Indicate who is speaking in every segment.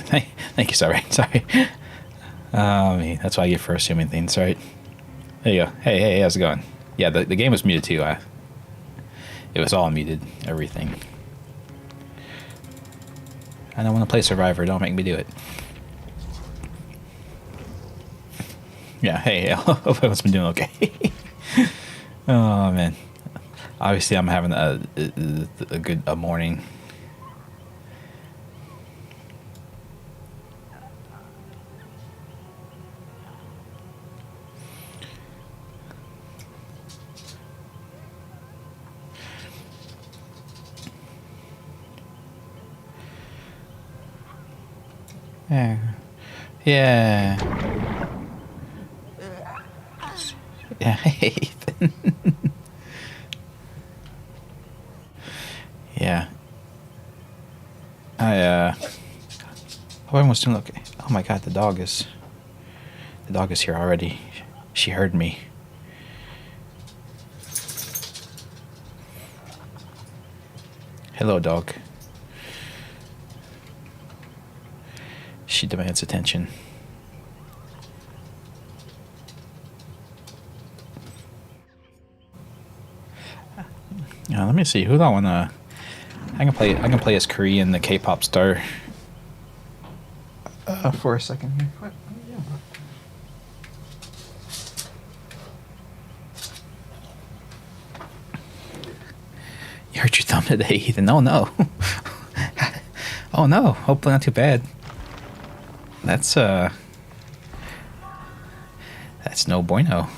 Speaker 1: Thank you. Sorry. Sorry. That's why I get for assuming things, right? There you go. Hey, how's it going? Yeah, the game was muted too. It was all muted. Everything. I don't want to play Survivor. Don't make me do it. Yeah. Hey, I hope everyone's been doing okay. Oh man. Obviously, I'm having a good morning. Yeah. Yeah. Yeah. Hey, Ethan. Yeah. Hope everyone's doing okay. Oh my god, the dog is here already. She heard me. Hello, dog. She demands attention. Let me see. Who do I wanna? I can play as Korean, the K-pop star. For a second here. What? You hurt your thumb today, Ethan. Oh no. Oh no. Hopefully not too bad. That's no bueno.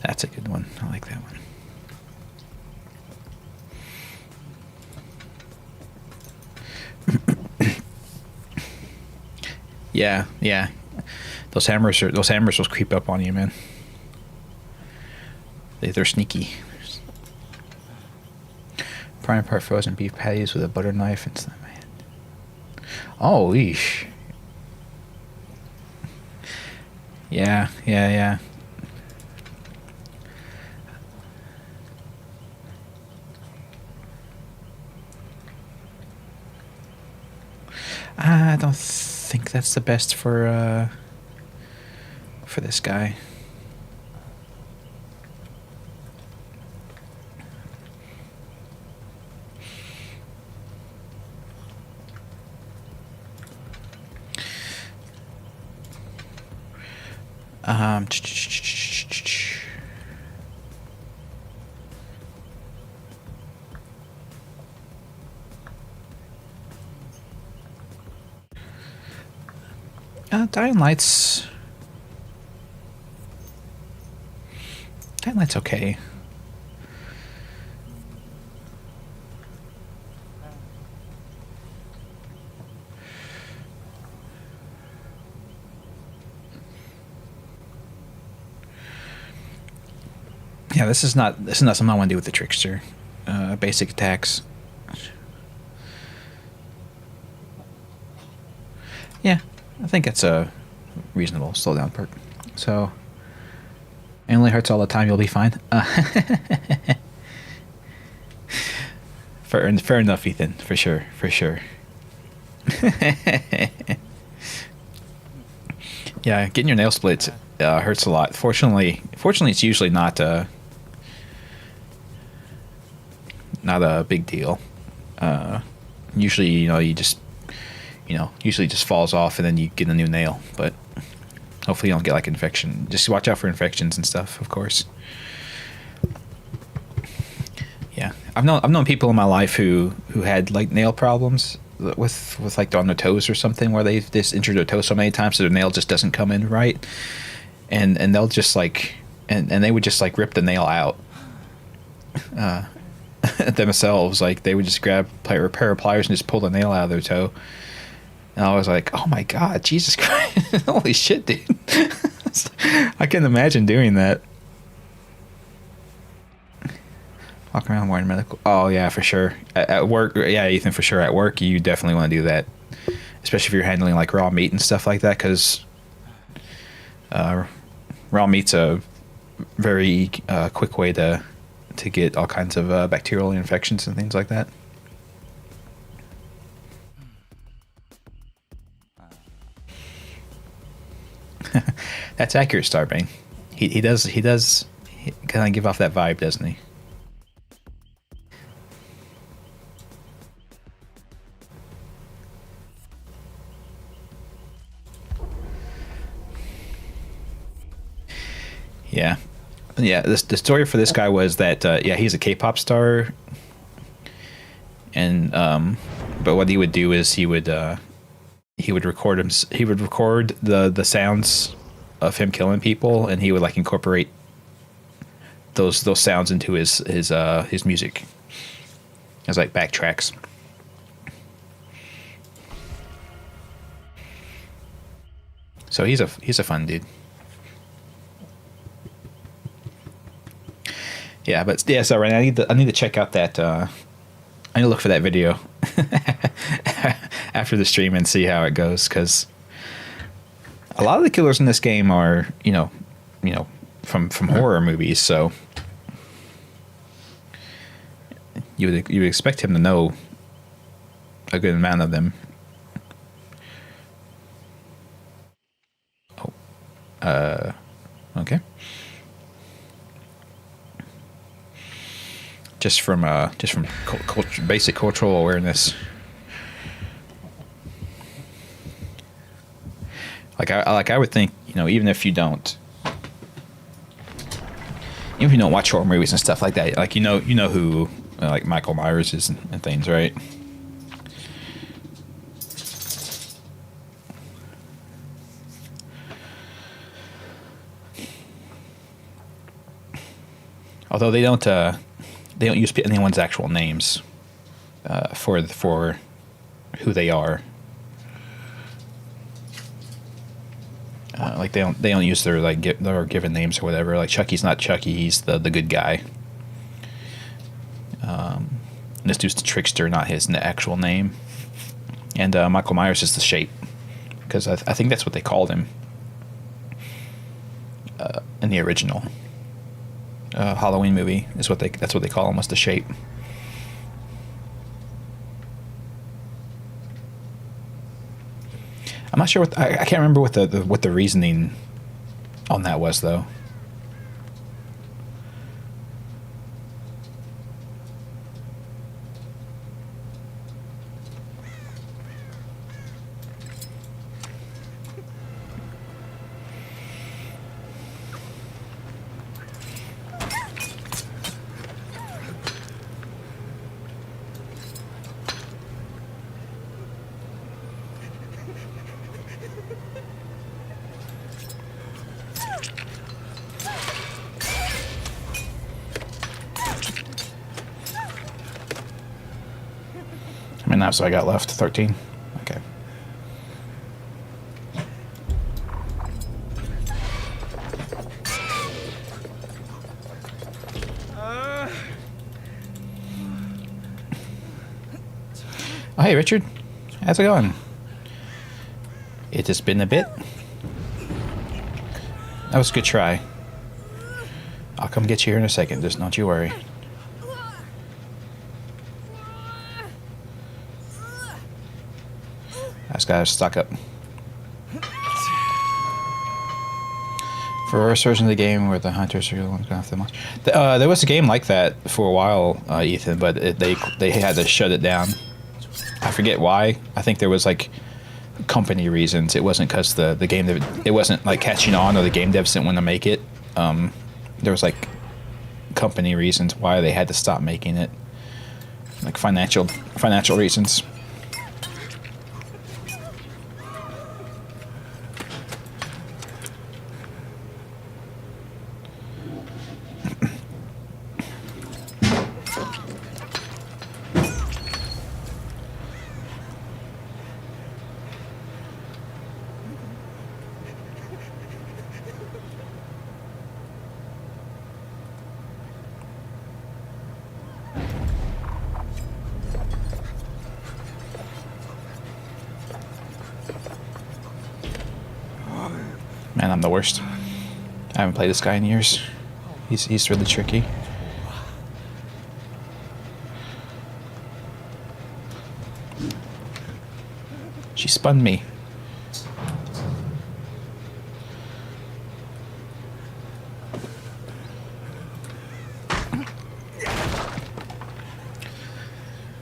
Speaker 1: That's a good one. I like that one. Yeah. Those hammers will creep up on you, man. They're sneaky. Prime part frozen beef patties with a butter knife and stuff. Oh, eesh. Yeah. I don't think that's the best for this guy. Dying Light's okay. Yeah, this is not something I want to do with the Trickster. Basic attacks. Yeah, I think it's a reasonable slowdown perk. So, it only hurts all the time. You'll be fine. Fair enough, Ethan. For sure. Yeah, getting your nail splits hurts a lot. Fortunately, it's usually not a big deal. Usually, you just usually just falls off and then you get a new nail. But hopefully you don't get like infection. Just watch out for infections and stuff, of course. Yeah, I've known people in my life who had like nail problems with like on their toes or something, where they've just injured their toe so many times so their nail just doesn't come in right, and they'll just like and they would just like rip the nail out themselves. Like they would just grab a pair of pliers and just pull the nail out of their toe. And I was like, oh my god, Jesus Christ, holy shit, dude. I couldn't imagine doing that. Walk around wearing medical. Oh yeah, for sure. At work, yeah, Ethan, for sure. At work, you definitely want to do that, especially if you're handling like raw meat and stuff like that, because Raw meat's a very quick way to get all kinds of bacterial infections and things like that. That's accurate, Starbane. He does kind of give off that vibe, doesn't he? Yeah, yeah. The story for this guy was that yeah, he's a K-pop star, and but what he would do is he would record him. He would record the sounds of him killing people, and he would like incorporate those sounds into his music as like backtracks. So he's a fun dude. Yeah, but yeah, so right, I need to check out that. I need to look for that video after the stream and see how it goes, because a lot of the killers in this game are from horror movies, so you would expect him to know a good amount of them. Oh, okay. Just from basic cultural awareness. I would think, even if you don't watch horror movies and stuff like that, like you know who like Michael Myers is and things, right? Although they don't use anyone's actual names for who they are. Like they don't use their their given names or whatever. Like Chucky's not Chucky; he's the good guy. This dude's the trickster, not his actual name. And Michael Myers is the Shape, because I think that's what they called him in the original Halloween movie. That's what they call him, was the Shape. I'm not sure I can't remember what the reasoning on that was, though. How many knives do I got left? 13? Okay. Oh, hey, Richard. How's it going? It has been a bit. That was a good try. I'll come get you here in a second. Just don't you worry. I just gotta stock up. For first version of the game where the hunters are the ones going after the monster. There was a game like that for a while, Ethan, but they had to shut it down. I forget why. I think there was like company reasons. It wasn't because the game it wasn't like catching on, or the game devs didn't want to make it. There was like company reasons why they had to stop making it, like financial reasons. Man, I'm the worst. I haven't played this guy in years. He's really tricky. She spun me.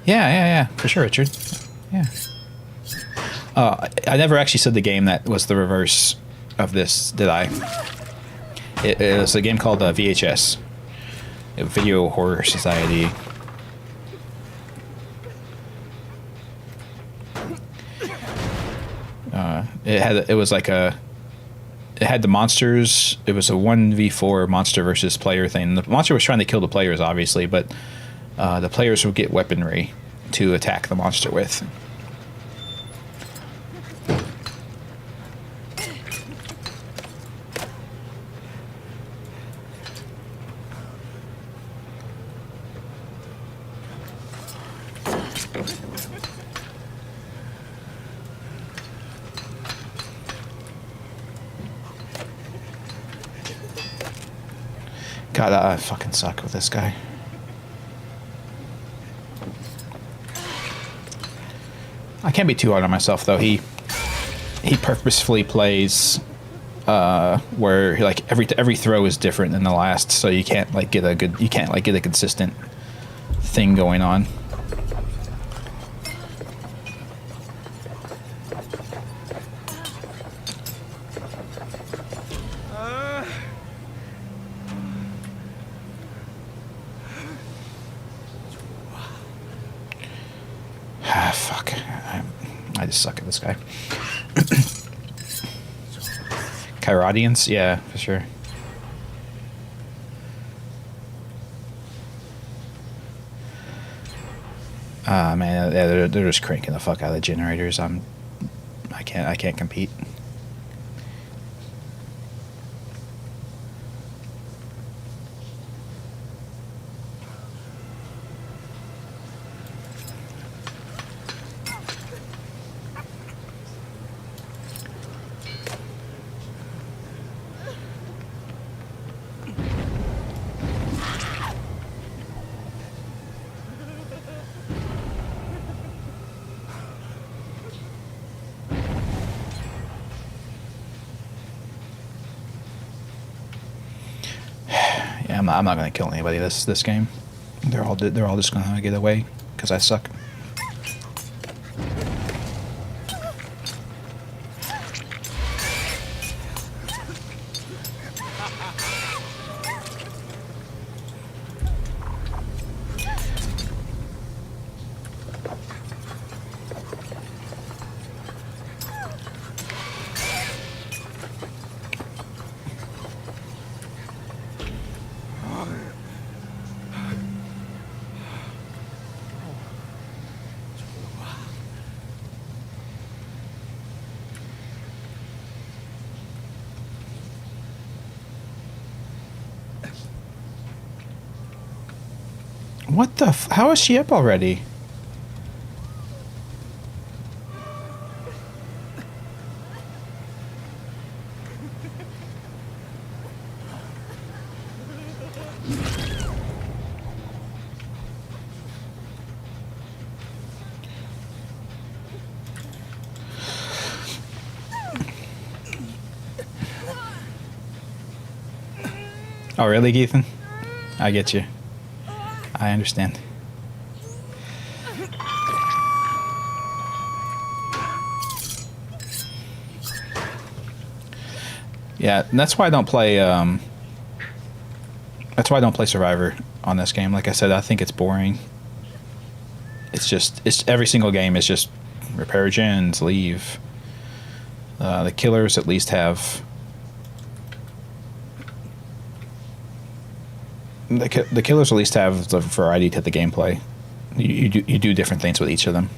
Speaker 1: Yeah, for sure, Richard. Yeah. I never actually said the game that was the reverse of this, did I? It was a game called VHS, Video Horror Society. It had the monsters. It was a 1v4 monster versus player thing. The monster was trying to kill the players, obviously, but the players would get weaponry to attack the monster with. God, I fucking suck with this guy. I can't be too hard on myself though. He purposefully plays where like every throw is different than the last, so you can't get a consistent thing going on. Fuck. I just suck at this guy. Chirodians? Yeah, for sure. Man, they're just cranking the fuck out of the generators. I can't compete. Yeah, I'm not gonna kill anybody this game. They're all just gonna get away because I suck. What the how is she up already? Oh, really, Ethan? I get you. I understand. Yeah, that's why I don't play. That's why I don't play Survivor on this game. Like I said, I think it's boring. It's every single game is just repair gens, leave. The killers at least have. The killers at least have the variety to the gameplay. You do different things with each of them,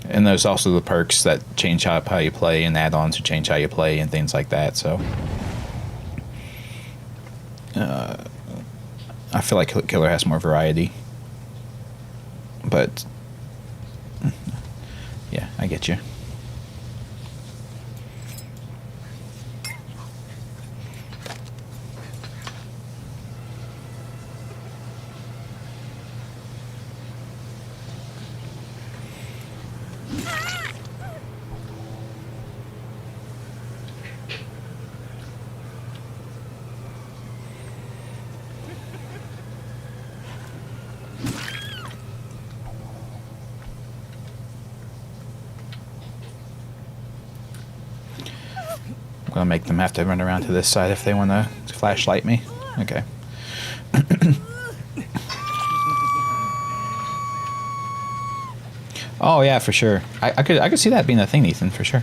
Speaker 1: and there's also the perks that change how you play, and add-ons to change how you play, and things like that. So, I feel like Killer has more variety, but yeah, I get you. I'm gonna make them have to run around to this side if they want to flashlight me. Okay. Oh yeah, for sure. I could see that being a thing, Ethan, for sure.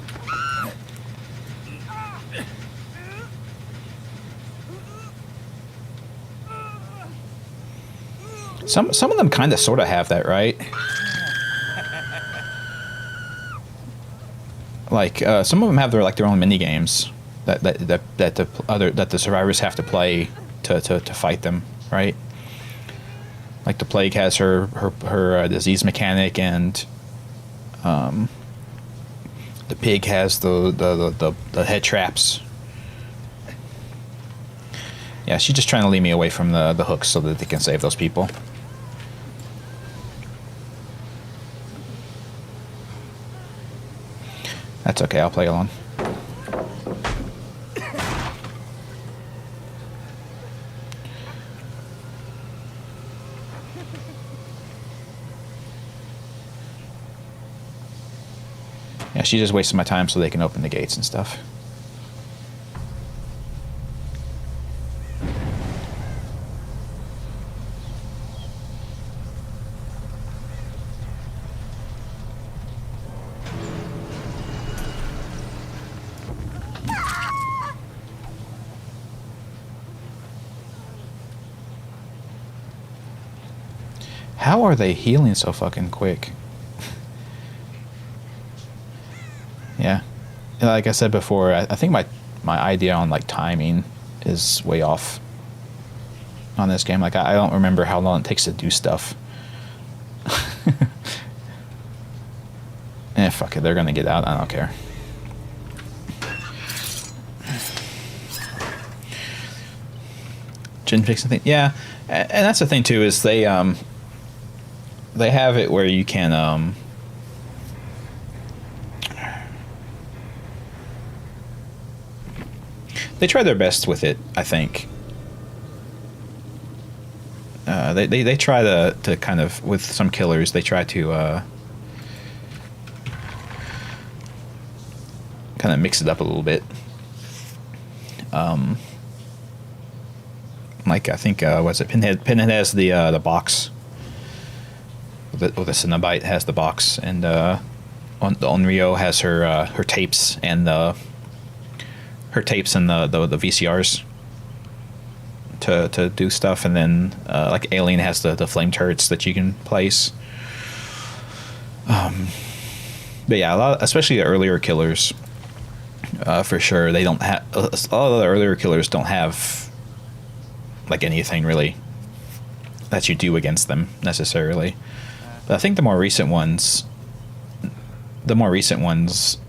Speaker 1: Some of them kind of sort of have that, right? Like some of them have their own mini games that the survivors have to play to fight them, right? Like the plague has her disease mechanic, and the pig has the head traps. Yeah, she's just trying to lead me away from the hooks so that they can save those people. That's okay, I'll play along. Yeah, she just wasted my time so they can open the gates and stuff. How are they healing so fucking quick? Yeah. Like I said before, I think my idea on like timing is way off on this game. Like I don't remember how long it takes to do stuff. Fuck it, they're gonna get out. I don't care. Gin fixing thing, yeah, and that's the thing too, is they have it where you can they try their best with it, I think. They try to kind of, with some killers, they try to kind of mix it up a little bit. Like I think what's it? Pinhead has the box. The Cenobite has the box, and the Onryo has her tapes and the VCRs to do stuff, and then like Alien has the flame turrets that you can place. But yeah, especially the earlier killers, for sure, they don't have. A lot of the earlier killers don't have like anything really that you do against them necessarily. But I think the more recent ones,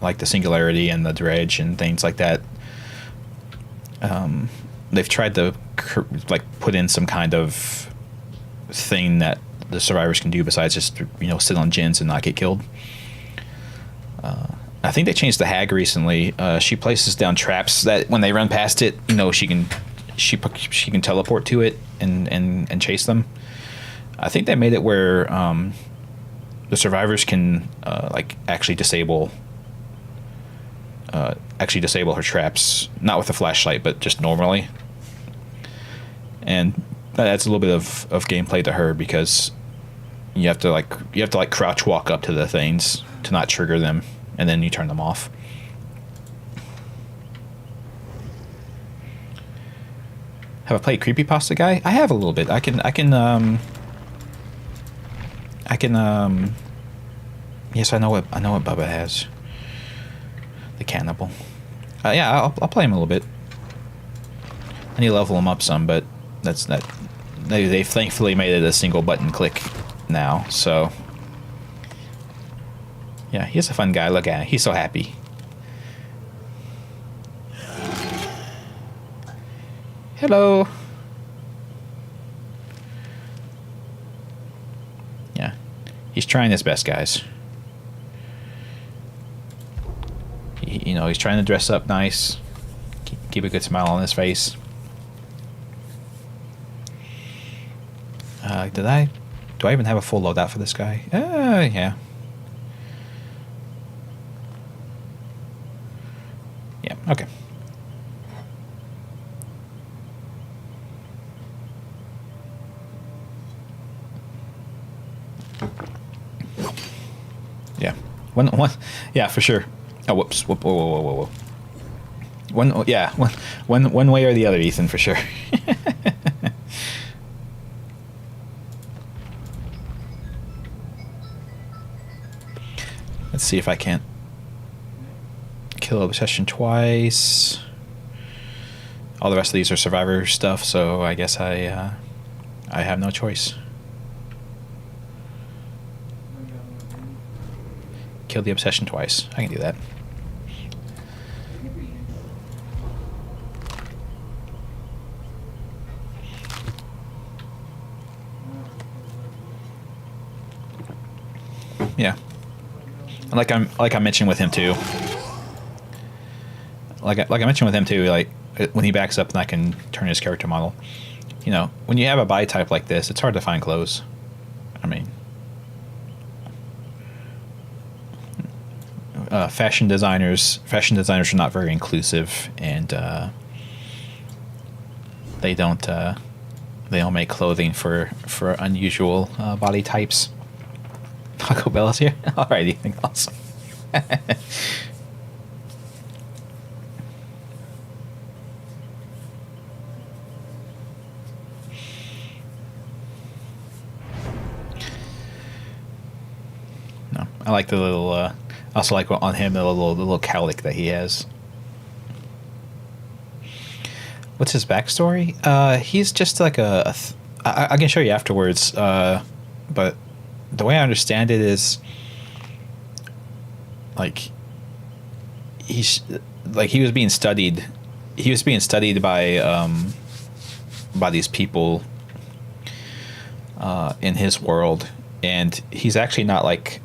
Speaker 1: like the Singularity and the Dredge and things like that, they've tried to like put in some kind of thing that the survivors can do besides just sit on gins and not get killed. I think they changed the Hag recently. She places down traps that when they run past it, she can teleport to it and chase them. I think they made it where the survivors can like actually disable her traps, not with a flashlight, but just normally. And that adds a little bit of gameplay to her, because you have to crouch walk up to the things to not trigger them, and then you turn them off. Have I played Creepypasta Guy? I have a little bit. I can yes, I know what Bubba has. The cannibal. Yeah, I'll play him a little bit. I need to level him up some, but that's not. They've thankfully made it a single button click now, so yeah, he's a fun guy. Look at him. He's so happy. Hello. Yeah, he's trying his best, guys. he's trying to dress up nice, keep a good smile on his face. Do I even have a full loadout for this guy? Yeah. Yeah, okay. Yeah. One, yeah, for sure. Oh, whoops. Whoa. One way or the other, Ethan, for sure. Let's see if I can't kill Obsession twice. All the rest of these are survivor stuff, so I guess I have no choice. Kill the Obsession twice. I can do that. Yeah. Like I mentioned with him too. Like I mentioned with him too, like when he backs up and I can turn his character model. When you have a body type like this, it's hard to find clothes. I mean, fashion designers are not very inclusive, and they don't make clothing for unusual body types. Taco Bell is here. Alrighty, awesome. No, I like the little. I also like on him the little cowlick that he has. What's his backstory? He's just like I can show you afterwards. But the way I understand it is, like, he was being studied. He was being studied by these people in his world, and he's actually not like.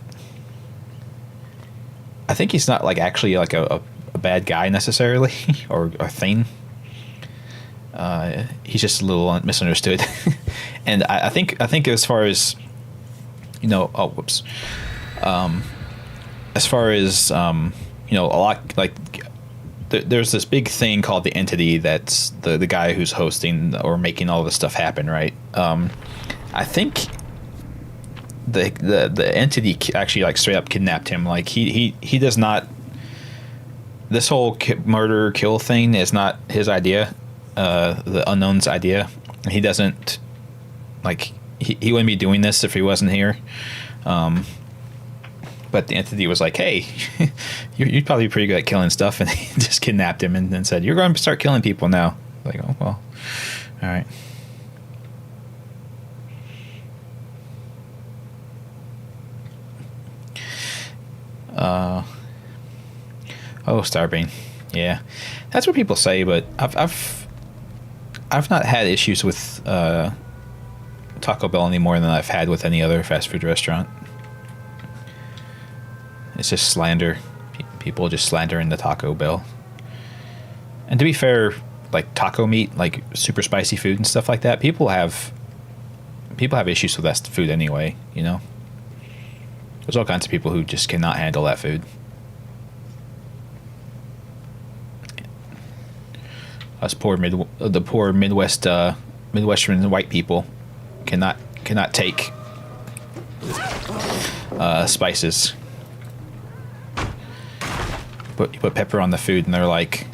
Speaker 1: I think he's not like actually like a bad guy necessarily or a thing. He's just a little misunderstood, and I think as far as as far as a lot like there's this big thing called the Entity that's the guy who's hosting or making all this stuff happen, right? I think the Entity actually like straight up kidnapped him. Like he does not. This whole murder kill thing is not his idea. The Unknown's idea. He doesn't like. He wouldn't be doing this if he wasn't here. But the Entity was like, hey, you'd probably be pretty good at killing stuff, and he just kidnapped him and then said, you're going to start killing people now. Like, oh, well, all right. Starbane. Yeah. That's what people say, but I've not had issues with Taco Bell any more than I've had with any other fast food restaurant. It's just slander. People just slandering the Taco Bell. And to be fair, like taco meat, like super spicy food and stuff like that, people have issues with that food anyway, There's all kinds of people who just cannot handle that food. Us poor Midwestern white people cannot take spices. You put pepper on the food and they're like,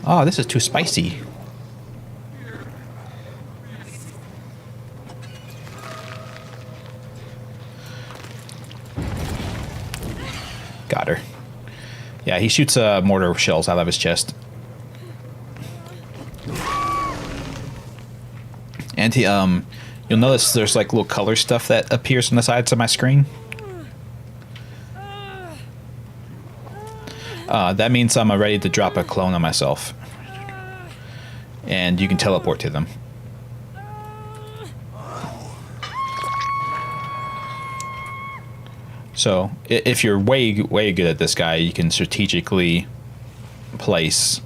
Speaker 1: oh, this is too spicy. Got her. Yeah, he shoots mortar shells out of his chest. And he, you'll notice there's like little color stuff that appears on the sides of my screen. That means I'm ready to drop a clone on myself. And you can teleport to them. So if you're way good at this guy, you can strategically place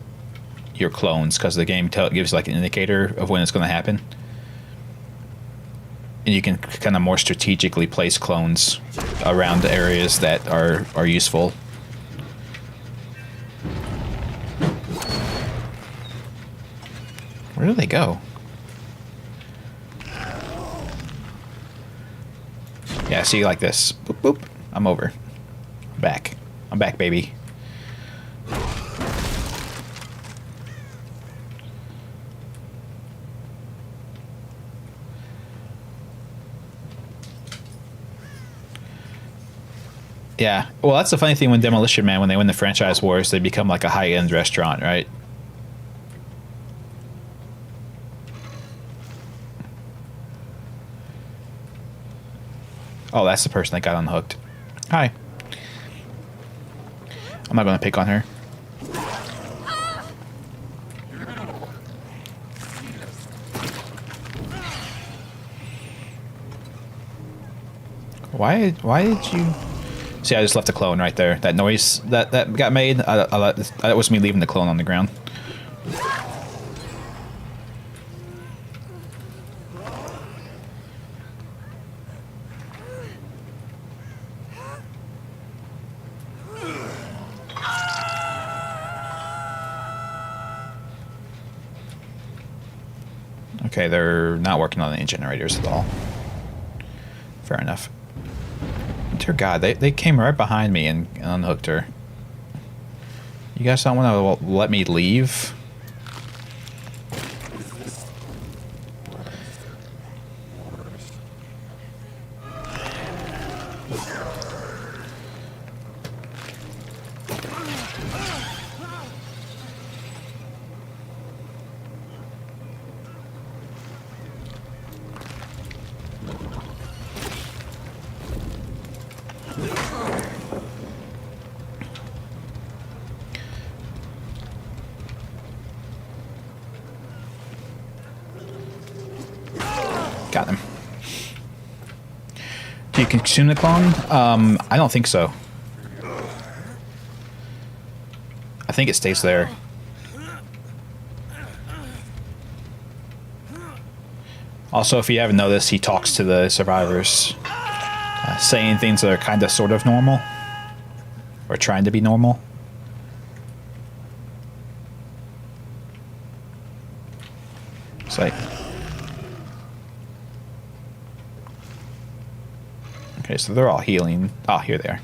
Speaker 1: your clones because the game gives like an indicator of when it's going to happen, and you can kind of more strategically place clones around the areas that are useful. Where do they go? Yeah, see, like this. Boop, boop. I'm over. I'm back. I'm back, baby. Yeah. Well, that's the funny thing with Demolition Man. When they win the franchise wars, they become like a high-end restaurant, right? Oh, that's the person that got unhooked. Hi. I'm not going to pick on her. Why did you... See, I just left a clone right there. That noise that got made, that was me leaving the clone on the ground. Okay, they're not working on any generators at all. Fair enough. Dear God, they came right behind me and unhooked her. You guys don't want to let me leave? Got him. Do you consume the clone? I don't think so. I think it stays there. Also, if you haven't noticed, he talks to the survivors, saying things that are kind of sort of normal, or trying to be normal. It's like... Okay, so they're all healing. Oh, here they are.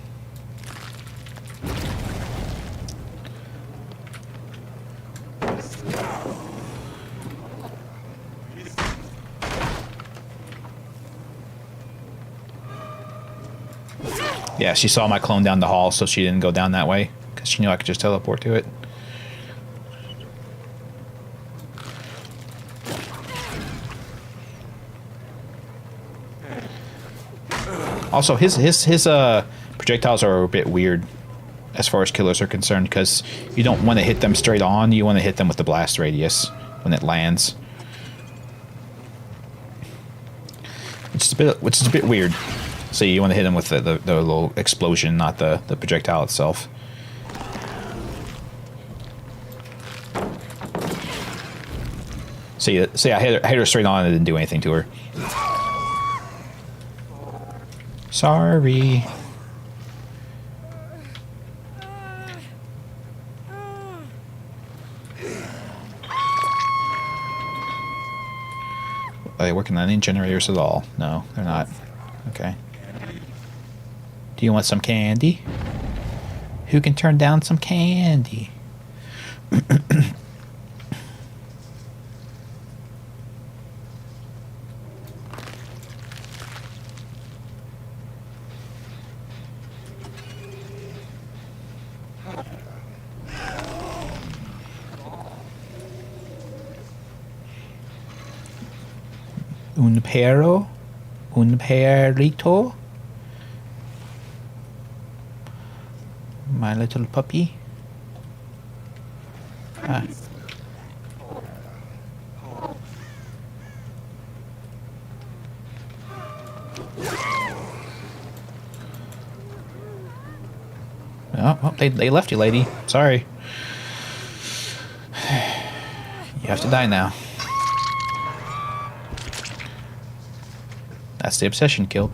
Speaker 1: Yeah, she saw my clone down the hall, so she didn't go down that way, because she knew I could just teleport to it. Also, his projectiles are a bit weird as far as killers are concerned, because you don't want to hit them straight on. You want to hit them with the blast radius when it lands, which is a bit weird. So you want to hit them with the little explosion, not the projectile itself. See, I hit her straight on and it didn't do anything to her. Sorry. Are they working on any generators at all? No, they're not. Okay. Do you want some candy? Who can turn down some candy? Un perro? Un perrito? My little puppy? Ah. Oh, well, they left you, lady. Sorry. You have to die now. That's the obsession killed.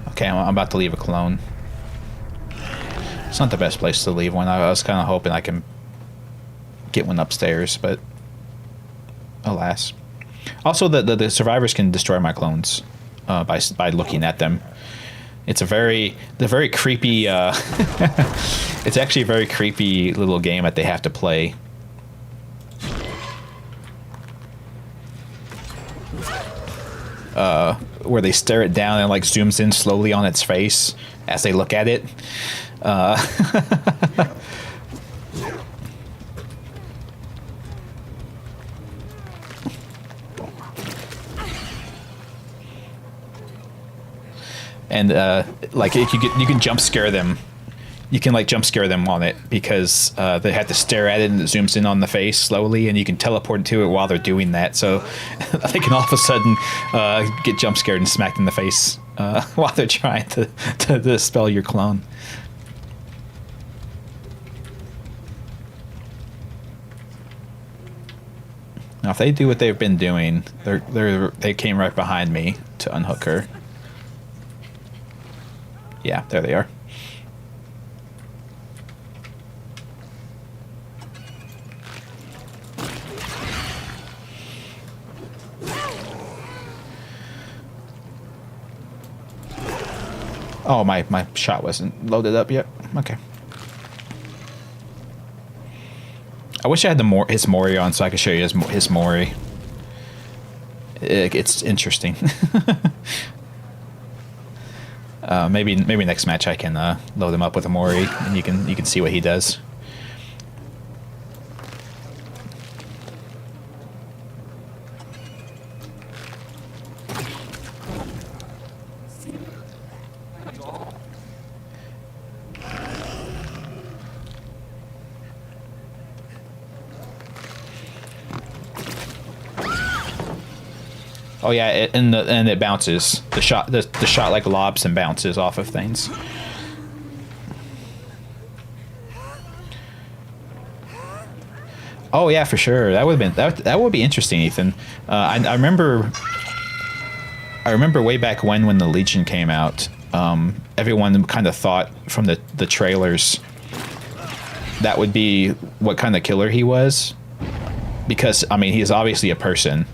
Speaker 1: Okay, I'm about to leave a clone. It's not the best place to leave one. I was kind of hoping I can get one upstairs, but alas. Also, the survivors can destroy my clones by looking at them. It's a very creepy. It's actually a very creepy little game that they have to play. Where they stare it down and like zooms in slowly on its face as they look at it. And like if you can jump scare them. You can like jump scare them on it because they have to stare at it and it zooms in on the face slowly, and you can teleport to it while they're doing that. So they can all of a sudden get jump scared and smacked in the face while they're trying to dispel your clone. Now, if they do what they've been doing, they came right behind me to unhook her. Yeah, there they are. Oh, my shot wasn't loaded up yet. Okay. I wish I had his Mori on so I could show you his Mori. It's interesting. Maybe next match I can load him up with a Mori and you can see what he does. Oh yeah, and it bounces. The shot like lobs and bounces off of things. Oh yeah, for sure. That would have been that would be interesting, Ethan. I remember way back when the Legion came out. Everyone kind of thought from the trailers that would be what kind of killer he was, because I mean he's obviously a person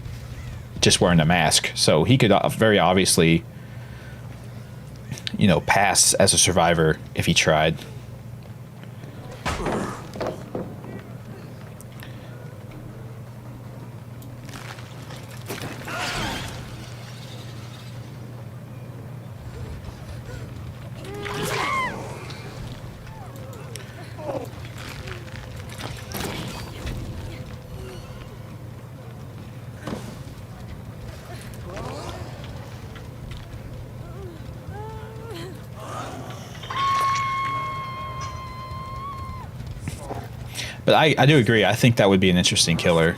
Speaker 1: just wearing a mask, so he could very obviously, pass as a survivor if he tried. But I do agree. I think that would be an interesting killer.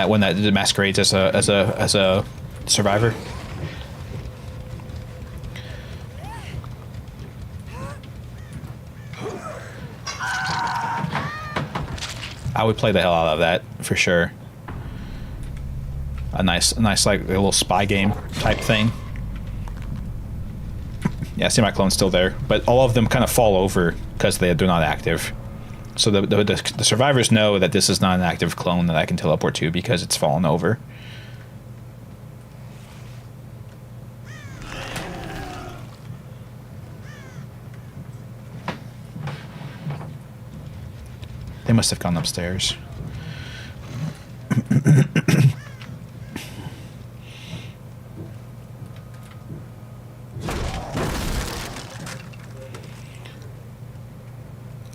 Speaker 1: When that masquerades as a survivor. I would play the hell out of that for sure. A nice like a little spy game type thing. Yeah, I see my clone's still there, but all of them kind of fall over because they're not active. So the survivors know that this is not an active clone that I can teleport to because it's fallen over. They must have gone upstairs.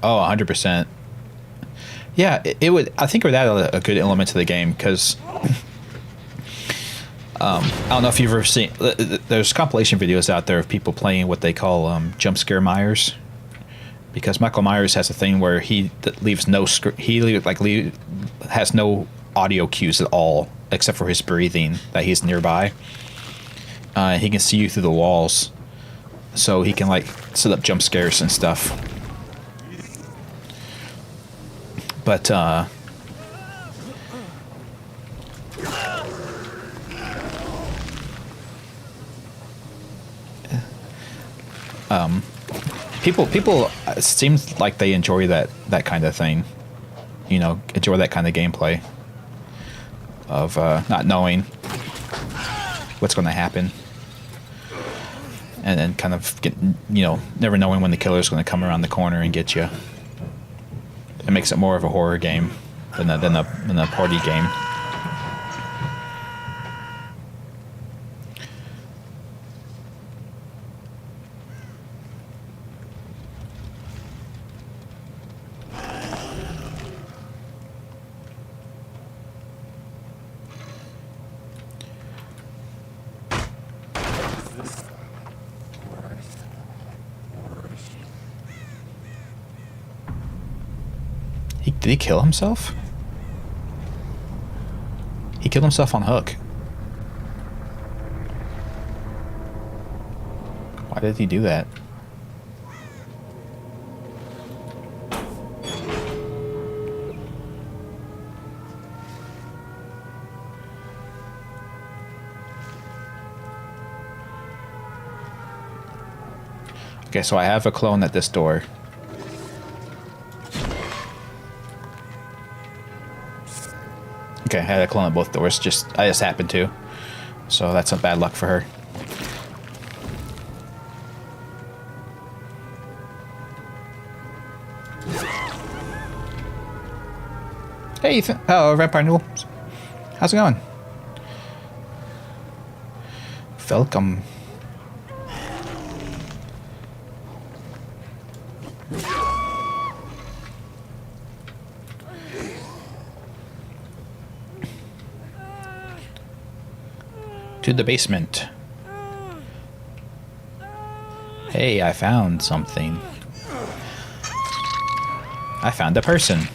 Speaker 1: Oh, 100%. Yeah, it would. I think it would add a good element to the game because I don't know if you've ever seen. There's compilation videos out there of people playing what they call jump scare Myers, because Michael Myers has a thing where leaves no has no audio cues at all except for his breathing that he's nearby. He can see you through the walls, so he can like set up jump scares and stuff. But people it seems like they enjoy that kind of thing, enjoy that kind of gameplay of not knowing what's going to happen, and then kind of never knowing when the killer's going to come around the corner and get you. It makes it more of a horror game than a party game. Did he kill himself? He killed himself on hook. Why did he do that? Okay, so I have a clone at this door. Okay, I had a clone at both doors. I just happened to. So that's some bad luck for her. Hey, Ethan. Oh, Vampire Noodle. How's it going? Welcome. To the basement. Hey, I found something. I found a person.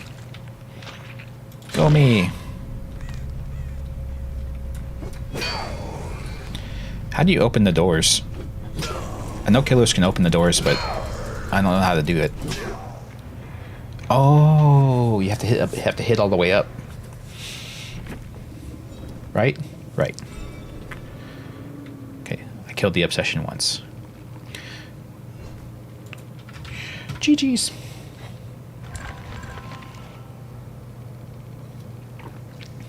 Speaker 1: Go me. How do you open the doors? I know killers can open the doors, but I don't know how to do it. Oh, you have to hit all the way up. Right? Right. Killed the obsession once. GG's.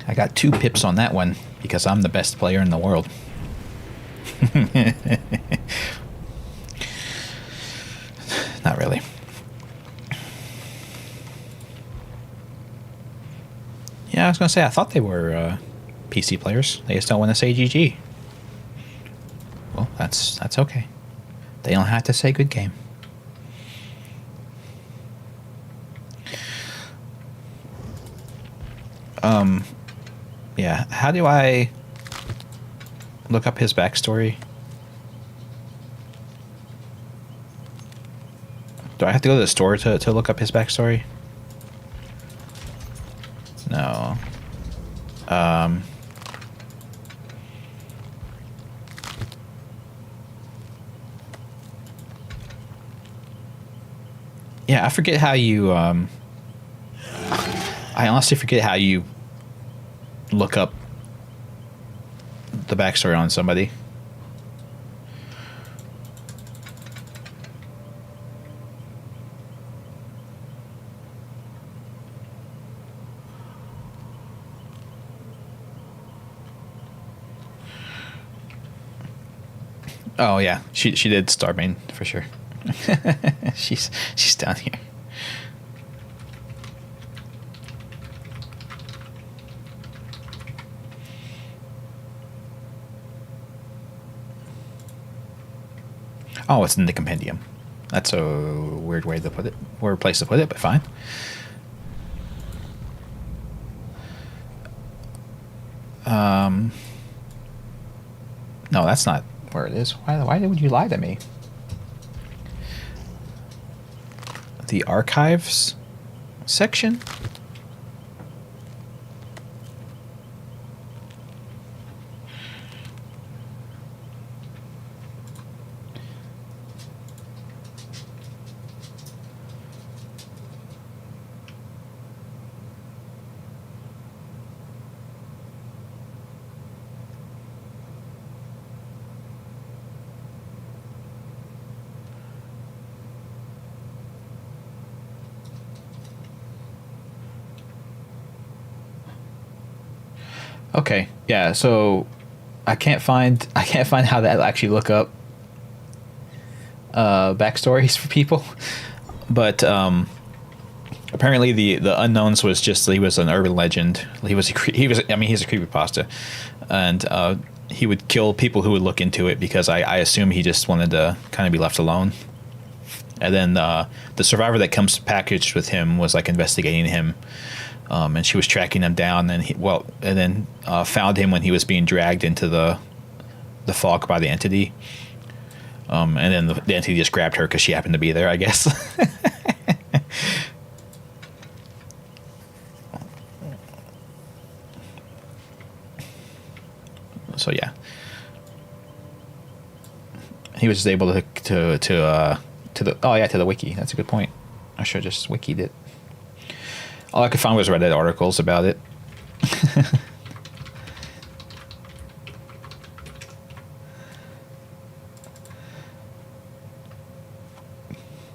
Speaker 1: I got 2 pips on that one because I'm the best player in the world. Not really. Yeah, I was gonna say I thought they were PC players. They just don't want to say GG. Well, that's okay. They don't have to say good game. Yeah. How do I look up his backstory? Do I have to go to the store to look up his backstory? No. Yeah, I forget how you, I honestly forget how you look up the backstory on somebody. Oh yeah, she did Starbane for sure. she's down here. Oh, it's in the compendium. That's a weird way to put it. Weird place to put it, but fine. No, that's not where it is. Why would you lie to me? The archives section? Okay, yeah. So I can't find how to actually look up backstories for people, but apparently the unknowns was just he was an urban legend. I mean he's a creepypasta, and he would kill people who would look into it because I assume he just wanted to kind of be left alone. And then the survivor that comes packaged with him was like investigating him, and she was tracking him down. And then found him when he was being dragged into the fog by the entity. And then the entity just grabbed her because she happened to be there, I guess. So yeah, he was just able to the wiki. That's a good point. I should have just wikied it. All I could find was Reddit articles about it.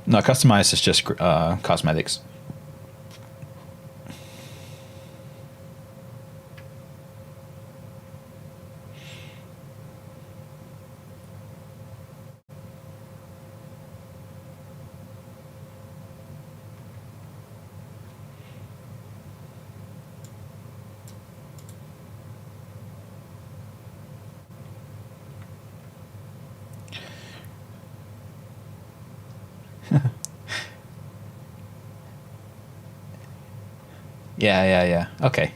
Speaker 1: No, customized is just cosmetics. Yeah. Okay.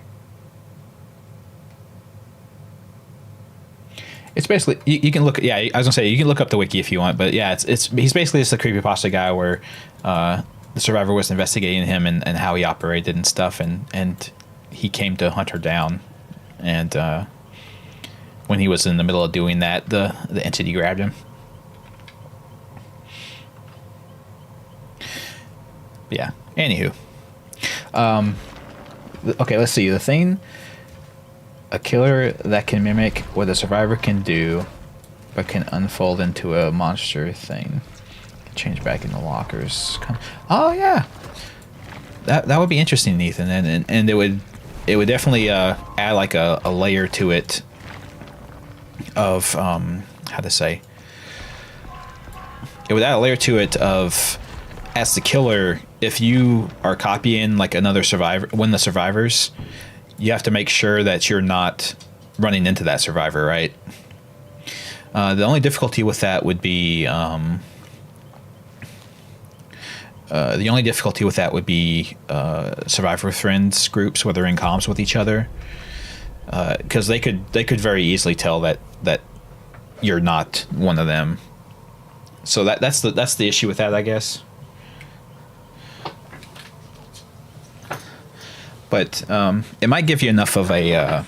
Speaker 1: It's basically you can look. Yeah, I was gonna say you can look up the wiki if you want, but yeah, it's he's basically just a creepypasta guy where the survivor was investigating him and how he operated and stuff, and he came to hunt her down, and when he was in the middle of doing that, the entity grabbed him. Yeah. Anywho, okay, let's see. The thing, a killer that can mimic what a survivor can do, but can unfold into a monster thing. Change back into lockers. Oh yeah, that would be interesting, Ethan, and it would definitely add like a layer to it of how to say. It would add a layer to it of, as the killer, if you are copying like another survivor, one of the survivors, you have to make sure that you're not running into that survivor, right? The only difficulty with that would be survivor friends groups where they're in comms with each other, because they could very easily tell that you're not one of them. So that's the issue with that, I guess. But it might give you enough of a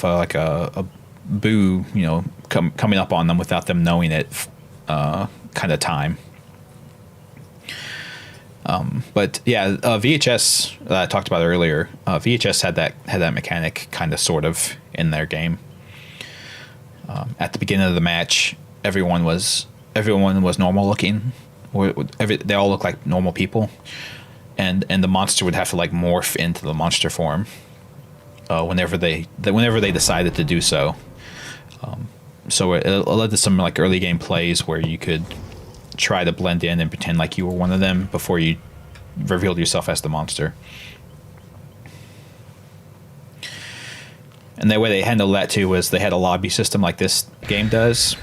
Speaker 1: like a boo, coming up on them without them knowing it, kind of time. But yeah, VHS that I talked about earlier. VHS had that mechanic kind of sort of in their game. At the beginning of the match, everyone was normal looking. They all look like normal people, and the monster would have to like morph into the monster form whenever they decided to do so. So it led to some like early game plays where you could try to blend in and pretend like you were one of them before you revealed yourself as the monster. And the way they handled that too was they had a lobby system like this game does,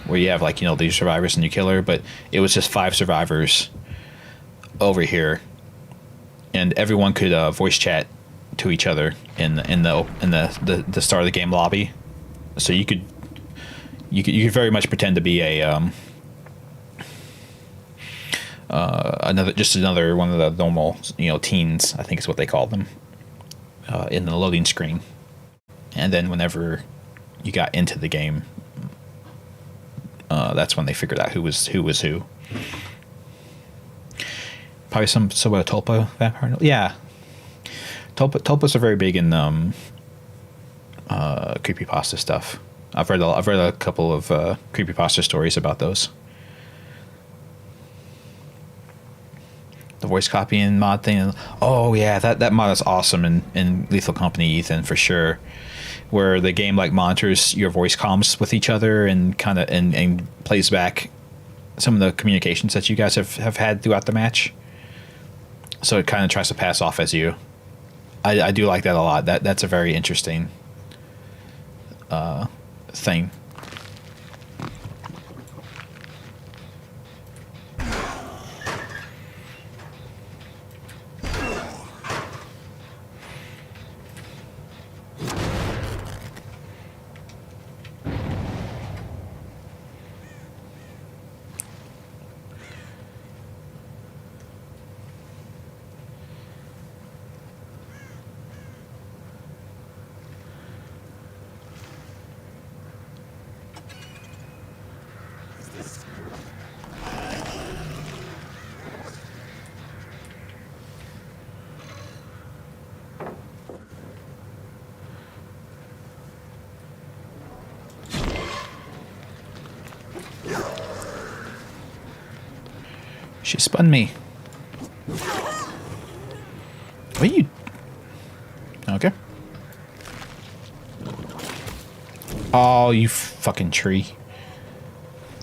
Speaker 1: where you have like these survivors and your killer, but it was just 5 survivors over here, and everyone could voice chat to each other in the start of the game lobby. So you could very much pretend to be a another one of the normal, teens, I think is what they call them, in the loading screen. And then whenever you got into the game, that's when they figured out who was who. Probably some sort of Tulpa vampire. Yeah, Tulpas are very big in creepypasta stuff. I've read a couple of creepypasta stories about those. The voice copying mod thing. Oh yeah, that mod is awesome in Lethal Company, Ethan, for sure. Where the game like monitors your voice comms with each other and kind of and plays back some of the communications that you guys have had throughout the match. So it kind of tries to pass off as you. I do like that a lot. That's a very interesting thing. She spun me. What are you? Okay. Oh, you fucking tree.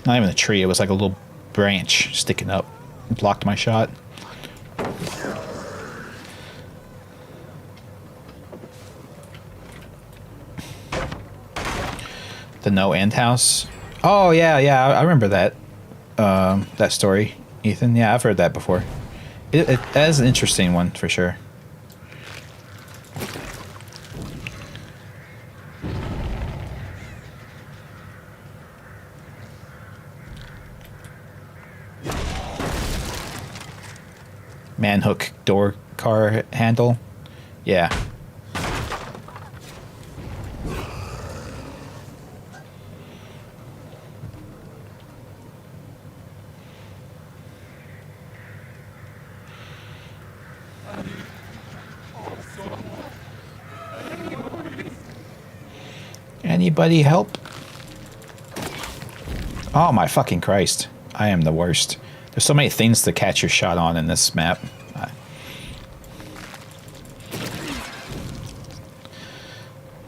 Speaker 1: Not even a tree, it was like a little branch sticking up. It blocked my shot. The no end house. Oh yeah, I remember that. That story, Ethan. Yeah, I've heard that before. That is an interesting one for sure. Manhook door car handle. Yeah. Anybody help? Oh my fucking Christ. I am the worst. There's so many things to catch your shot on in this map.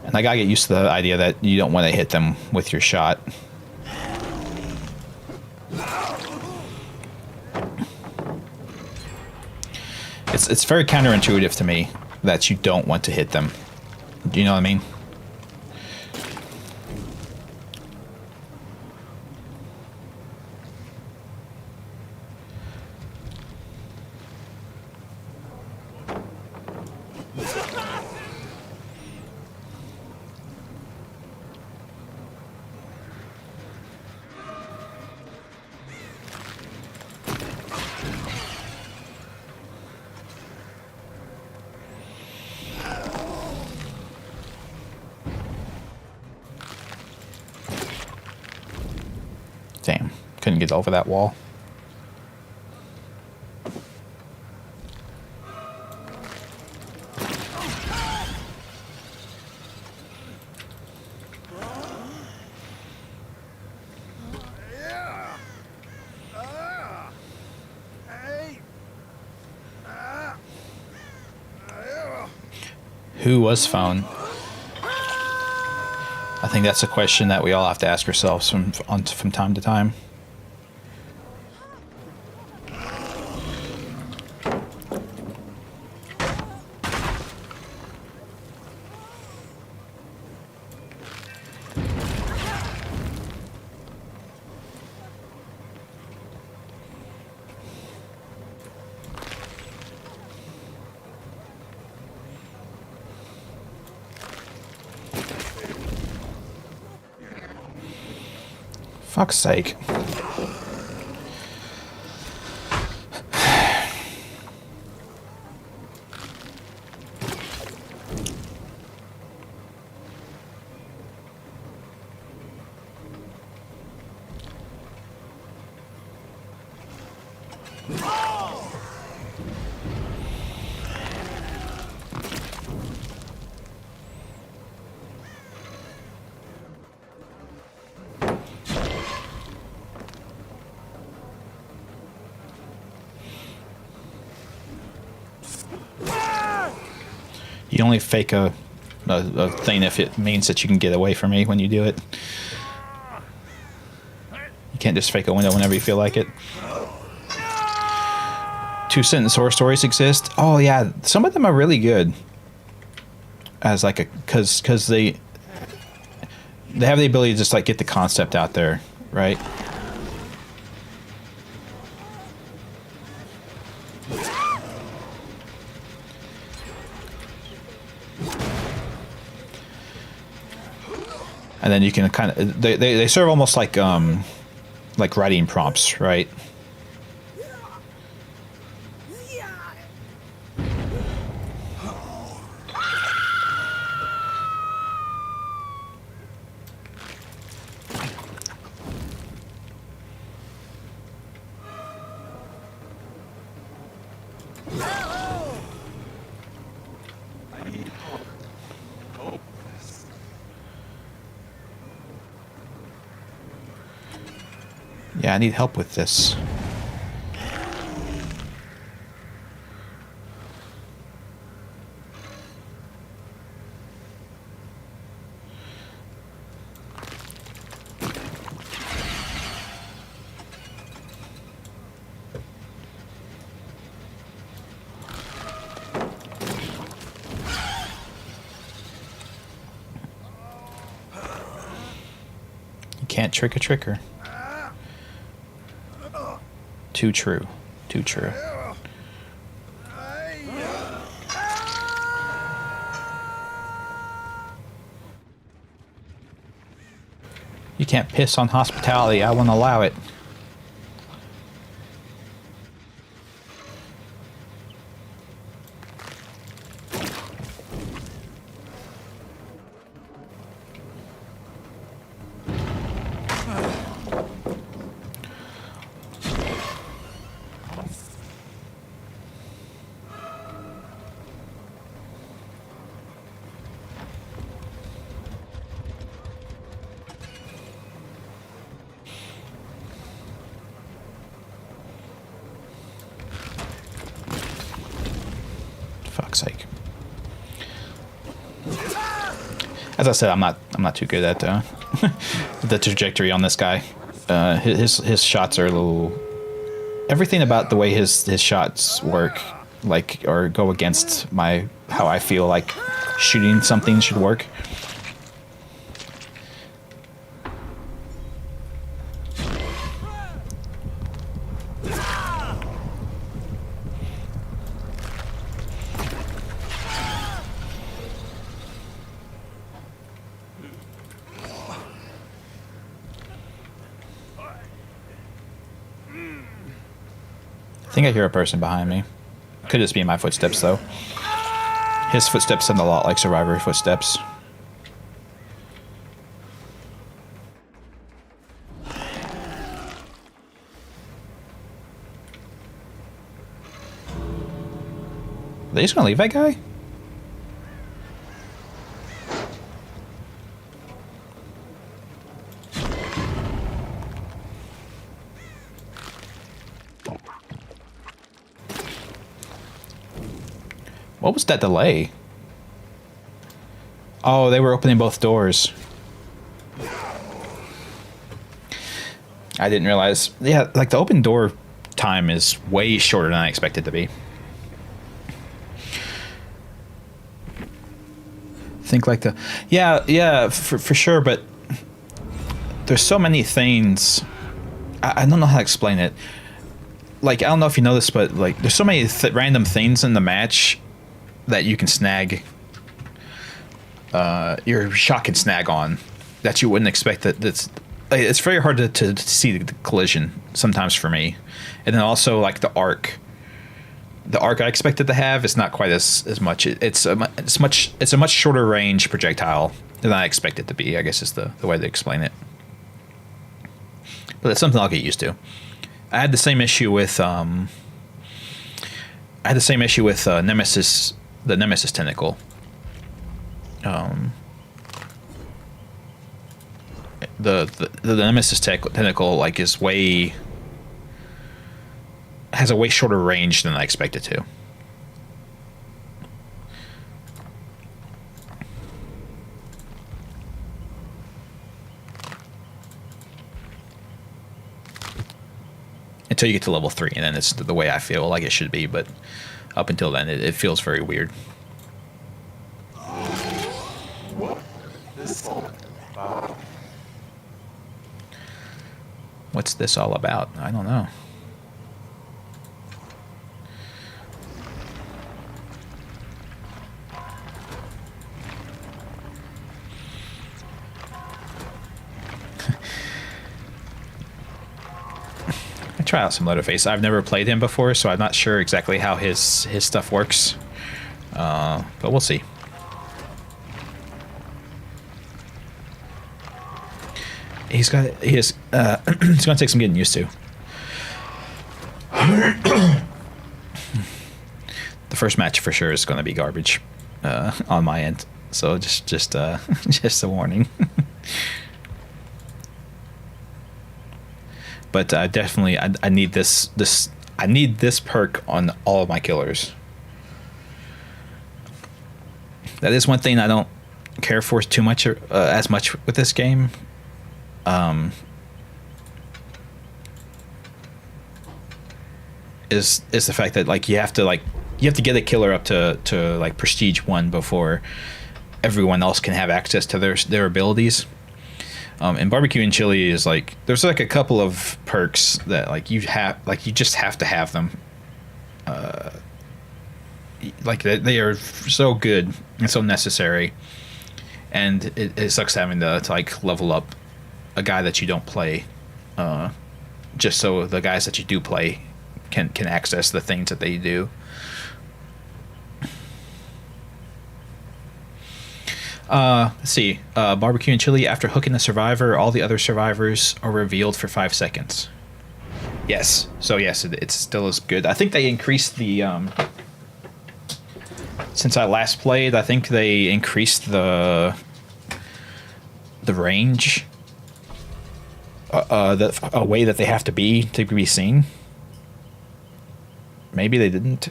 Speaker 1: And I gotta get used to the idea that you don't want to hit them with your shot. It's very counterintuitive to me that you don't want to hit them. Do you know what I mean? Damn, couldn't get over that wall. Who was phone? I think that's a question that we all have to ask ourselves from time to time. Fuck's sake. You only fake a thing if it means that you can get away from me when you do it. You can't just fake a window whenever you feel like it. Two-sentence horror stories exist. Oh yeah, some of them are really good. As like a because they have the ability to just like get the concept out there, right? And then you can kind of they serve almost like writing prompts, right? Yeah, I need help with this. You can't trick a tricker. Too true. Too true. You can't piss on hospitality. I won't allow it. Fuck's sake. As I said, I'm not too good at the trajectory on this guy. His shots are a little. Everything about the way his shots work, like, or go against how I feel like shooting something should work. I think I hear a person behind me. Could just be my footsteps, though. His footsteps sound a lot like Survivor footsteps. Are they just gonna leave that guy? What was that delay? Oh, they were opening both doors. I didn't realize. Yeah, like the open door time is way shorter than I expected to be. Think like the... Yeah, for sure, but there's so many things. I don't know how to explain it. Like, I don't know if you know this, but like there's so many random things in the match that you can snag, your shot can snag on, that you wouldn't expect. That's it's very hard to see the collision sometimes for me, and then also like the arc. The arc I expected to have is not quite as much. It's a much shorter range projectile than I expect it to be. I guess is the way to explain it. But it's something I'll get used to. I had the same issue with Nemesis, the Nemesis tentacle. The Nemesis tentacle like has a way shorter range than I expected to. Until you get to level 3, and then it's the way I feel like it should be, but up until then it feels very weird. What's this all about? I don't know. Try out some Leatherface. I've never played him before, so I'm not sure exactly how his stuff works. But we'll see. It's gonna take some getting used to. The first match for sure is gonna be garbage on my end. So just a warning. But definitely, I need this I need this perk on all of my killers. That is one thing I don't care for too much as much with this game. Is the fact that like you have to get a killer up to like prestige 1 before everyone else can have access to their abilities. And barbecue and chili is like there's like a couple of perks that like you just have to have them. Like they are so good and so necessary, and it sucks having to like level up a guy that you don't play, just so the guys that you do play can access the things that they do. Let's see. Barbecue and chili. After hooking the survivor, all the other survivors are revealed for 5 seconds. Yes. So yes, it still is good. I think they increased the. Since I last played, I think they increased the range. A way that they have to be seen. Maybe they didn't.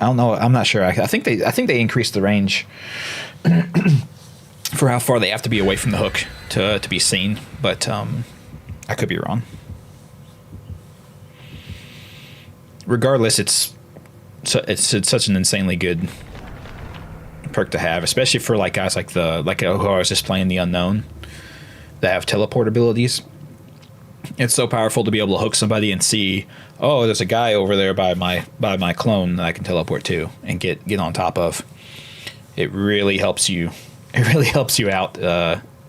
Speaker 1: I don't know. I'm not sure. I think they increased the range. For how far they have to be away from the hook to be seen, but I could be wrong. Regardless, it's such an insanely good perk to have, especially for like guys like who I was just playing, the Unknown, that have teleport abilities. It's so powerful to be able to hook somebody and see, oh, there's a guy over there by my clone that I can teleport to and get on top of. It really helps you. It really helps you out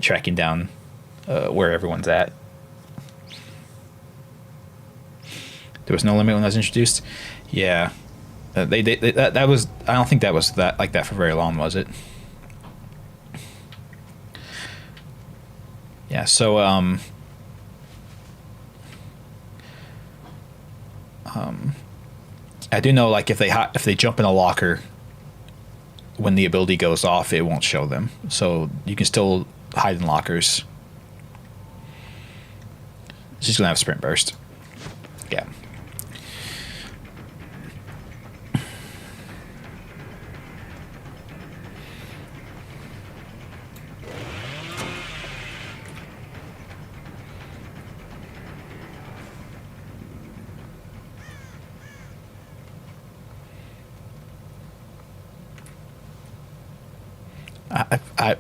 Speaker 1: tracking down where everyone's at. There was no limit when that was introduced. Yeah, that was. I don't think that was that like that for very long, was it? Yeah. So I do know like if they jump in a locker, when the ability goes off, it won't show them. So you can still hide in lockers. She's going to have sprint burst. Yeah.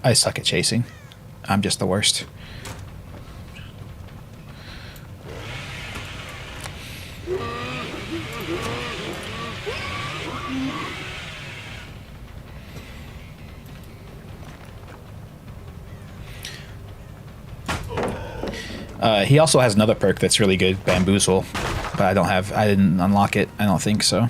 Speaker 1: I suck at chasing. I'm just the worst. He also has another perk that's really good, Bamboozle, but I didn't unlock it. I don't think so.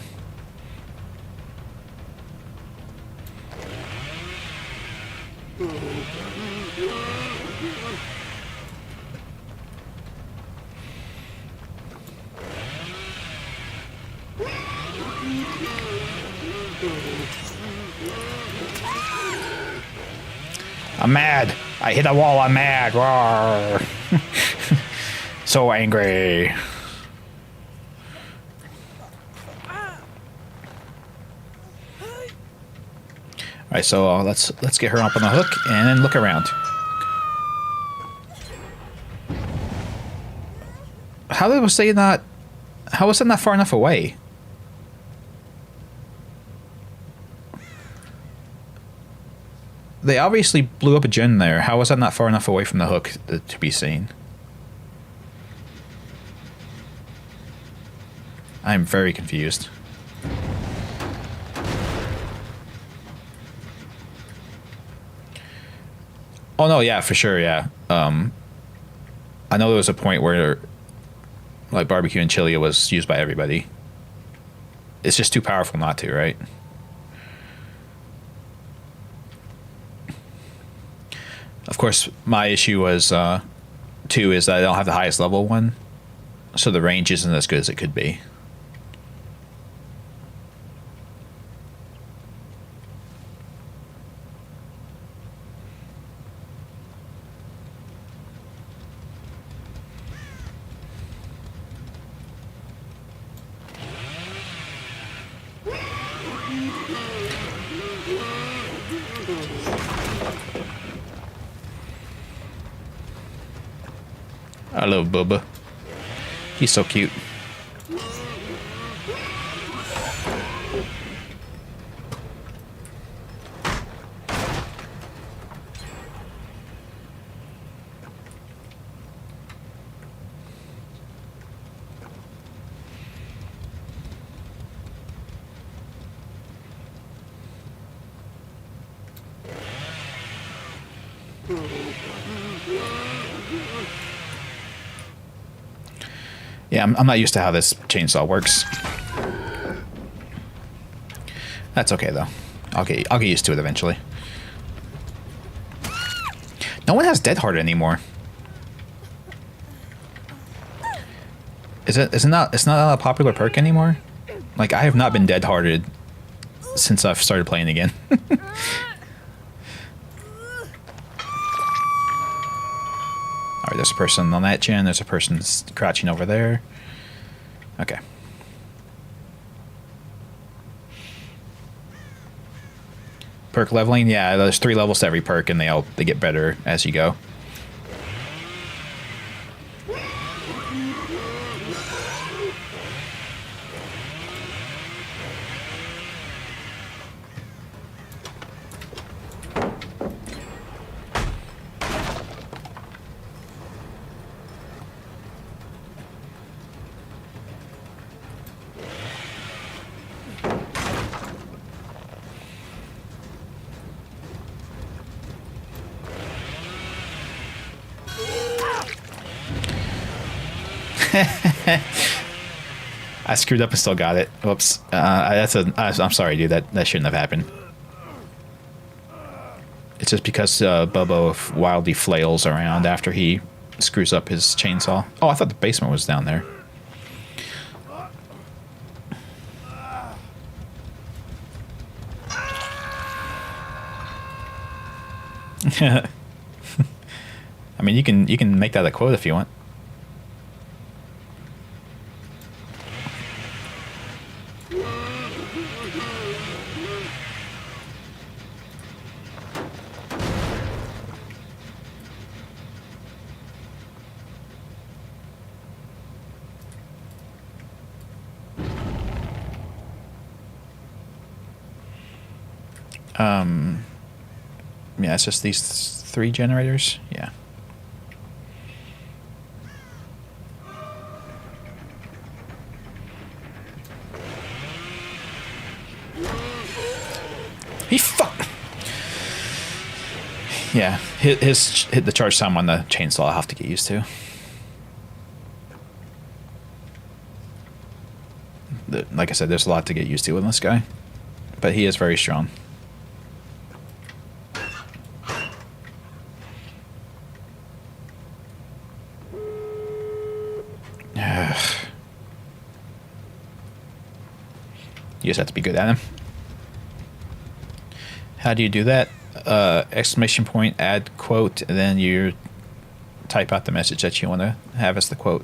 Speaker 1: I'm mad. I hit a wall. I'm mad. Roar. So angry. All right, so let's get her up on the hook and then look around. How was they not? How was it not far enough away? They obviously blew up a gen there. How was that not far enough away from the hook to be seen? I'm very confused. Oh no, yeah, for sure, yeah. I know there was a point where like barbecue and chili was used by everybody. It's just too powerful not to, right? Of course, my issue was too is that I don't have the highest level one, so the range isn't as good as it could be. I love Bubba. He's so cute. Yeah, I'm not used to how this chainsaw works. That's okay though. I'll get used to it eventually. No one has Dead Heart anymore. It's not a popular perk anymore? Like I have not been Dead Hearted since I've started playing again. Alright, there's a person on that gen, there's a person crouching over there. Okay. Perk leveling, yeah, there's 3 levels to every perk and they get better as you go. I screwed up and still got it. Whoops. I'm sorry, dude. That shouldn't have happened. It's just because Bubba wildly flails around after he screws up his chainsaw. Oh, I thought the basement was down there. I mean, you can make that a quote if you want. Yeah, it's just these 3 generators. Yeah. He fuck. Yeah, hit the charge time on the chainsaw. I'll have to get used to. like I said, there's a lot to get used to with this guy, but he is very strong. You just have to be good at him. How do you do that? Exclamation point, add quote, and then you type out the message that you want to have as the quote.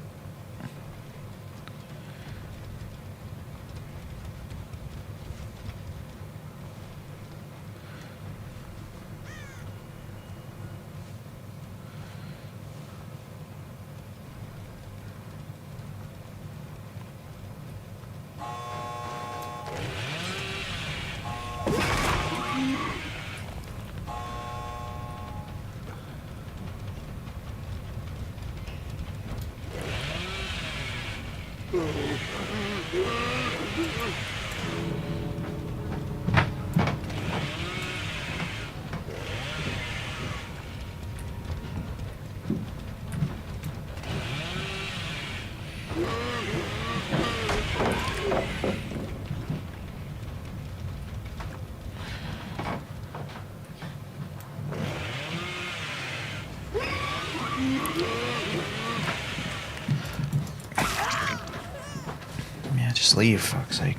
Speaker 1: Yeah, just leave, for fuck's sake.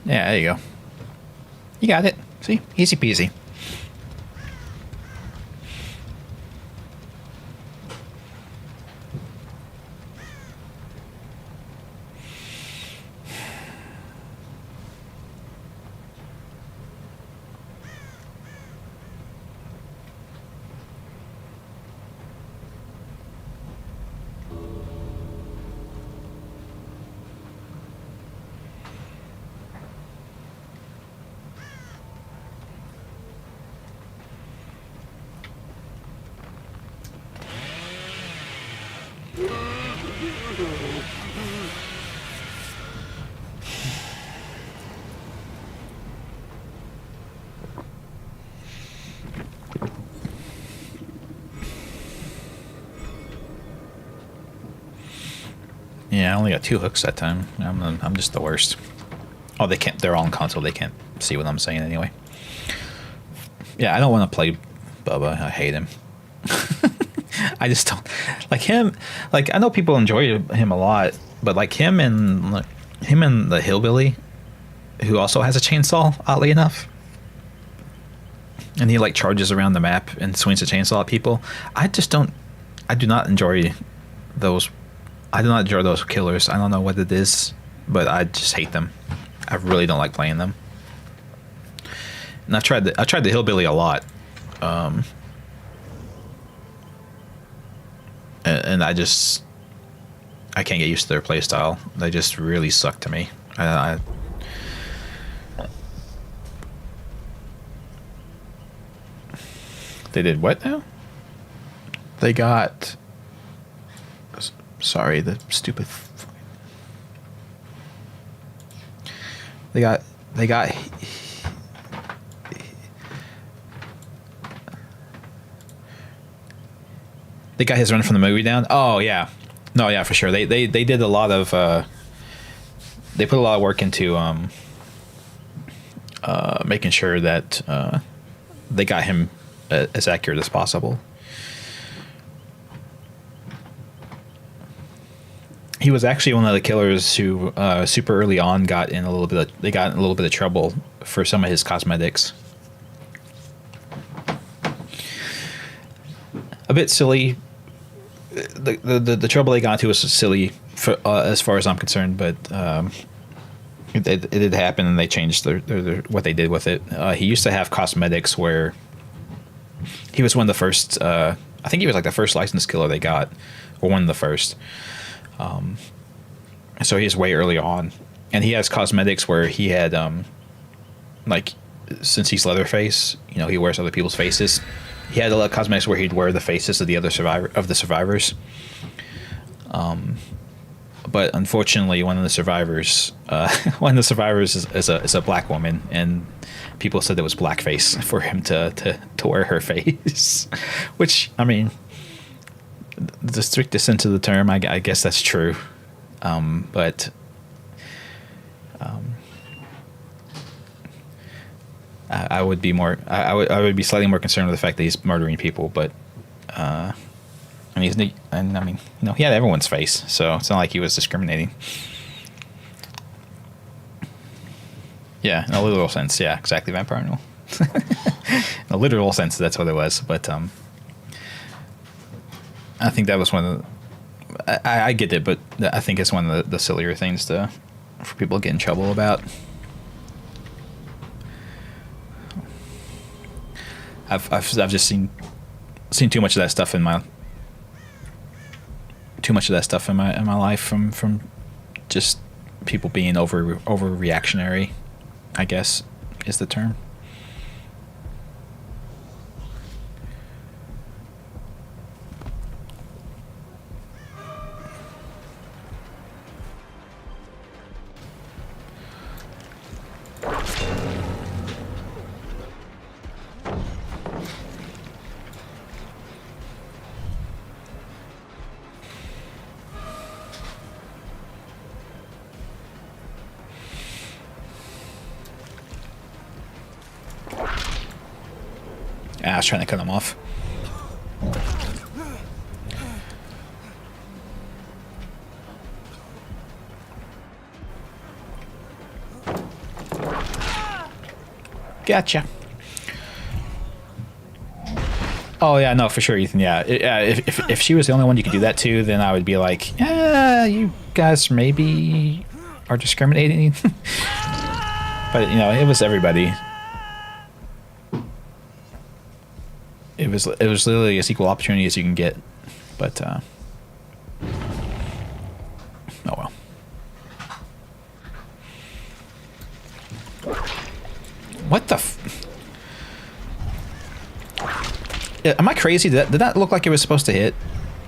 Speaker 1: Yeah, there you go. You got it. See? Easy peasy. Yeah, I only got 2 hooks that time. I'm just the worst. Oh, they can't. They're all on console. They can't see what I'm saying anyway. Yeah, I don't want to play Bubba. I hate him. I just don't like him. Like, I know people enjoy him a lot, but like him and the hillbilly, who also has a chainsaw, oddly enough, and he like charges around the map and swings a chainsaw at people. I do not enjoy those. I do not enjoy those killers. I don't know what it is, but I just hate them. I really don't like playing them. And I tried the hillbilly a lot, and I can't get used to their play style. They just really suck to me. They did what now? They got. Sorry, the stupid. They got. They got his run from the movie down. Oh yeah, no, yeah, for sure. They did a lot of. They put a lot of work into making sure that they got him as accurate as possible. He was actually one of the killers who super early on got in a little bit of trouble for some of his cosmetics. A bit silly. The trouble they got into was silly for as far as I'm concerned, but it did happen, and they changed their what they did with it. He used to have cosmetics where he was one of the first. I think he was like the first licensed killer they got, or one of the first. So he's way early on, and he has cosmetics where he had like, since he's Leatherface, you know, he wears other people's faces. He had a lot of cosmetics where he'd wear the faces of the other survivors. But unfortunately, one of the survivors is a black woman, and people said it was blackface for him to wear her face. Which, I mean, the strictest sense of the term, I guess that's true. But I would be more. I would be slightly more concerned with the fact that he's murdering people. But I mean, he had everyone's face, so it's not like he was discriminating. Yeah, in a literal sense, yeah, exactly, Vampire Noel. In a literal sense, that's what it was. But I think that was one of the. I get it, but I think it's one of the sillier things for people to get in trouble about. I've just seen too much of that stuff in my life from just people being overreactionary, I guess is the term. I was trying to cut him off. Gotcha. Oh yeah, no, for sure, Ethan. Yeah, if she was the only one you could do that to, then I would be like, yeah, you guys maybe are discriminating. But it was everybody. It was literally as equal opportunity as you can get, but oh well. What the? Am I crazy? Did that look like it was supposed to hit,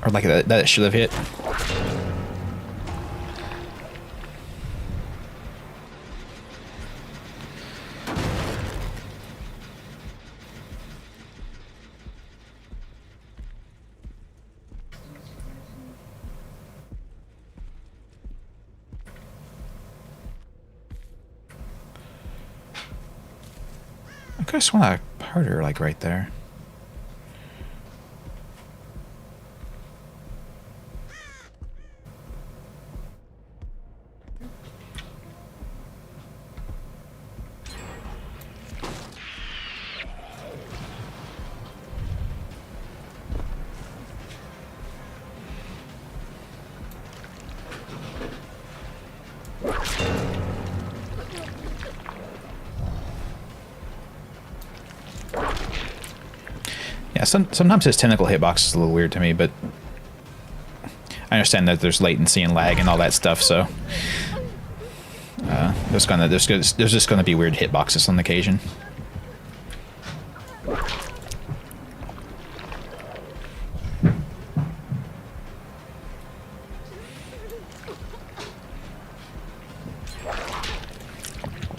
Speaker 1: or like that it should have hit? I just want to hurt her like right there. Yeah, sometimes his tentacle hitbox is a little weird to me, but I understand that there's latency and lag and all that stuff, so there's just gonna be weird hitboxes on occasion.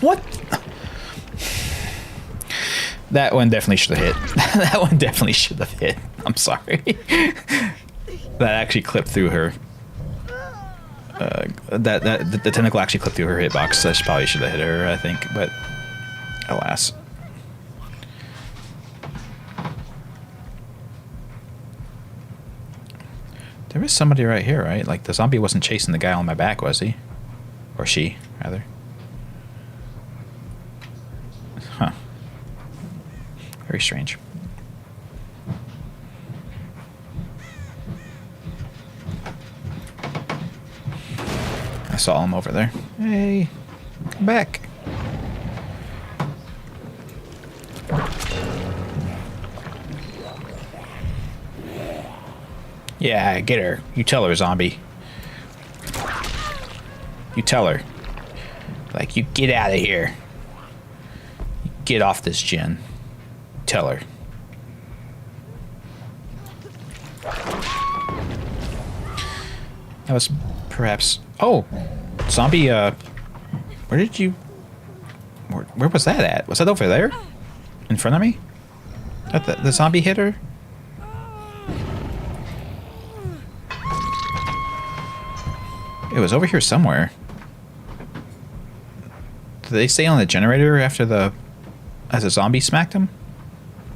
Speaker 1: What? That one definitely should have hit. That one definitely should have hit. I'm sorry. That actually clipped through her. The tentacle actually clipped through her hitbox. That probably should have hit her, I think, but alas. There is somebody right here, right? Like the zombie wasn't chasing the guy on my back, was he? Or she, rather. Huh. Very strange. I saw him over there. Hey, come back. Yeah, get her. You tell her, zombie. You tell her. Like, you get out of here. Get off this gen. Tell her. That was perhaps... Oh! Zombie, where did you... Where was that at? Was that over there? In front of me? The zombie hit her? It was over here somewhere. Did they stay on the generator after as a zombie smacked him?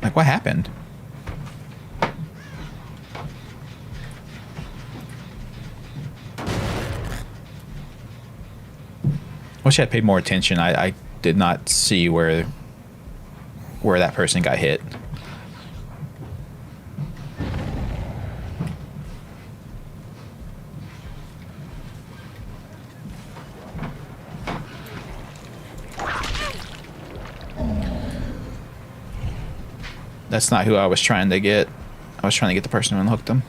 Speaker 1: Like, what happened? Wish I had paid more attention. I did not see where that person got hit. That's not who I was trying to get. I was trying to get the person who unhooked them.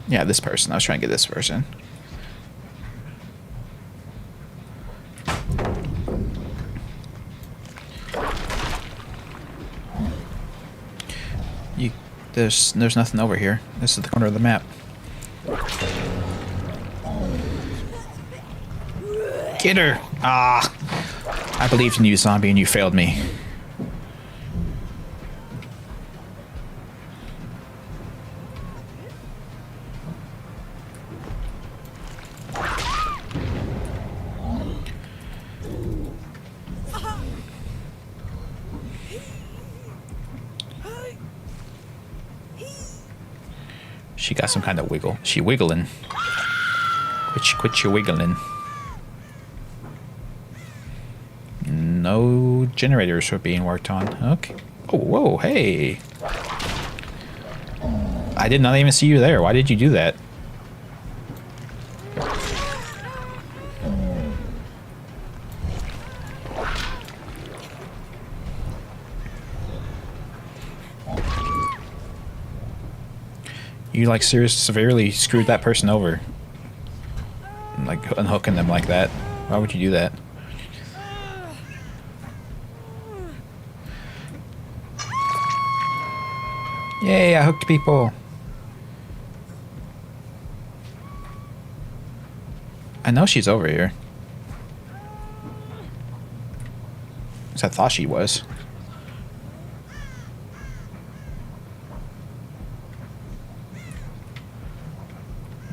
Speaker 1: Yeah, this person. I was trying to get this person. There's nothing over here. This is the corner of the map. Get her! Ah! I believed in you, zombie, and you failed me. She got some kind of wiggle. She wiggling. Quit your wiggling. No generators were being worked on. Okay. Oh, whoa, hey. I did not even see you there. Why did you do that? You like severely screwed that person over. Like unhooking them like that. Why would you do that? Yay, I hooked people. I know she's over here. 'Cause I thought she was.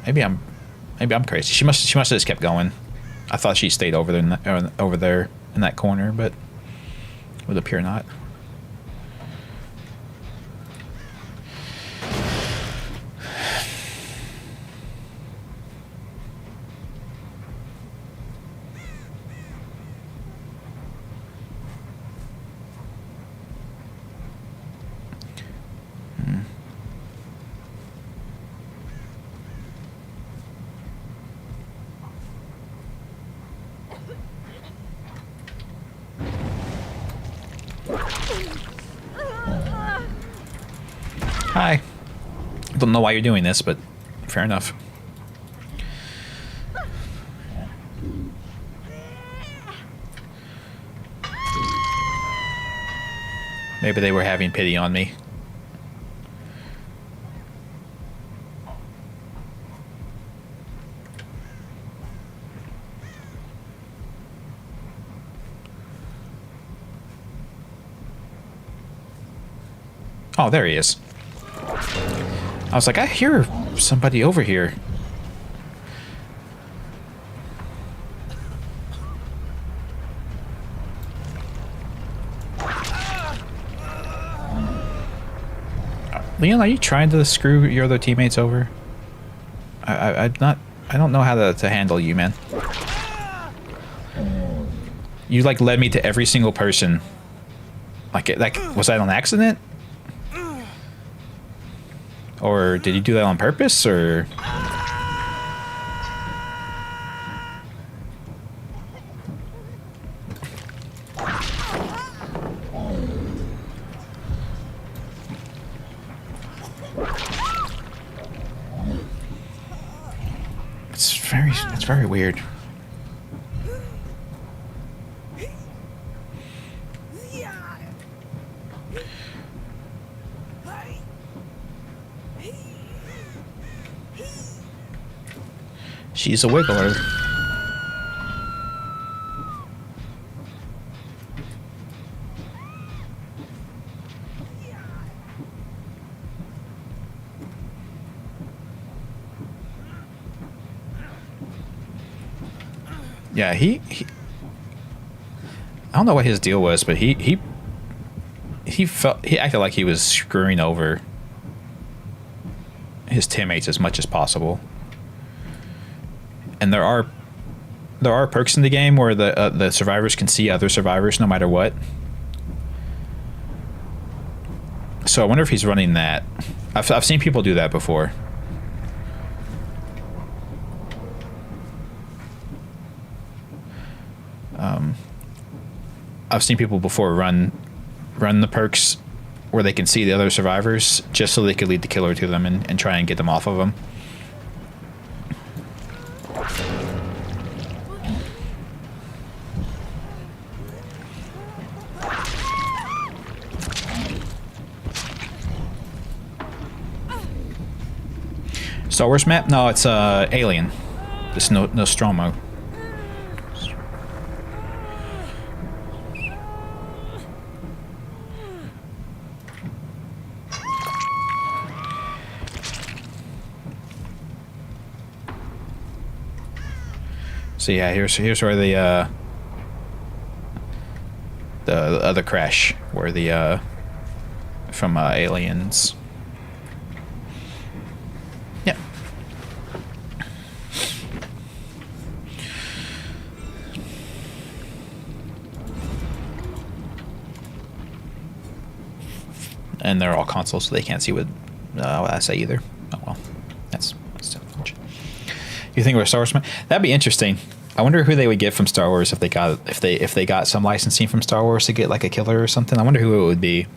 Speaker 1: Maybe I'm crazy. She must have just kept going. I thought she stayed over there in that corner, but it would appear not. Hi. I don't know why you're doing this, but fair enough. Maybe they were having pity on me. Oh, there he is. I was like, I hear somebody over here. Leon, are you trying to screw your other teammates over? I don't know how to handle you, man. You like led me to every single person. Like was that on accident? Or did you do that on purpose, or? It's very weird. She's a wiggler. Yeah, he I don't know what his deal was, but he acted like he was screwing over his teammates as much as possible. And there are perks in the game where the survivors can see other survivors no matter what. So I wonder if he's running that. I've seen people do that before. I've seen people before run the perks where they can see the other survivors just so they could lead the killer to them and try and get them off of them. Star Wars map? No, it's Alien. It's Nostromo. So yeah, here's where the other crash, where the from Aliens. Yeah. And they're all consoles, so they can't see what I say either. Oh well, that's still much. You think we're Star Wars? That'd be interesting. I wonder who they would get from Star Wars if they got some licensing from Star Wars to get like a killer or something. I wonder who it would be.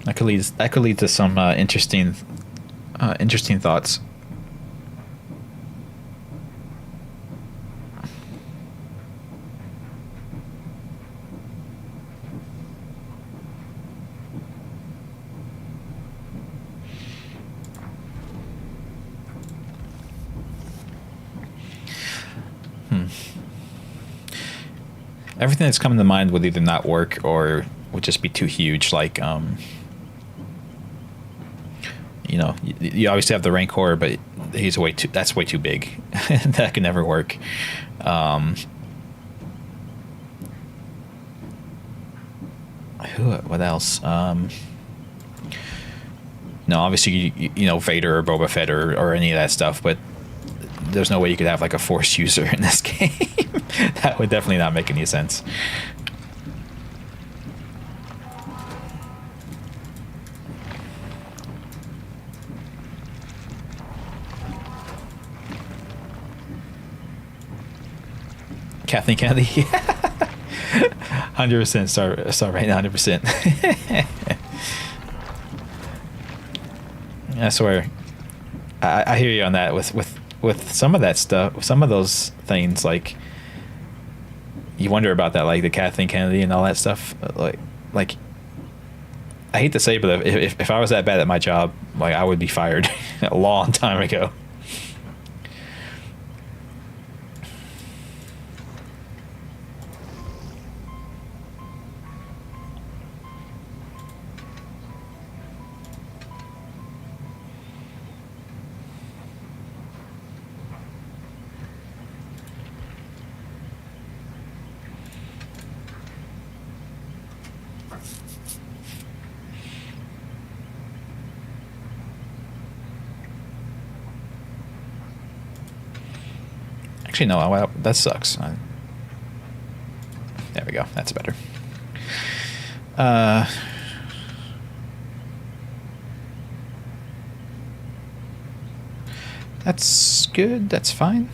Speaker 1: That could lead to some interesting thoughts. Everything that's coming to mind would either not work or would just be too huge. Like, you obviously have the Rancor, but that's way too big. That could never work. What else? No, obviously, Vader or Boba Fett or any of that stuff, but there's no way you could have like a Force user in this game. That would definitely not make any sense. Kathleen Kennedy. 100%. Sorry, right now, 100%. I swear. I hear you on that. With some of that stuff, some of those things, like, you wonder about that, like the Kathleen Kennedy and all that stuff. Like, I hate to say it, but if I was that bad at my job, like, I would be fired a long time ago. Actually, no, that sucks. There we go. That's better. That's good. That's fine.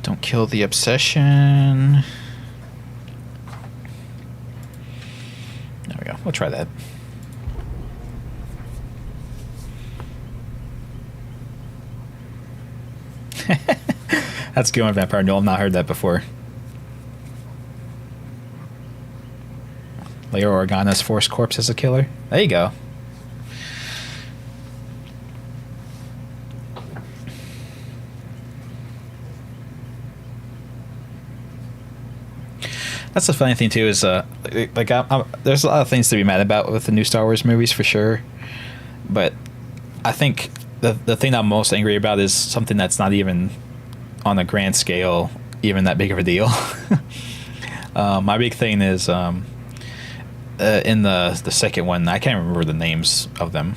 Speaker 1: Don't kill the obsession. There we go. We'll try that. That's a good one, Vampire Noel. I've not heard that before. Leia Organa's Force Corpse as a killer. There you go. That's the funny thing too is there's a lot of things to be mad about with the new Star Wars movies for sure, but I think the thing I'm most angry about is something that's not even on a grand scale even that big of a deal. My big thing is in the second one, I can't remember the names of them.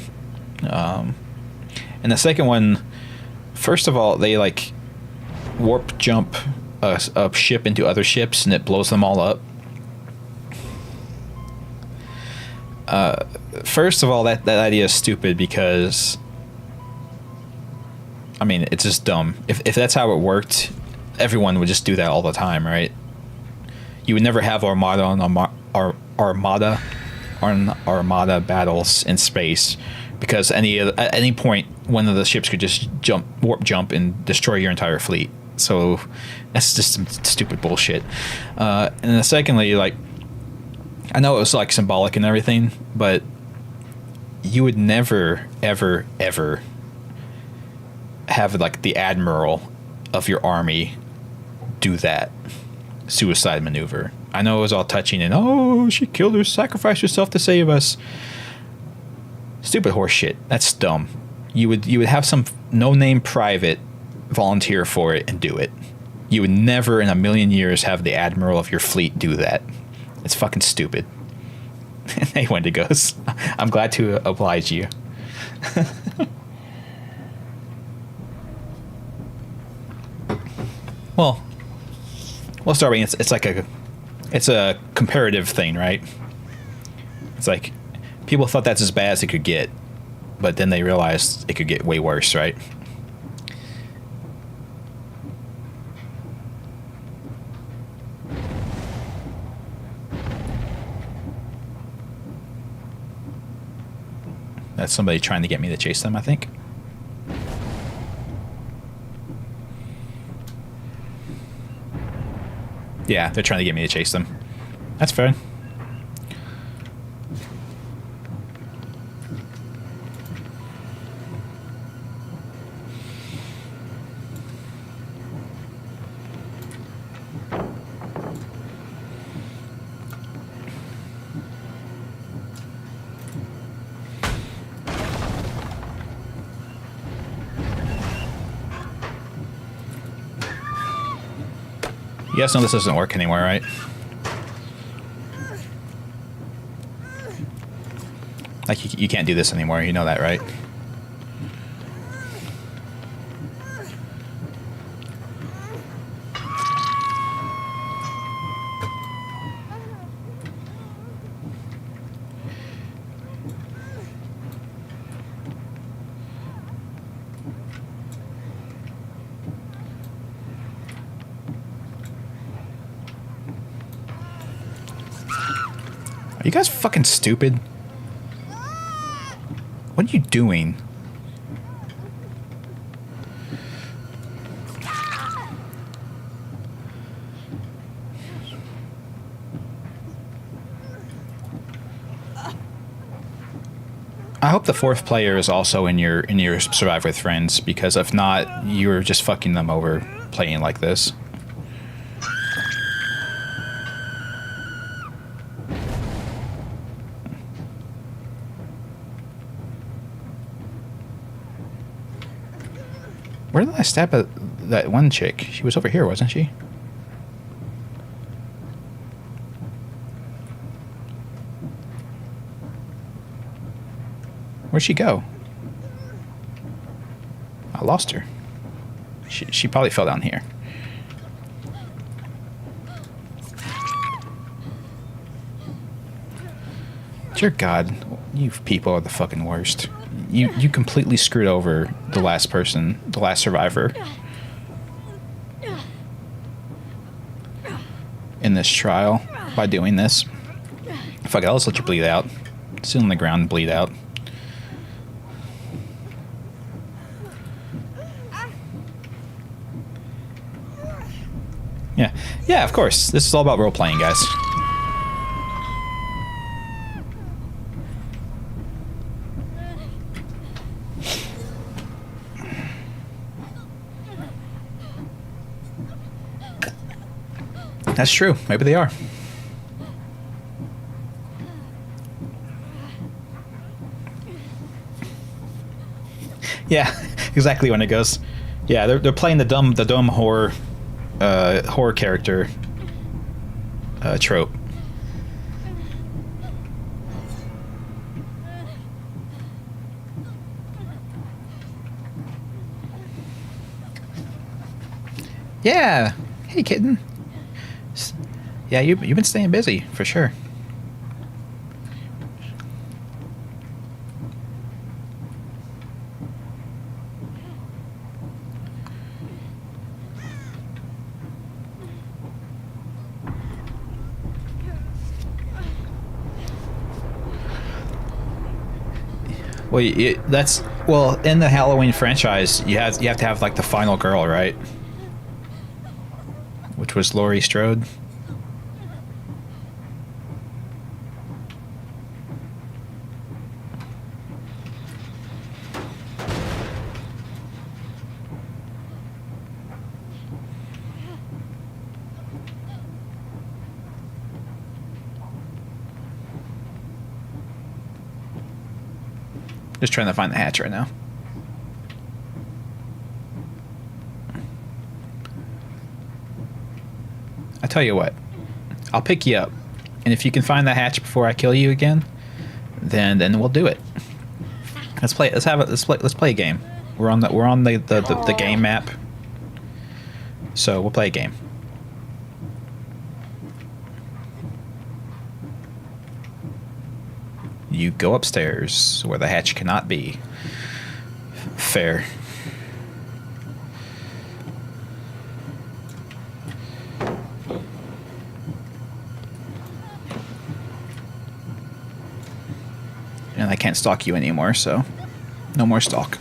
Speaker 1: In the second one, first of all, they like warp jump a ship into other ships and it blows them all up. First of all, that idea is stupid because, I mean, it's just dumb. If that's how it worked, everyone would just do that all the time, right? You would never have armada battles in space because at any point one of the ships could just warp jump and destroy your entire fleet. So that's just some stupid bullshit. And then secondly, like, I know it was like symbolic and everything, but you would never ever ever have like the admiral of your army do that suicide maneuver. I know it was all touching and, oh, she killed her, sacrificed herself to save us. Stupid horse shit. That's dumb. You would have some no-name private volunteer for it and do it. You would never in a million years have the admiral of your fleet do that. It's fucking stupid. Hey, Wendigos. I'm glad to oblige you. Well, starting, it's like it's a comparative thing, right? It's like people thought that's as bad as it could get, but then they realized it could get way worse, right? That's somebody trying to get me to chase them, I think. Yeah, they're trying to get me to chase them. That's fair. You guys know this doesn't work anymore, right? Like, you can't do this anymore. You know that, right? Are you guys fucking stupid? What are you doing? I hope the fourth player is also in your survive with friends, because if not, you're just fucking them over playing like this. Where did I stab at that one chick? She was over here, wasn't she? Where'd she go? I lost her. She probably fell down here. Dear God, you people are the fucking worst. You completely screwed over the last person, the last survivor in this trial by doing this. Fuck it, I'll just let you bleed out. Sit on the ground and bleed out. Yeah, of course. This is all about role-playing, guys. That's true. Maybe they are. Yeah, exactly when it goes. Yeah, they're playing the dumb horror character trope. Yeah. Hey, kitten. Yeah, you've been staying busy for sure. Well, that's well in the Halloween franchise. You have to have like the final girl, right? Which was Laurie Strode. Just trying to find the hatch right now. I tell you what, I'll pick you up, and if you can find the hatch before I kill you again, then we'll do it. Let's play. Let's play a game. We're on the game map, so we'll play a game. You go upstairs where the hatch cannot be. Fair. And I can't stalk you anymore, so no more stalk.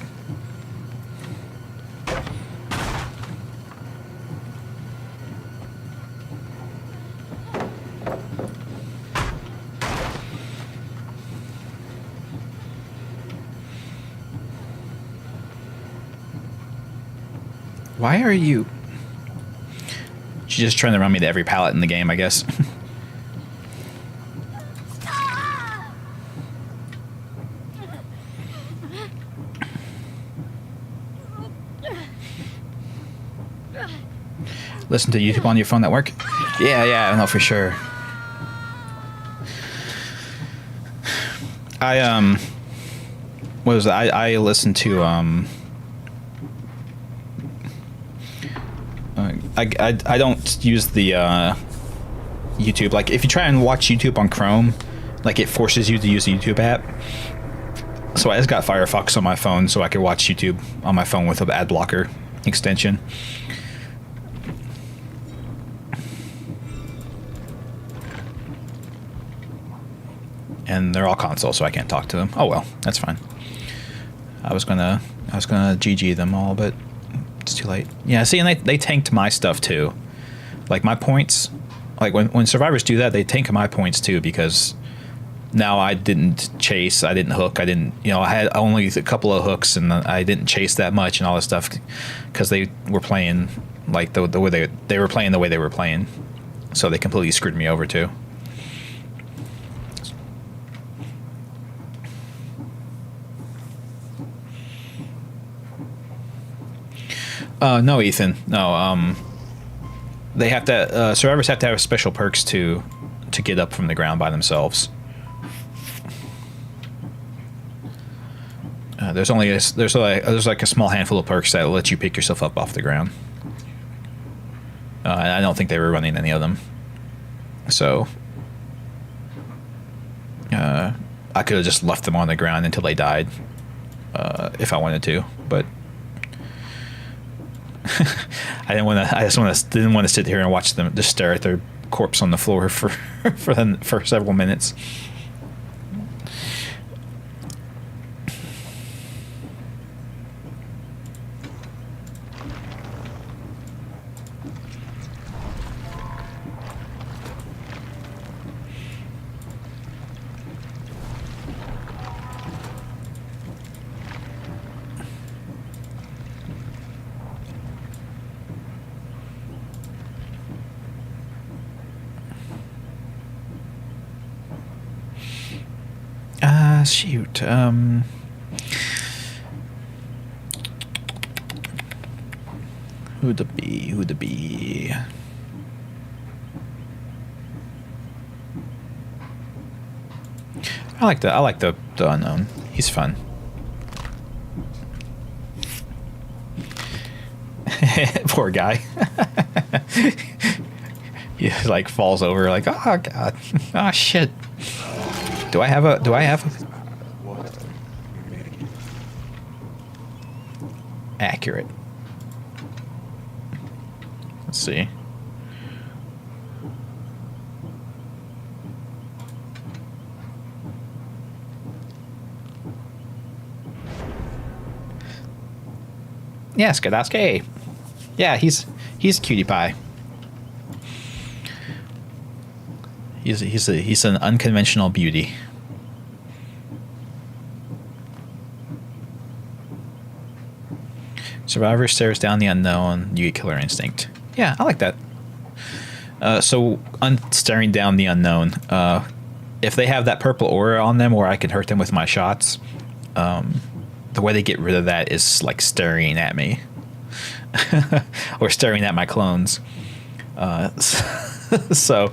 Speaker 1: Why are you... She's just trying to run me to every pallet in the game, I guess. Listen to YouTube on your phone at work? Yeah, I know for sure. What was it? I listened to I don't use the YouTube. Like if you try and watch YouTube on Chrome, like it forces you to use the YouTube app. So I just got Firefox on my phone so I could watch YouTube on my phone with an ad blocker extension. And they're all console, so I can't talk to them. Oh well, that's fine. I was gonna GG them all, but it's too late. Yeah, see, and they tanked my stuff too. Like my points, like when survivors do that, they tank my points too because now I didn't chase, I didn't hook, I didn't, I had only a couple of hooks and I didn't chase that much and all this stuff because they were playing like the way they were playing the way they were playing, so they completely screwed me over too. No, Ethan. No. They have to. Survivors have to have special perks to get up from the ground by themselves. There's like a small handful of perks that will let you pick yourself up off the ground. And I don't think they were running any of them. So I could have just left them on the ground until they died, if I wanted to, but. I didn't want to sit here and watch them just stare at their corpse on the floor for several minutes. Shoot. Who to be? Who to be? I like the unknown. He's fun. Poor guy. He like falls over like, oh god. Oh shit. Do I have a accurate? Let's see. Yeah, Skadowski. Yeah, he's cutie pie. He's an unconventional beauty. Survivor stares down the unknown. You get killer instinct. Yeah, I like that. So staring down the unknown. If they have that purple aura on them, where I can hurt them with my shots, the way they get rid of that is like staring at me, or staring at my clones. So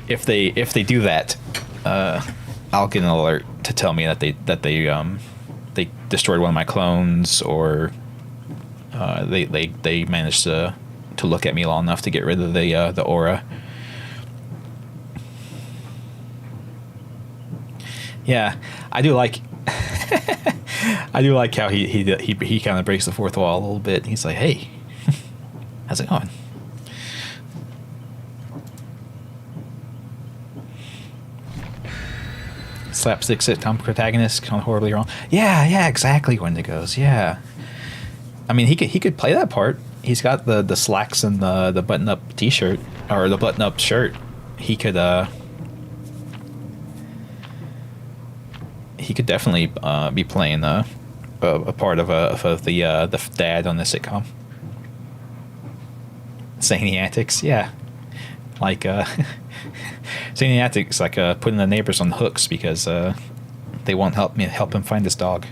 Speaker 1: if they do that, I'll get an alert to tell me that they destroyed one of my clones, or they managed to look at me long enough to get rid of the aura. Yeah, I do like I do like how he kind of breaks the fourth wall a little bit. He's like, "Hey, how's it going?" Slapstick sitcom protagonist gone horribly wrong. Yeah, exactly. Wendigos. Yeah, I mean, he could play that part. He's got the slacks and the button up t-shirt, or the button up shirt. He could definitely be playing a part of the dad on the sitcom. Zany antics, yeah, like Zany antics, like putting the neighbors on hooks because they won't help him find his dog.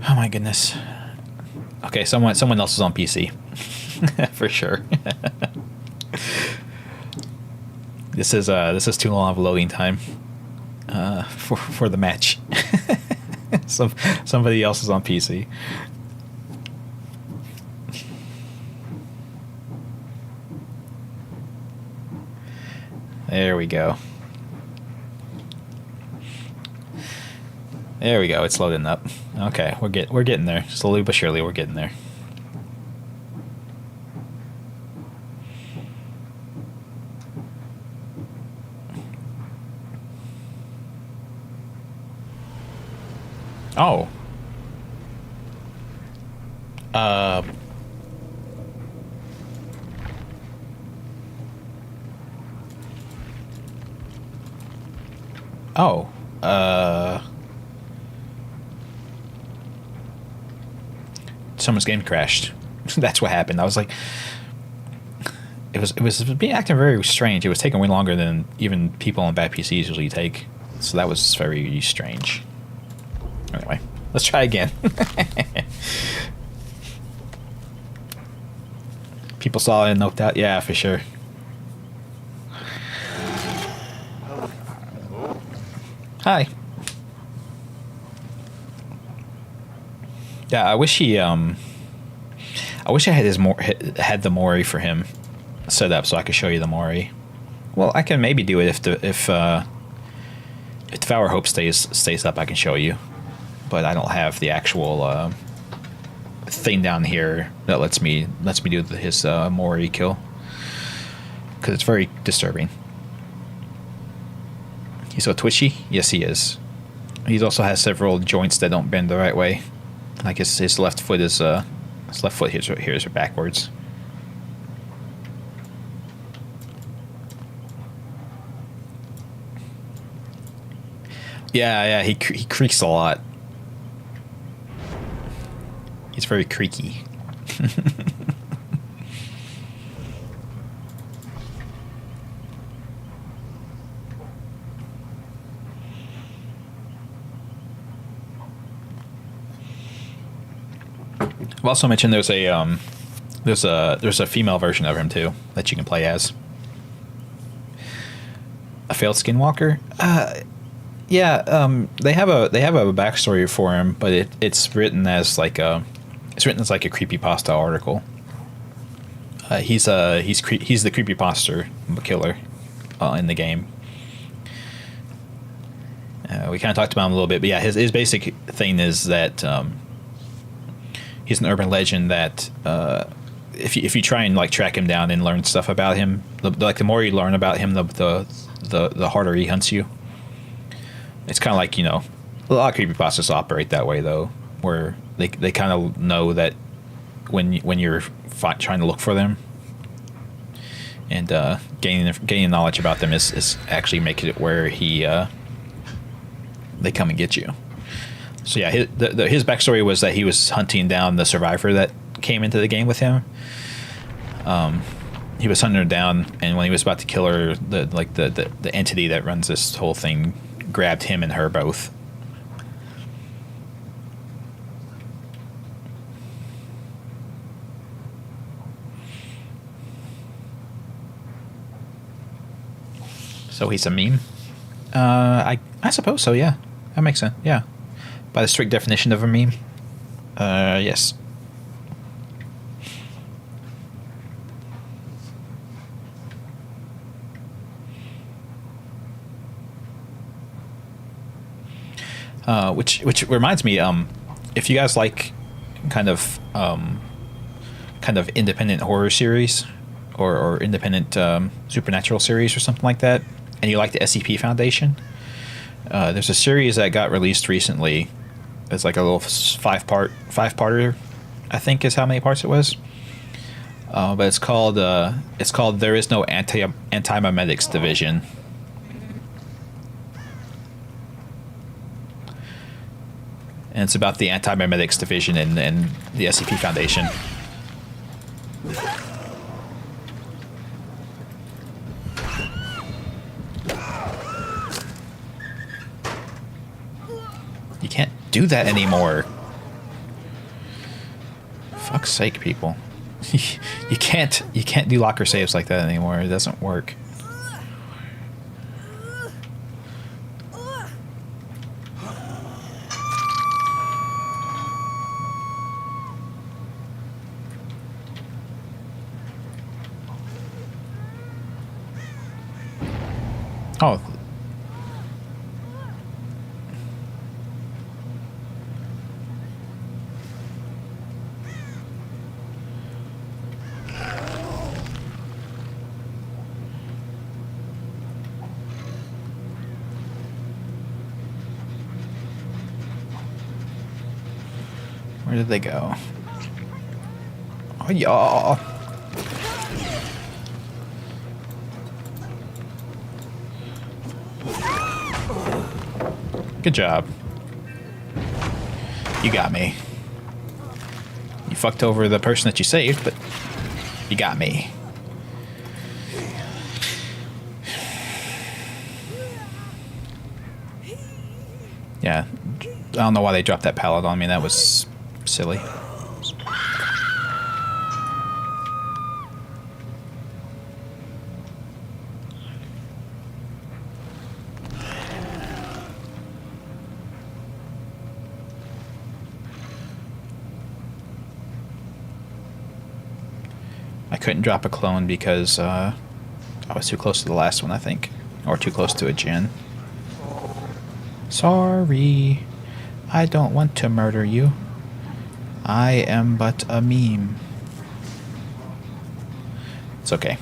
Speaker 1: Oh my goodness. Okay, someone else is on PC. For sure. This is too long of a loading time for the match. Somebody else is on PC. There we go. There we go. It's loading up. Okay, we're getting there. Slowly but surely, we're getting there. Oh. Oh. Someone's game crashed. That's what happened. I was like, it was being acting very strange. It was taking way longer than even people on bad PCs usually take. So that was very strange. Anyway, let's try again. People saw it and noped out. Yeah, for sure. Hi. Yeah, I wish I had the Mori for him set up so I could show you the Mori. Well, I can maybe do it if Devour Hope stays up. I can show you, but I don't have the actual thing down here that lets me do his Mori kill, because it's very disturbing. He's so twitchy. Yes, he is. He also has several joints that don't bend the right way. Like his left foot is His left foot here's backwards. Yeah, he creaks a lot. He's very creaky. I've also mentioned there's a female version of him too that you can play as. A failed skinwalker. Yeah, they have a backstory for him, but it's written as like a creepypasta article. He's the creepypasta killer in the game. We kind of talked about him a little bit, but yeah, his basic thing is that he's an urban legend that if you try and like track him down and learn stuff about him, the more you learn about him, the harder he hunts you. It's kind of like, a lot of creepypastas operate that way though, where they kind of know that when you're trying to look for them, and gaining knowledge about them is actually making it where they come and get you. So yeah, his backstory was that he was hunting down the survivor that came into the game with him. He was hunting her down, and when he was about to kill her, the entity that runs this whole thing grabbed him and her both. So he's a meme? I suppose so, yeah. That makes sense, yeah. By the strict definition of a meme? Yes. Which reminds me, if you guys like kind of independent horror series or independent supernatural series or something like that, and you like the SCP Foundation, there's a series that got released recently. It's like a little five-parter, I think is how many parts it was. But it's called There Is No Anti-Memetics Division. And it's about the Anti-Memetics Division and the SCP Foundation. You can't do that anymore. Fuck's sake, people. You can't do locker saves like that anymore. It doesn't work. Oh. Where did they go? Oh, yeah. Good job. You got me. You fucked over the person that you saved, but you got me. Yeah. I don't know why they dropped that pallet on me. That was silly. I couldn't drop a clone because I was too close to the last one, I think. Or too close to a gen. Sorry. I don't want to murder you. I am but a meme. It's okay.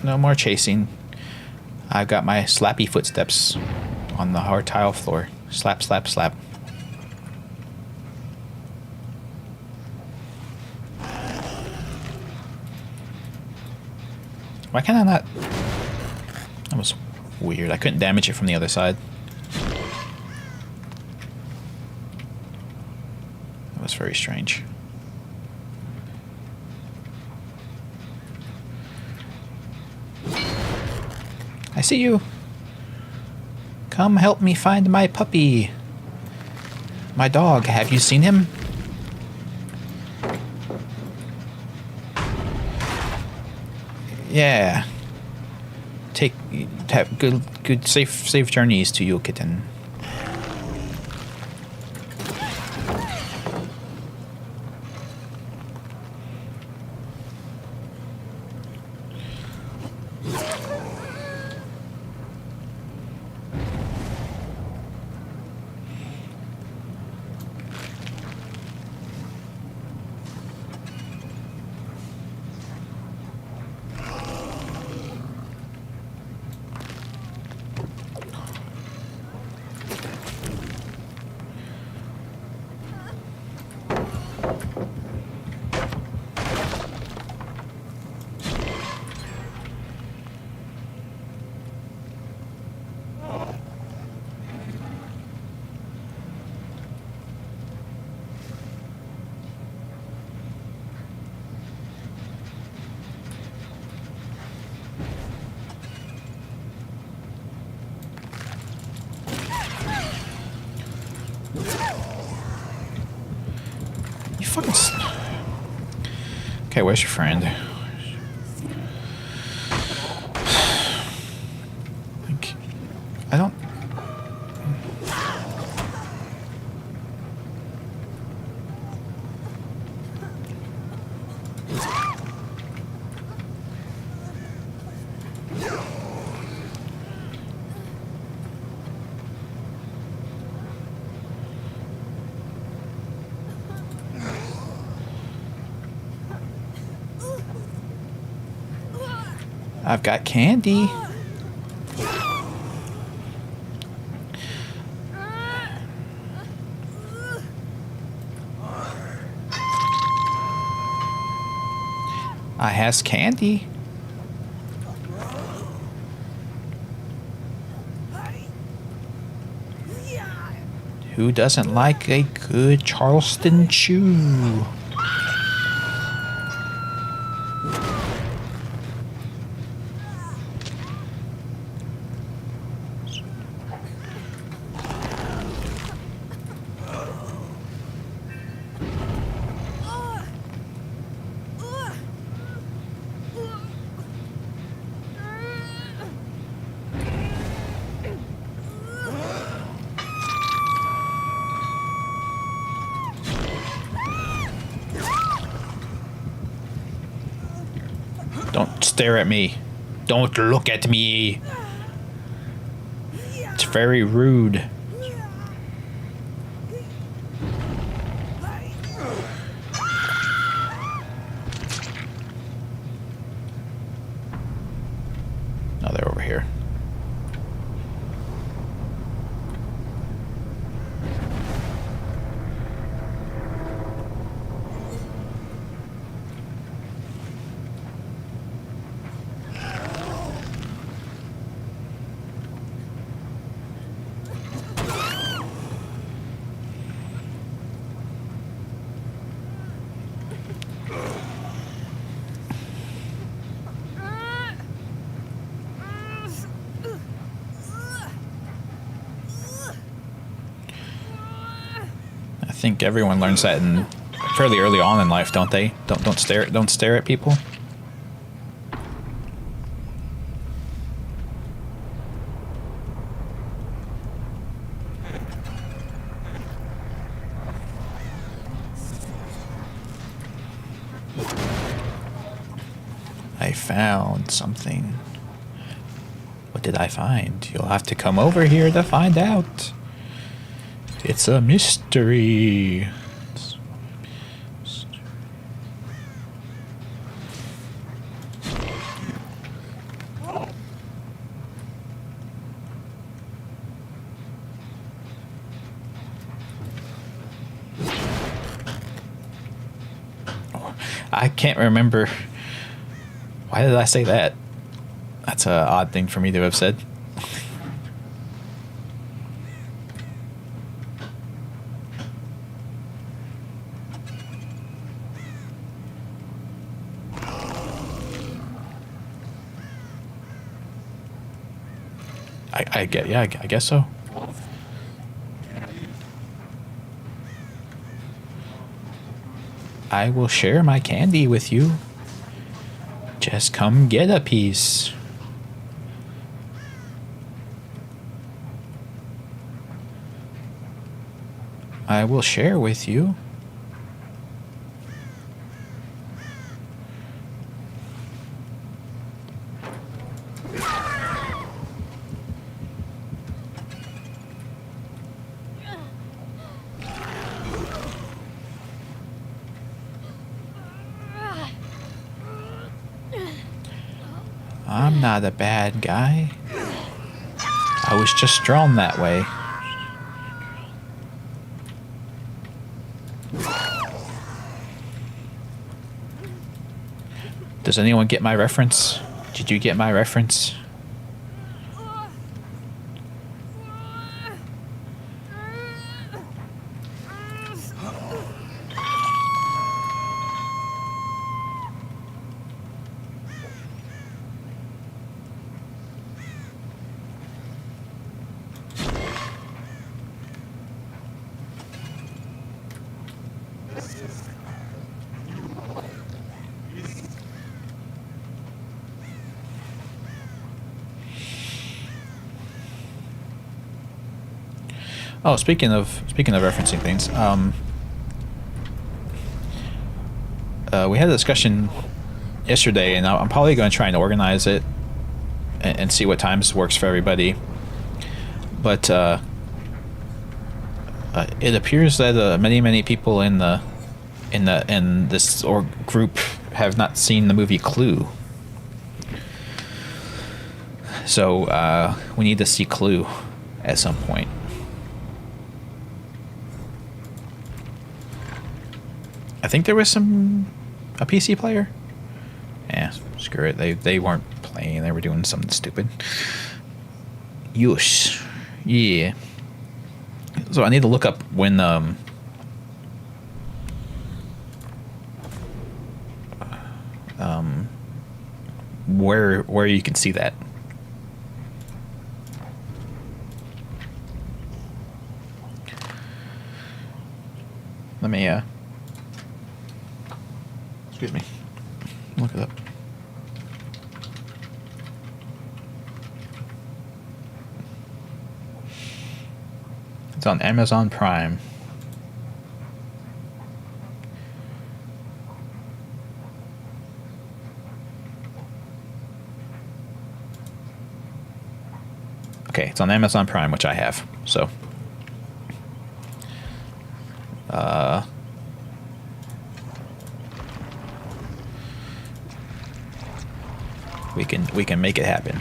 Speaker 1: No more chasing. I've got my slappy footsteps on the hard tile floor. Slap, slap, slap. Why can I not? That was weird. I couldn't damage it from the other side. That was very strange. I see you. Come help me find my puppy. My dog. Have you seen him? Yeah. Have good safe journeys to you, kitten. Okay, where's your friend? Like, I don't... I've got candy. I has candy. Who doesn't like a good Charleston chew? Don't stare at me. Don't look at me. It's very rude. No, they're over here. I think everyone learns that in fairly early on in life, don't they? Don't stare at people. I found something. What did I find? You'll have to come over here to find out. It's a mystery. I can't remember. Why did I say that? That's an odd thing for me to have said. I get, yeah, I guess so. I will share my candy with you. Just come get a piece. I will share with you. I'm not a bad guy. I was just drawn that way. Does anyone get my reference? Did you get my reference? Oh, speaking of referencing things, we had a discussion yesterday, and I'm probably going to try and organize it and see what times works for everybody. But it appears that many people in this group have not seen the movie Clue. So we need to see Clue at some point. I think there was a PC player. Yeah, screw it. They weren't playing. They were doing something stupid. Yush. Yeah. So I need to look up when where you can see that. Let me excuse me. Look it up. It's on Amazon Prime. Okay, it's on Amazon Prime, which I have. So, we can make it happen.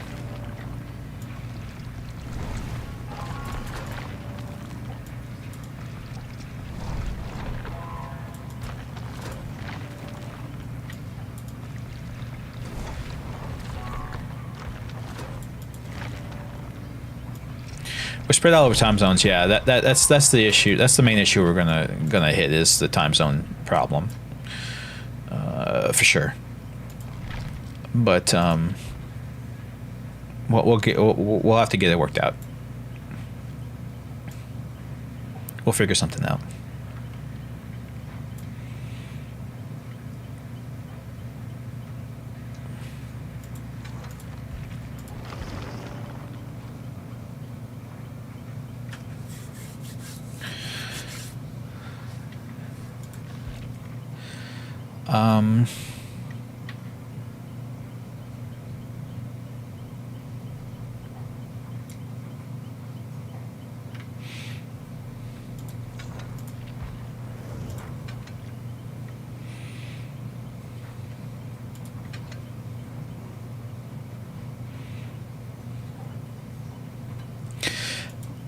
Speaker 1: We're spread out over time zones. Yeah, that's the issue. That's the main issue we're gonna hit is the time zone problem, for sure. But we'll have to get it worked out. We'll figure something out.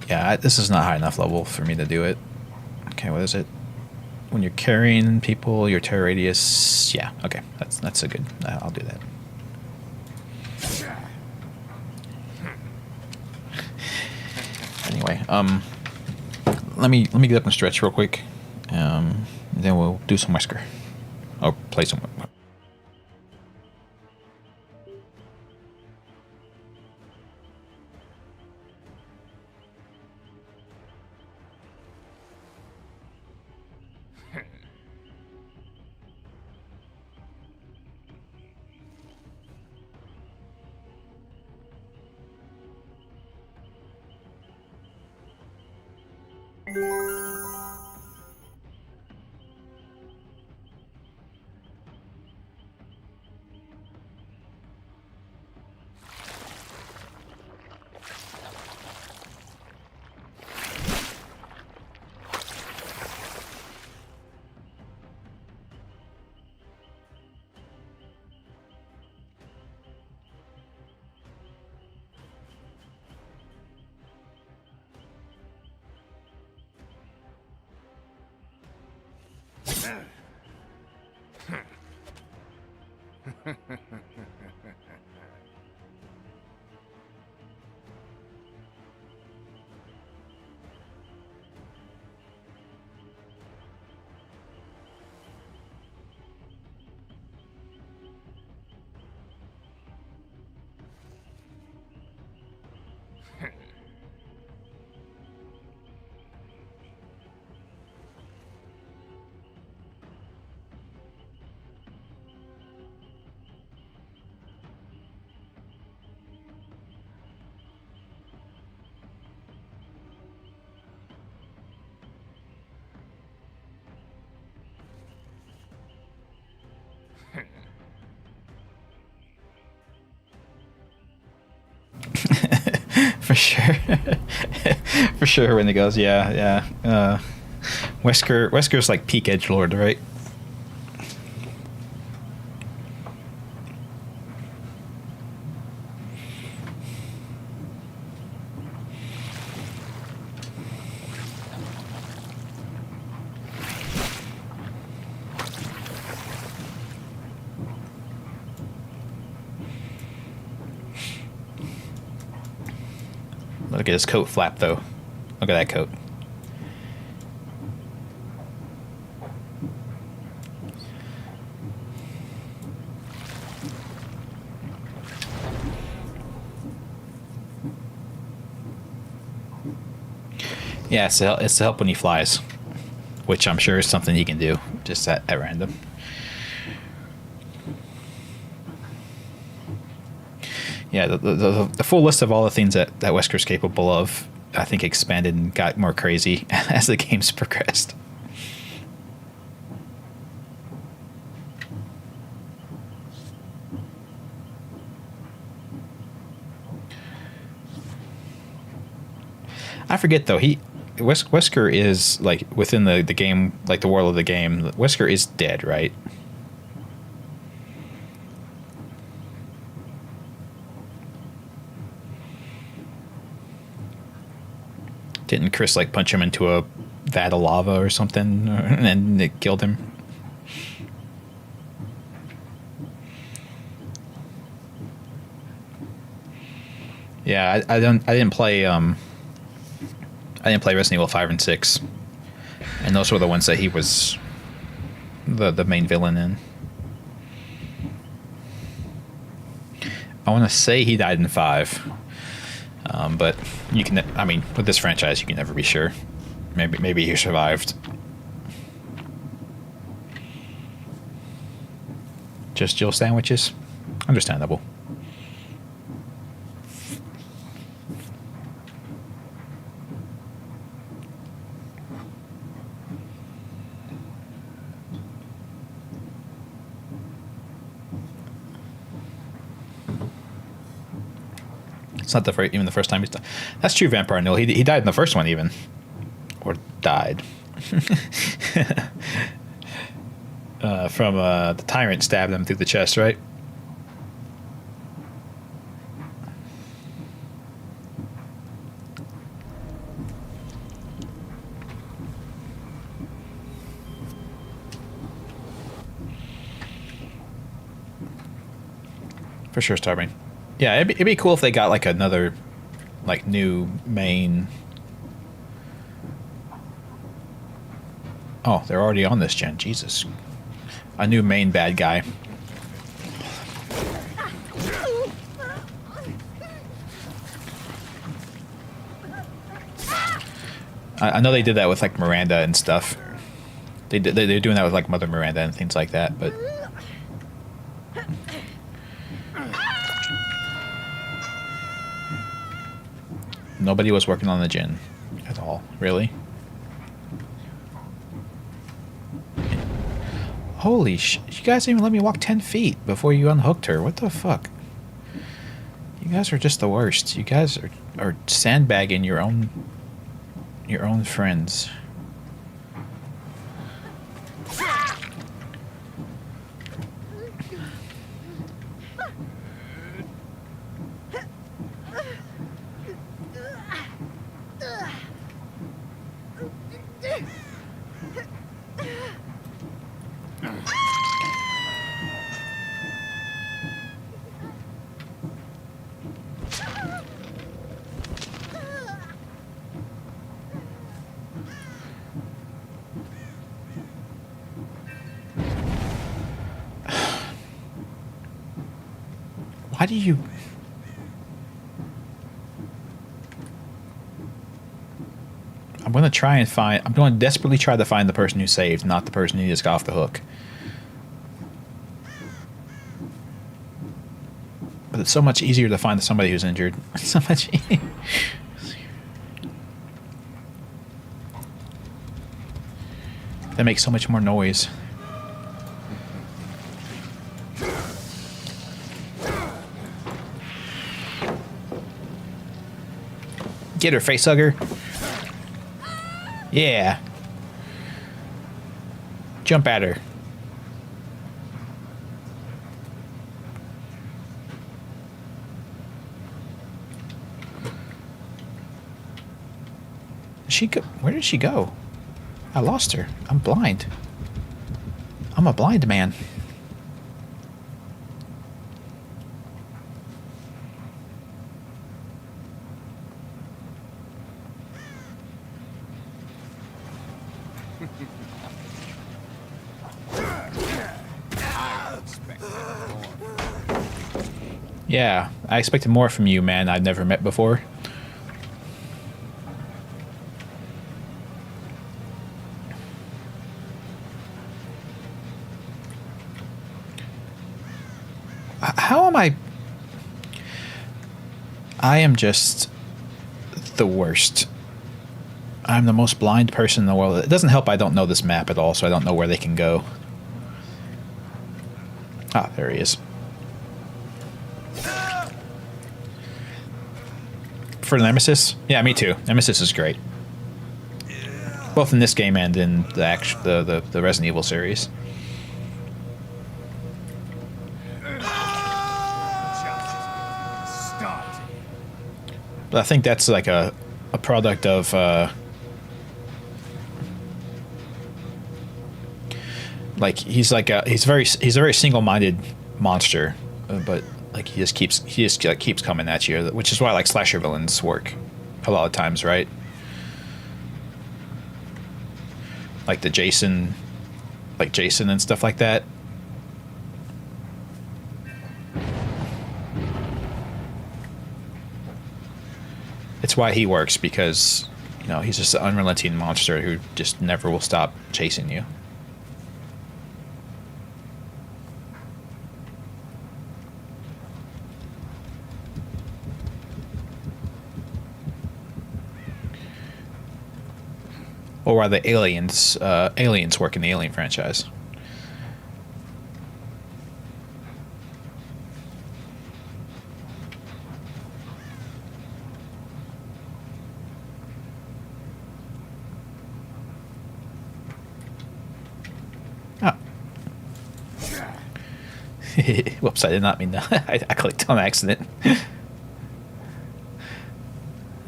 Speaker 1: Yeah, this is not high enough level for me to do it. Okay, what is it? When you're carrying people, your terror radius. Yeah, okay, that's a good. I'll do that. Anyway, let me get up and stretch real quick. Then we'll do some Wesker. Or play some. For sure. For sure when it goes, yeah. Wesker's like peak edgelord, right? Look at his coat flap, though. Look at that coat. Yeah, it's to help when he flies, which I'm sure is something he can do, just at random. Yeah, the full list of all the things that Wesker's capable of, I think, expanded and got more crazy as the games progressed. I forget though. Wesker is like within the game, like the world of the game. Wesker is dead, right? Didn't Chris like punch him into a vat of lava or something, and it killed him? Yeah, I didn't play Resident Evil 5 and 6, and those were the ones that he was the main villain in. I want to say he died in 5. But you can, I mean, with this franchise, you can never be sure. Maybe he survived. Just Jill sandwiches? Understandable. It's not even the first time he's done. That's true, Vampire Nil. He died in the first one, even, or died from the tyrant stabbed him through the chest, right? For sure, Starbane. Yeah, it'd be cool if they got like another, like, new main Oh, they're already on this gen. Jesus. A new main bad guy. I know they did that with like Miranda and stuff. They're doing that with like Mother Miranda and things like that, but nobody was working on the gin at all, really. Holy sh! You guys didn't even let me walk 10 feet before you unhooked her. What the fuck? You guys are just the worst. You guys are sandbagging your own friends. Why do you... I'm going to desperately try to find the person who saved, not the person who just got off the hook. But it's so much easier to find somebody who's injured. So much easier. That makes so much more noise. Get her, facehugger. Yeah. Jump at her. Where did she go? I lost her. I'm blind. I'm a blind man. Yeah, I expected more from you, man I've never met before. How am I... I am just the worst. I'm the most blind person in the world. It doesn't help I don't know this map at all, so I don't know where they can go. Ah, there he is. For Nemesis? Yeah, me too. Nemesis is great. Both in this game and in the Resident Evil series. But I think that's like a product of like he's a very single-minded monster, but like he just keeps coming at you, which is why like slasher villains work a lot of times, right? Like Jason and stuff like that. It's why he works, because, you know, he's just an unrelenting monster who just never will stop chasing you. Or why the aliens work in the Alien franchise. Whoops, I did not mean that. I clicked on accident.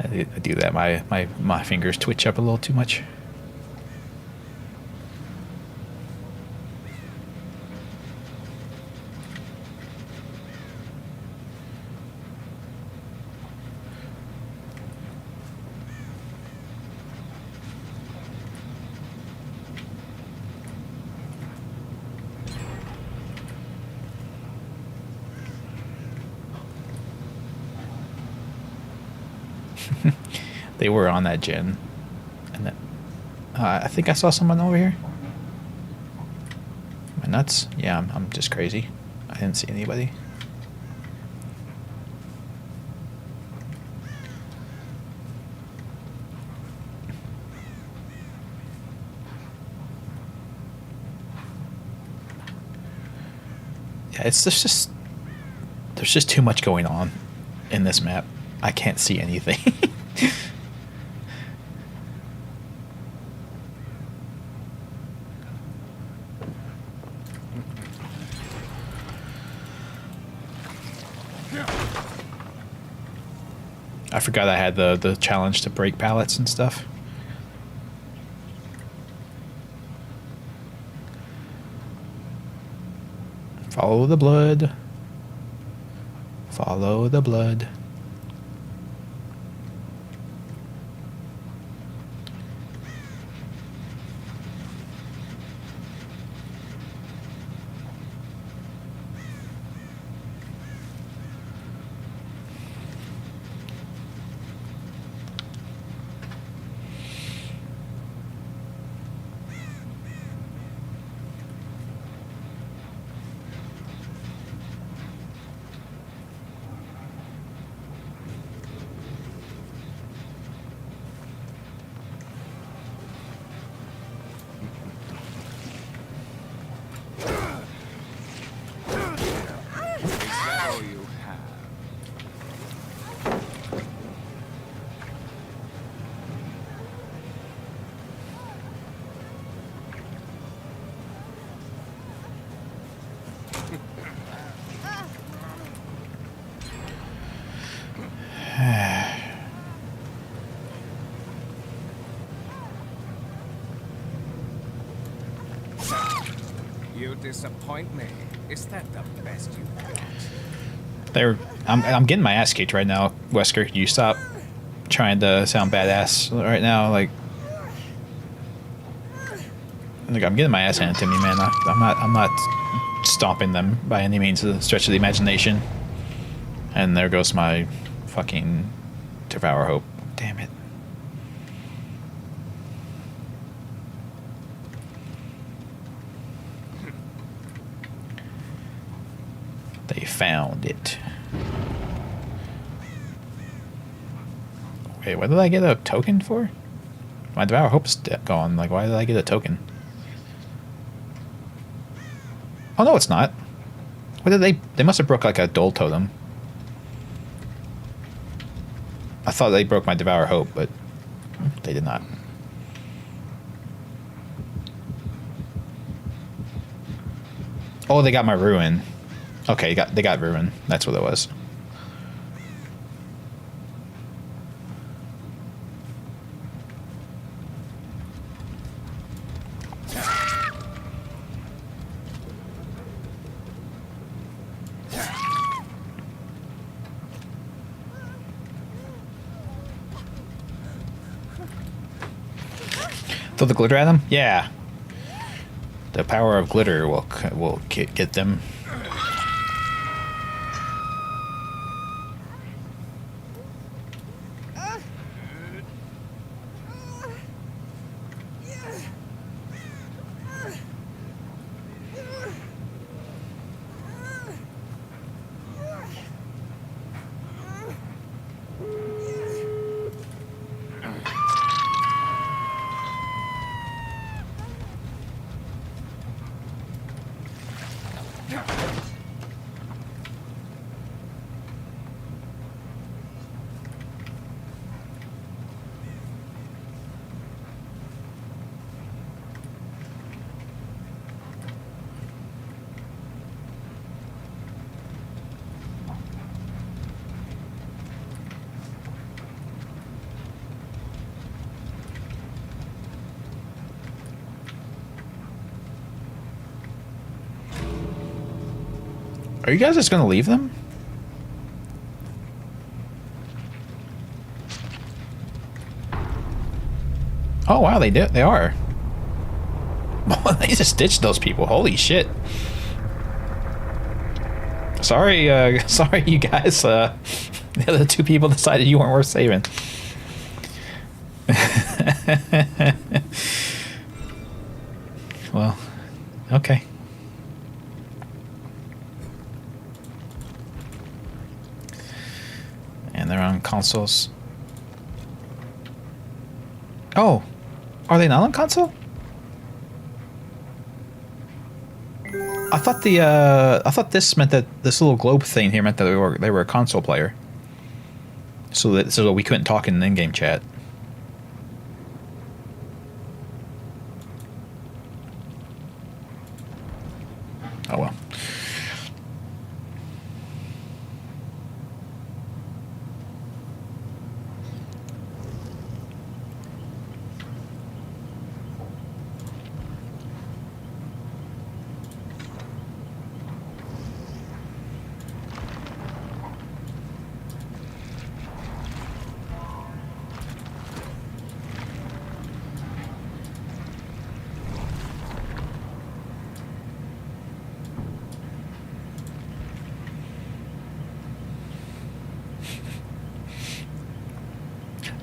Speaker 1: I do that. My fingers twitch up a little too much. They were on that gen. And then, I think I saw someone over here. Am I nuts? Yeah, I'm just crazy. I didn't see anybody. Yeah, it's just there's just too much going on in this map. I can't see anything. I forgot I had the challenge to break pallets and stuff. Follow the blood. Follow the blood.
Speaker 2: You disappoint me. Is that the best you got?
Speaker 1: I'm getting my ass kicked right now, Wesker. You stop trying to sound badass right now. Like I'm getting my ass handed to me, man. I'm not stomping them by any means of the stretch of the imagination. And there goes my fucking Devour Hope. Damn it. They found it. Wait, what did I get a token for? My Devour Hope's gone. Like, why did I get a token? Oh, no, it's not. What did they must have broke like a Dole Totem. I thought they broke my Devour Hope, but they did not. Oh, they got my Ruin. Okay, they got Ruin. That's what it was. Throw the glitter at him? Yeah. The power of glitter will get them. Are you guys just gonna leave them? Oh wow, they did. They are. They just ditched those people. Holy shit. Sorry, sorry, you guys. The other two people decided you weren't worth saving. Well, okay. And they're on consoles. Oh, are they not on console? I thought this meant that this little globe thing here meant that they were a console player. So we couldn't talk in in-game chat. Oh well.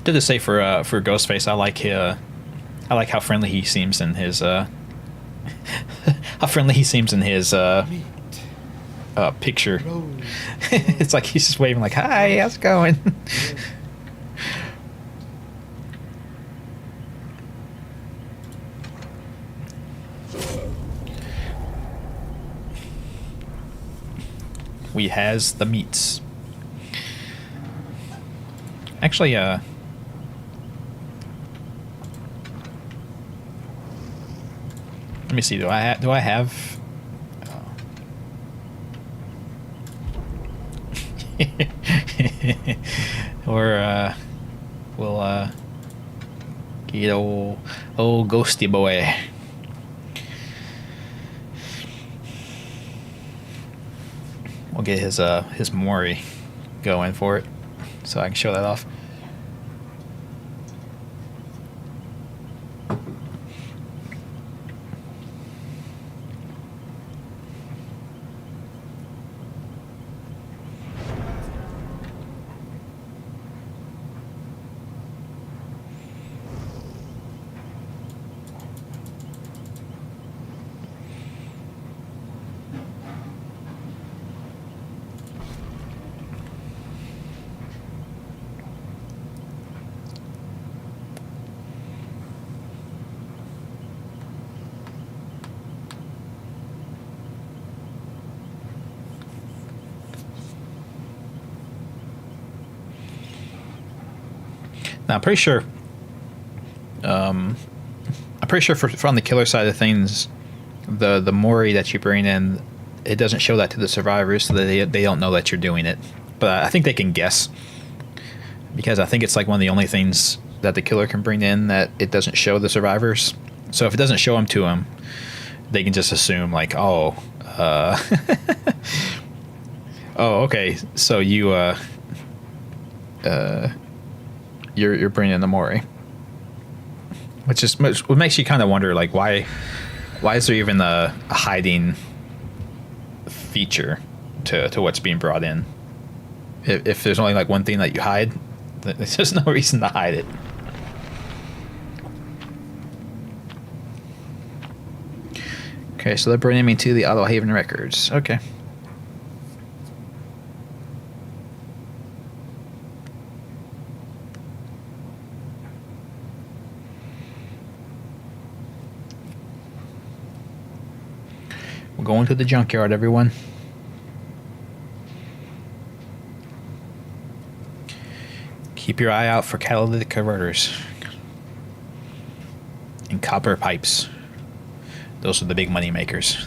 Speaker 1: Did to say for Ghostface, I like how friendly he seems in his how friendly he seems in his picture. It's like he's just waving like, "Hi, how's it going?" We has the meats. Actually, let me see. Do I have? Or we'll get old ghosty boy. We'll get his Mori going for it, so I can show that off. Now, I'm pretty sure for on the killer side of things, the Mori that you bring in, it doesn't show that to the survivors, so that they don't know that you're doing it. But I think they can guess, because I think it's like one of the only things that the killer can bring in that it doesn't show the survivors. So if it doesn't show them to them, they can just assume like, oh, oh, okay, so you're bringing in the Mori, what makes you kind of wonder, like, why is there even a hiding feature to what's being brought in? If there's only like one thing that you hide, there's just no reason to hide it. Okay, so they're bringing me to the Auto Haven records. Okay. We're going to the junkyard, everyone. Keep your eye out for catalytic converters and copper pipes. Those are the big money makers.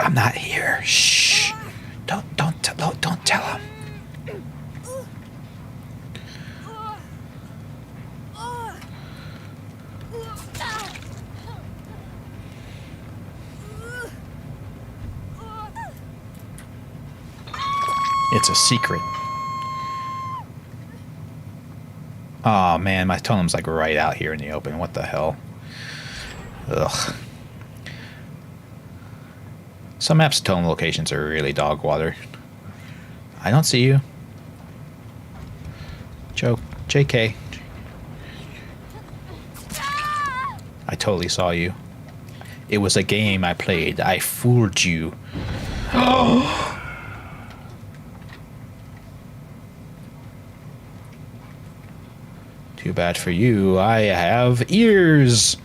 Speaker 1: I'm not here. Shh. Don't tell him. It's a secret. Oh man, my totem's like right out here in the open. What the hell? Ugh. Some maps' totem locations are really dog water. I don't see you. JK. I totally saw you. It was a game I played. I fooled you. Too bad for you. I have ears.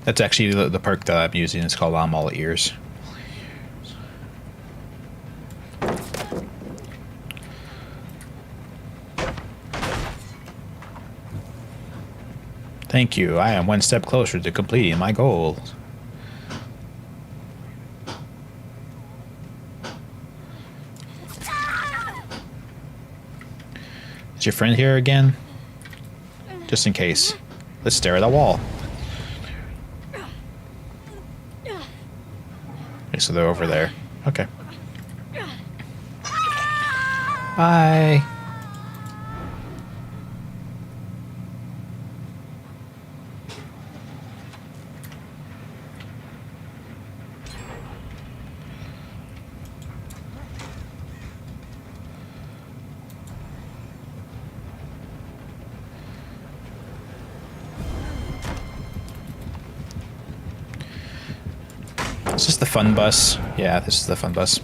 Speaker 1: That's actually the perk that I'm using. It's called I'm all ears. Thank you. I am one step closer to completing my goal. Is your friend here again? Just in case. Let's stare at a wall. Okay, so they're over there. Okay. Bye. Is this the fun bus? Yeah, this is the fun bus.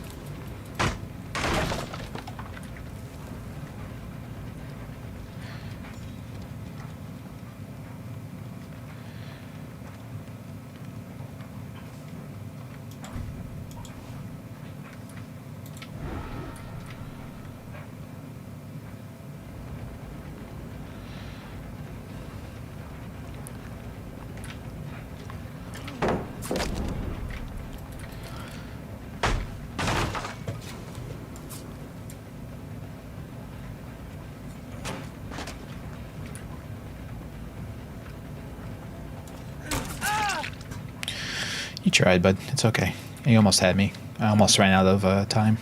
Speaker 1: You tried, bud. It's okay. You almost had me. I almost ran out of time.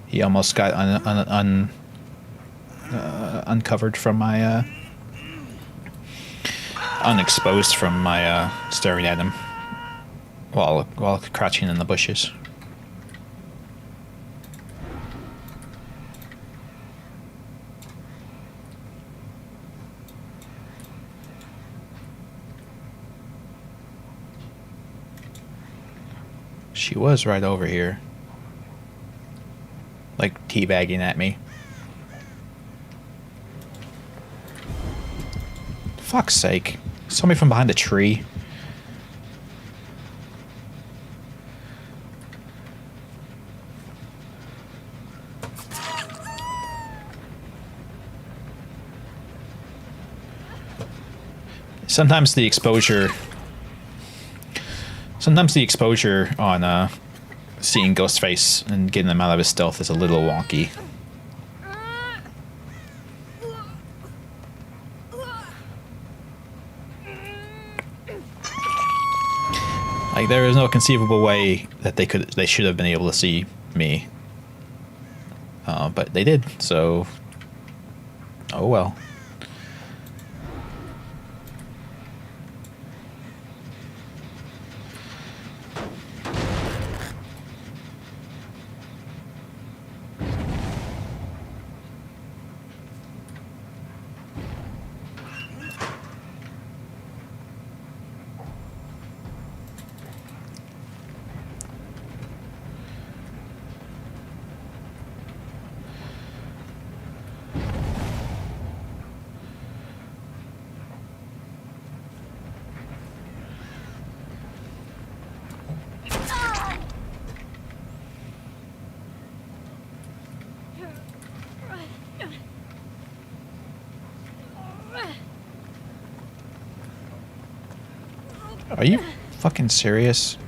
Speaker 1: He almost got uncovered from my unexposed from my staring at him while crouching in the bushes. She was right over here. Like teabagging at me. Fuck's sake. Somebody from behind a tree. Sometimes the exposure on seeing Ghostface and getting him out of his stealth is a little wonky. Like, there is no conceivable way that they should have been able to see me. But they did, so oh well. Are you fucking serious?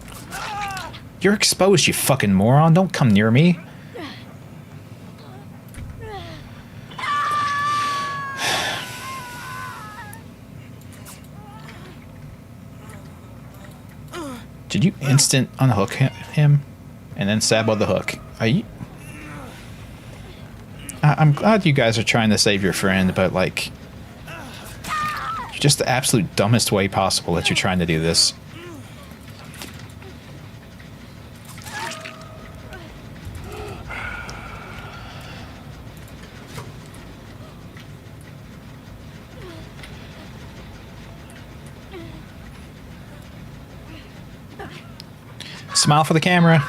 Speaker 1: You're exposed, you fucking moron. Don't come near me. Did you instant unhook him and then stab with the hook? Are you... I'm glad you guys are trying to save your friend, but like... just the absolute dumbest way possible that you're trying to do this. Smile for the camera.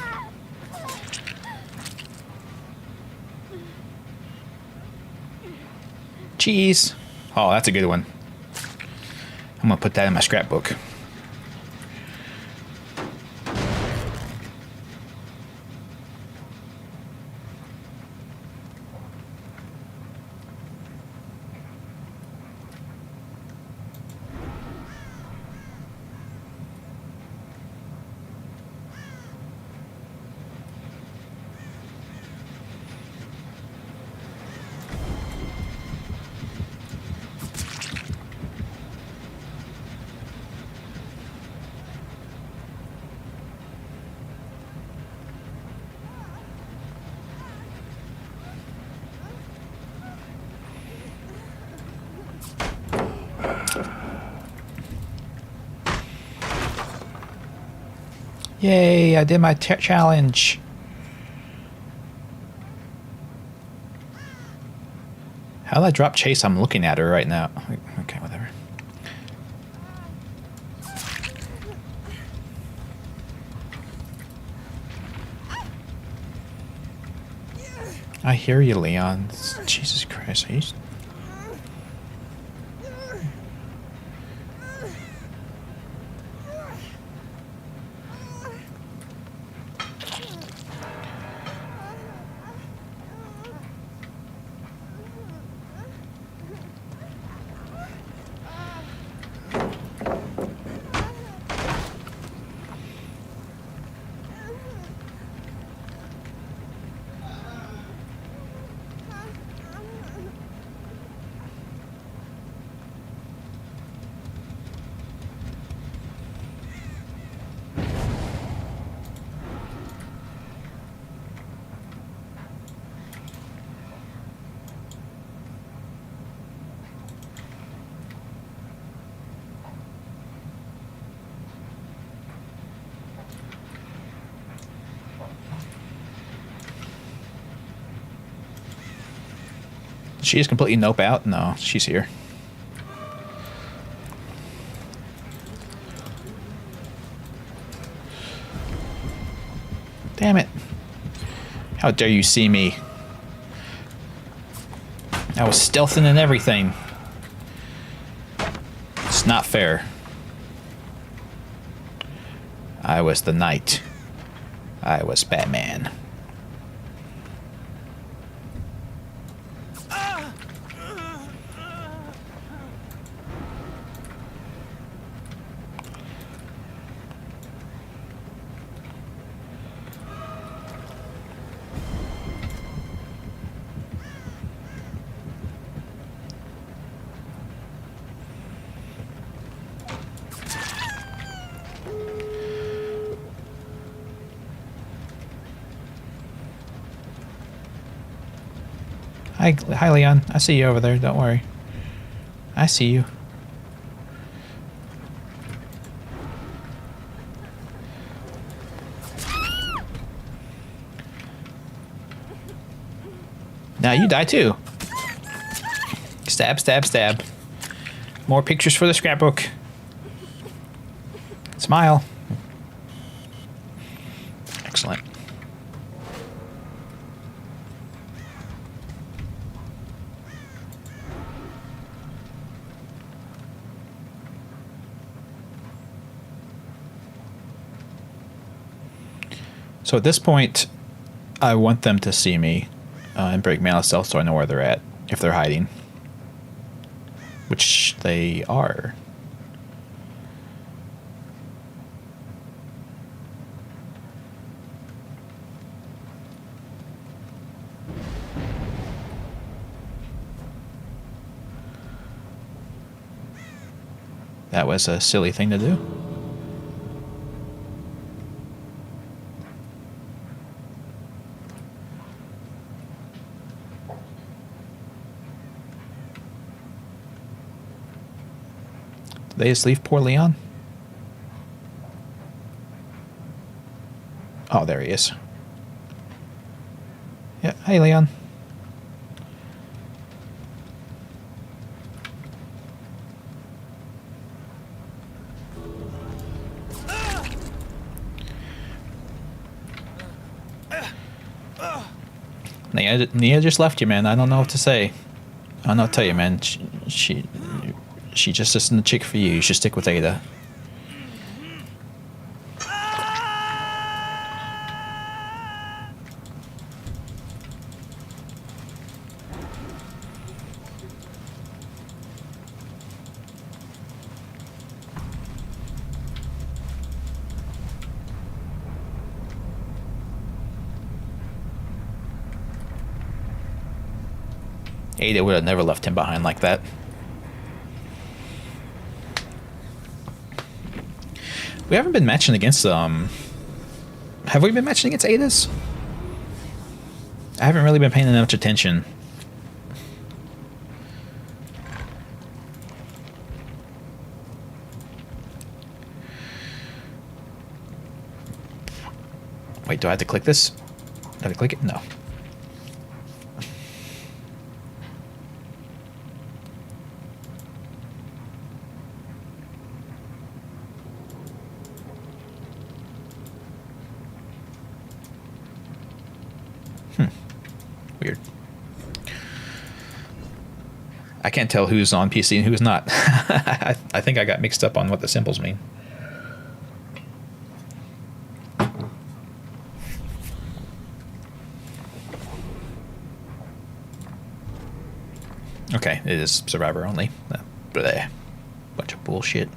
Speaker 1: Cheese. Oh, that's a good one. I'm gonna put that in my scrapbook. Yay, I did my challenge. How did I drop Chase? I'm looking at her right now. Okay, whatever. I hear you, Leon. Jesus Christ. Are you... She is completely nope out? No, she's here. Damn it. How dare you see me? I was stealthing and everything. It's not fair. I was the knight. I was Batman. Hi, Leon. I see you over there. Don't worry. I see you. Now you die too. Stab, stab, stab. More pictures for the scrapbook. Smile. Excellent. So at this point, I want them to see me and break Mana Stealth so I know where they're at, if they're hiding. Which they are. That was a silly thing to do. Did they just leave poor Leon? Oh, there he is. Yeah, hey Leon. Nia just left you, man. I don't know what to say. I don't know what to tell you, man. She just isn't the chick for you. You should stick with Ada. Ada would have never left him behind like that. We haven't been matching against have we been matching against Adas? I haven't really been paying that much attention. Wait, do I have to click this? Do I have to click it? No. Weird. I can't tell who's on PC and who's not. I think I got mixed up on what the symbols mean. Okay, it is survivor only. Bleh. Bunch of bullshit.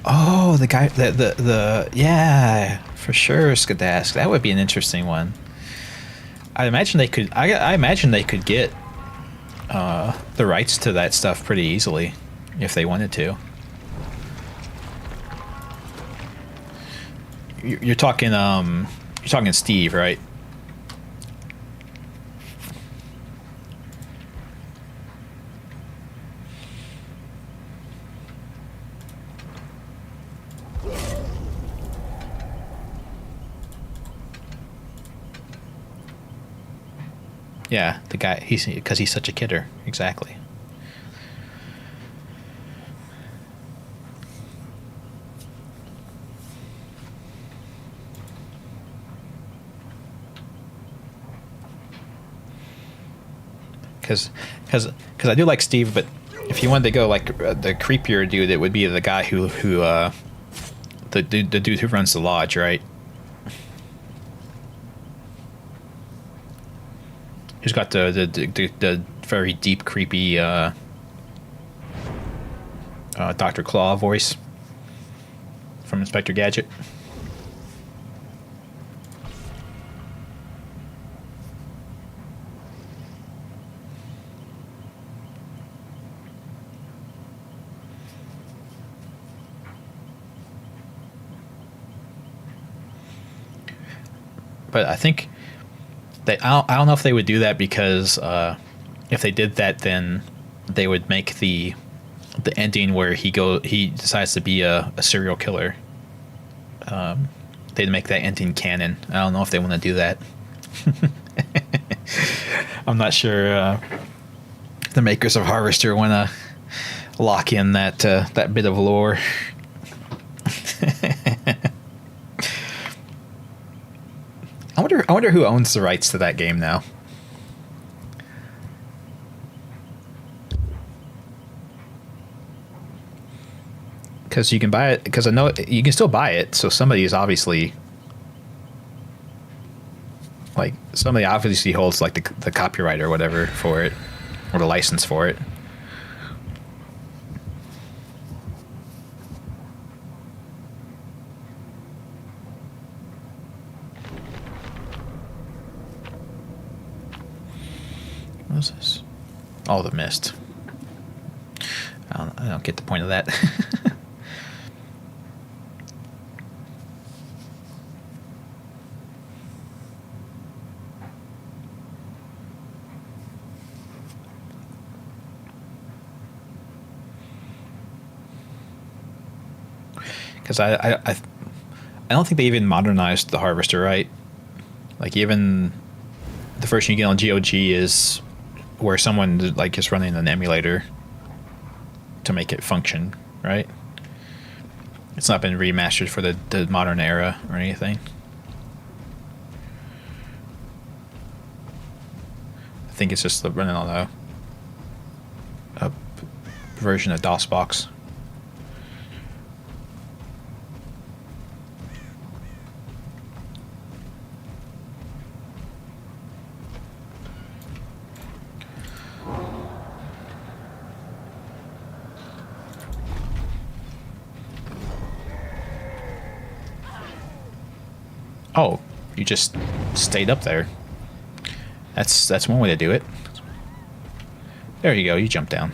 Speaker 1: Oh, the guy, the yeah, for sure, Skadask. That would be an interesting one. I imagine they could. I imagine they could get the rights to that stuff pretty easily if they wanted to. You're talking Steve, right? Yeah, the guy, because he's such a kidder. Exactly. Because I do like Steve, but if you wanted to go like the creepier dude, it would be the guy who the dude who runs the lodge, right? Who's got the very deep, creepy Dr. Claw voice from Inspector Gadget. But I think I don't know if they would do that because if they did that, then they would make the ending where he decides to be a serial killer. They'd make that ending canon. I don't know if they want to do that. I'm not sure the makers of Harvester want to lock in that bit of lore. I wonder who owns the rights to that game now. Because you can buy it. Because I know you can still buy it. So somebody is obviously holds like the copyright or whatever for it, or the license for it. was this? Oh, the mist. I don't get the point of that. Because I don't think they even modernized the harvester, right? Like, even the first you get on GOG is where someone like is running an emulator to make it function, right? It's not been remastered for the modern era or anything. I think it's just running on a version of DOSBox. Oh, you just stayed up there. That's one way to do it. There you go, you jumped down.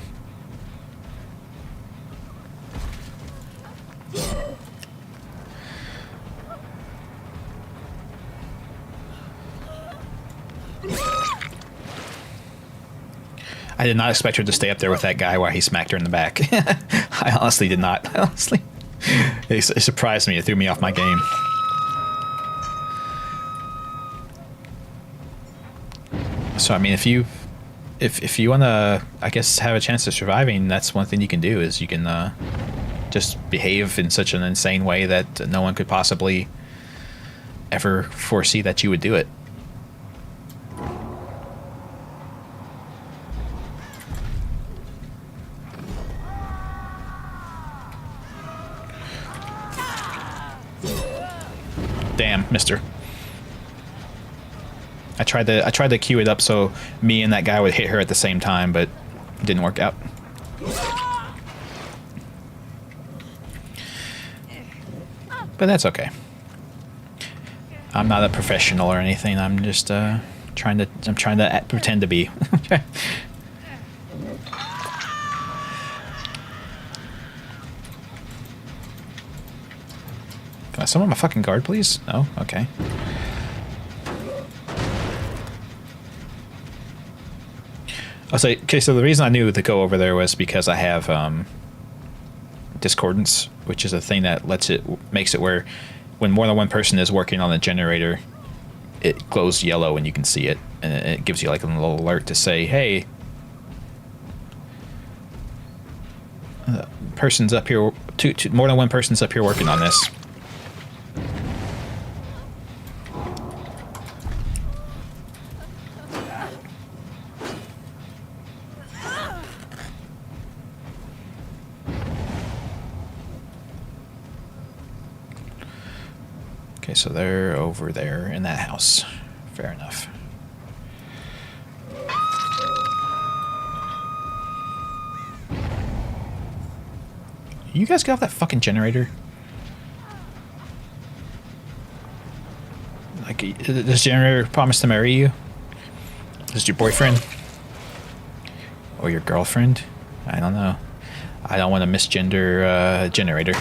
Speaker 1: I did not expect her to stay up there with that guy while he smacked her in the back. I honestly did not. Honestly, it surprised me. It threw me off my game. So I mean, if you want to, I guess, have a chance of surviving, that's one thing you can do is you can just behave in such an insane way that no one could possibly ever foresee that you would do it. Damn, mister. I tried to queue it up so me and that guy would hit her at the same time, but it didn't work out. But that's okay. I'm not a professional or anything. I'm just trying to pretend to be. Can I summon my fucking guard, please? No? Okay. I'll say, okay, so the reason I knew to go over there was because I have Discordance, which is a thing that makes it where when more than one person is working on the generator, it glows yellow and you can see it, and it gives you like a little alert to say, hey, person's up here, more than one person's up here working on this. Okay, so they're over there in that house. Fair enough. You guys get off that fucking generator? Like, does generator promise to marry you? Is it your boyfriend? Or your girlfriend? I don't know. I don't want to misgender generator.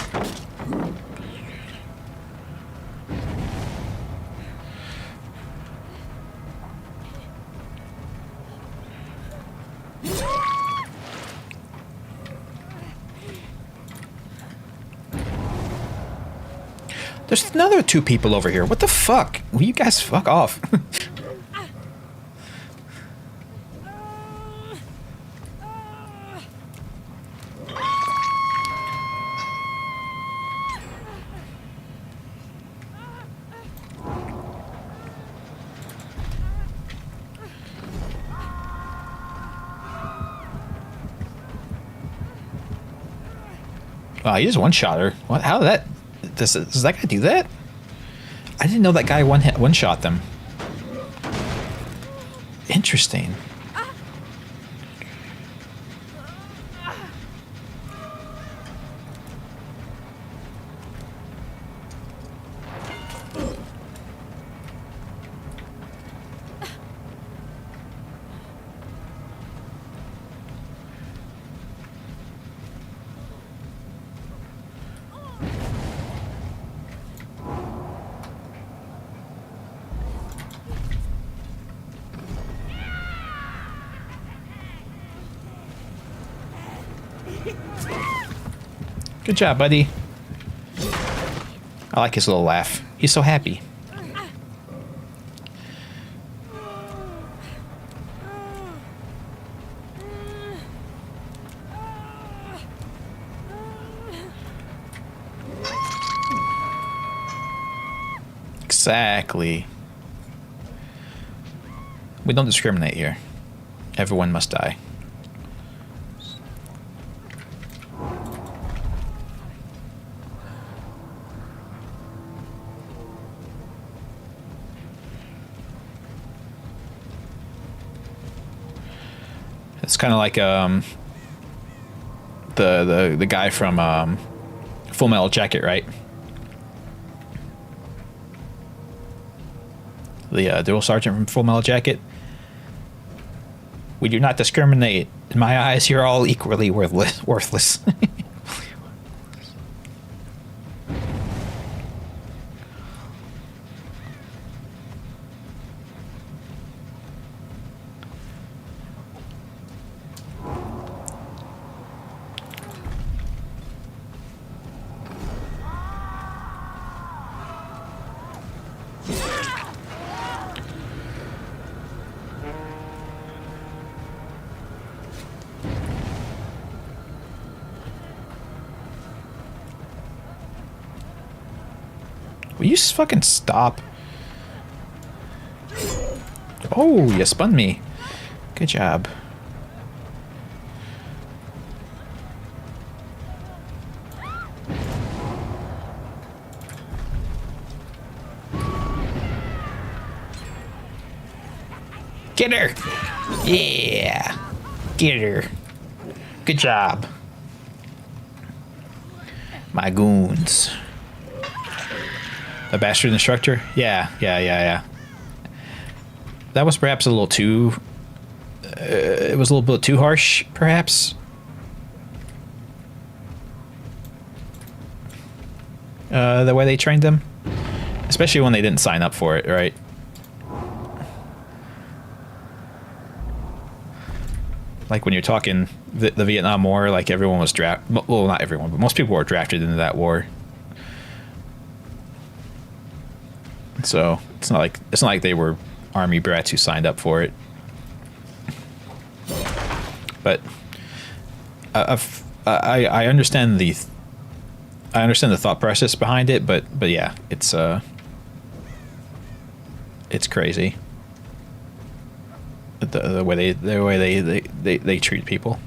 Speaker 1: There's another two people over here. What the fuck? Will you guys fuck off? Wow, he just one-shot her. What? How did that... Does that guy do that? I didn't know that guy one-shot them. Interesting. Good job, buddy. I like his little laugh. He's so happy. Exactly. We don't discriminate here. Everyone must die. It's kind of like the guy from Full Metal Jacket, right? The drill sergeant from Full Metal Jacket. We do not discriminate. In my eyes, you're all equally worthless. Will you just fucking stop? Oh, you spun me. Good job. Get her! Yeah! Get her. Good job. My goons. A bastard instructor? Yeah. That was perhaps a little too... it was a little bit too harsh, perhaps. The way they trained them. Especially when they didn't sign up for it, right? Like when you're talking the Vietnam War, like everyone was drafted... Well, not everyone, but most people were drafted into that war. So it's not like they were army brats who signed up for it. But I understand the thought process behind it, but yeah, it's crazy the way they treat people.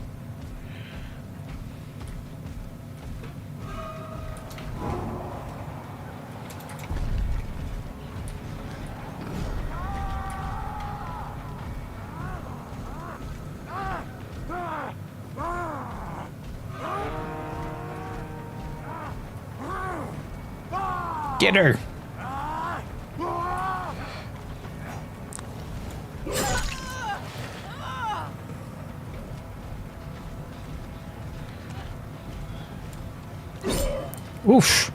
Speaker 1: Get her! Oof!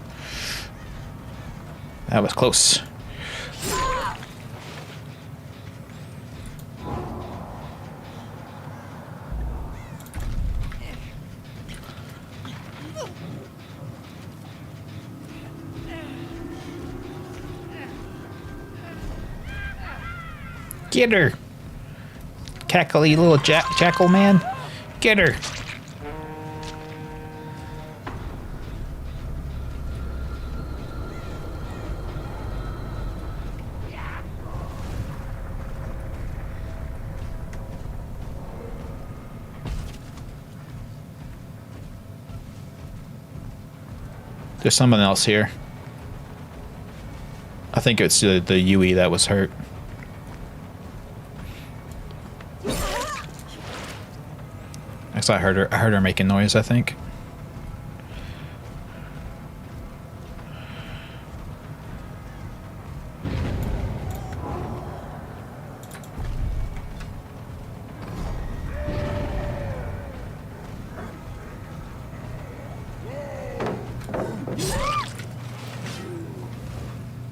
Speaker 1: That was close. Get her! Cackly little jackal man. Get her! There's someone else here. I think it's the Yui that was hurt. I heard her making noise, I think.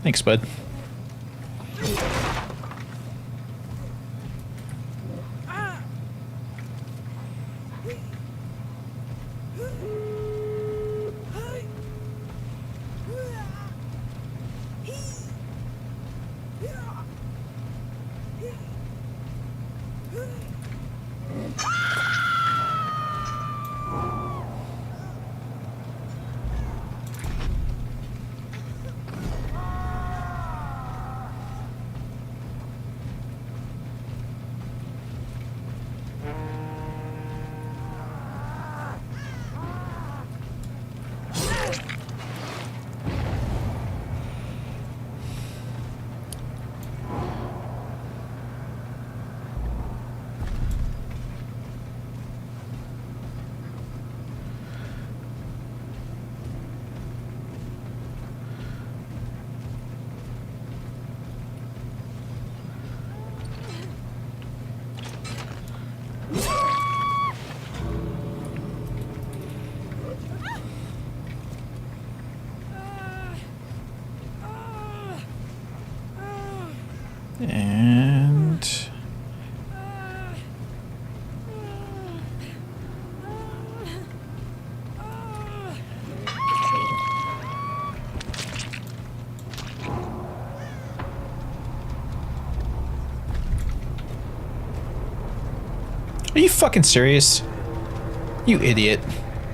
Speaker 1: Thanks, bud. And are you fucking serious? You idiot.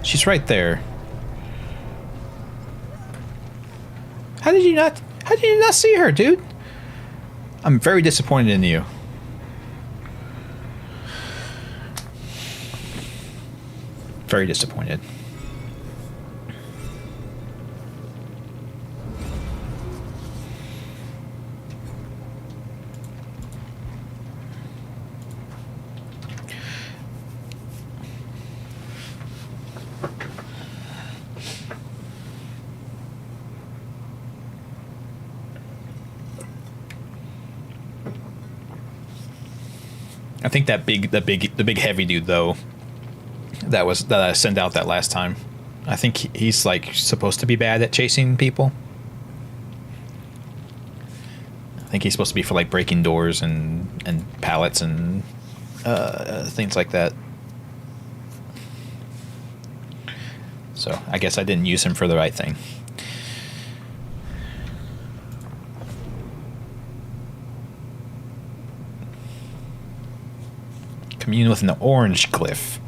Speaker 1: She's right there. How did you not see her, dude? I'm very disappointed in you. Very disappointed. I think the big heavy dude though, that I sent out that last time. I think he's like supposed to be bad at chasing people. I think he's supposed to be for like breaking doors and pallets and things like that. So I guess I didn't use him for the right thing. Commune with an orange glyph.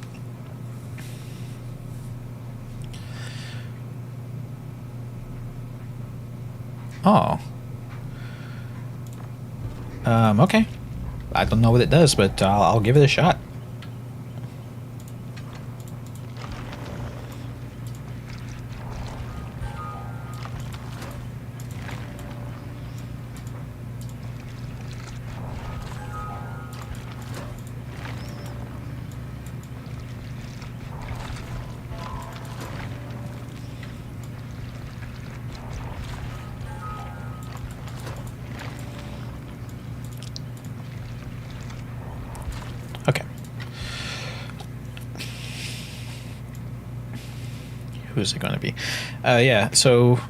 Speaker 1: Oh. Okay. I don't know what it does, but I'll give it a shot. Okay. Who's it going to be? Yeah, so...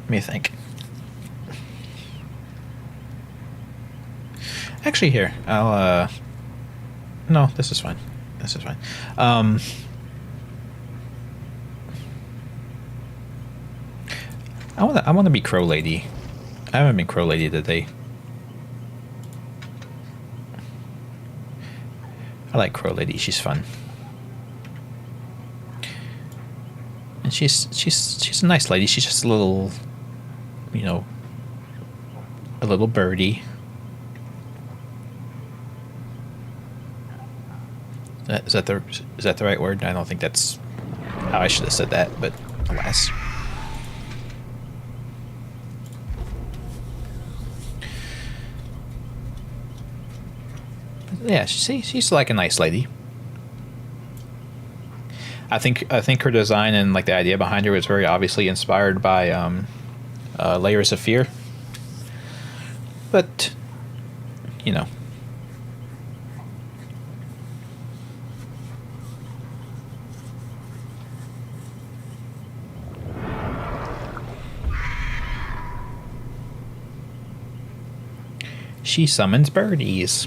Speaker 1: Let me think. Actually, here, I'll, no, this is fine. This is fine. I want to be Crow Lady. I haven't been Crow Lady today. I like Crow Lady. She's fun, and she's a nice lady. She's just a little, you know, a little birdie. Is that the right word? I don't think that's how I should have said that, but alas. Yeah, she's like a nice lady. I think her design and like the idea behind her was very obviously inspired by Layers of Fear. But you know. She summons birdies.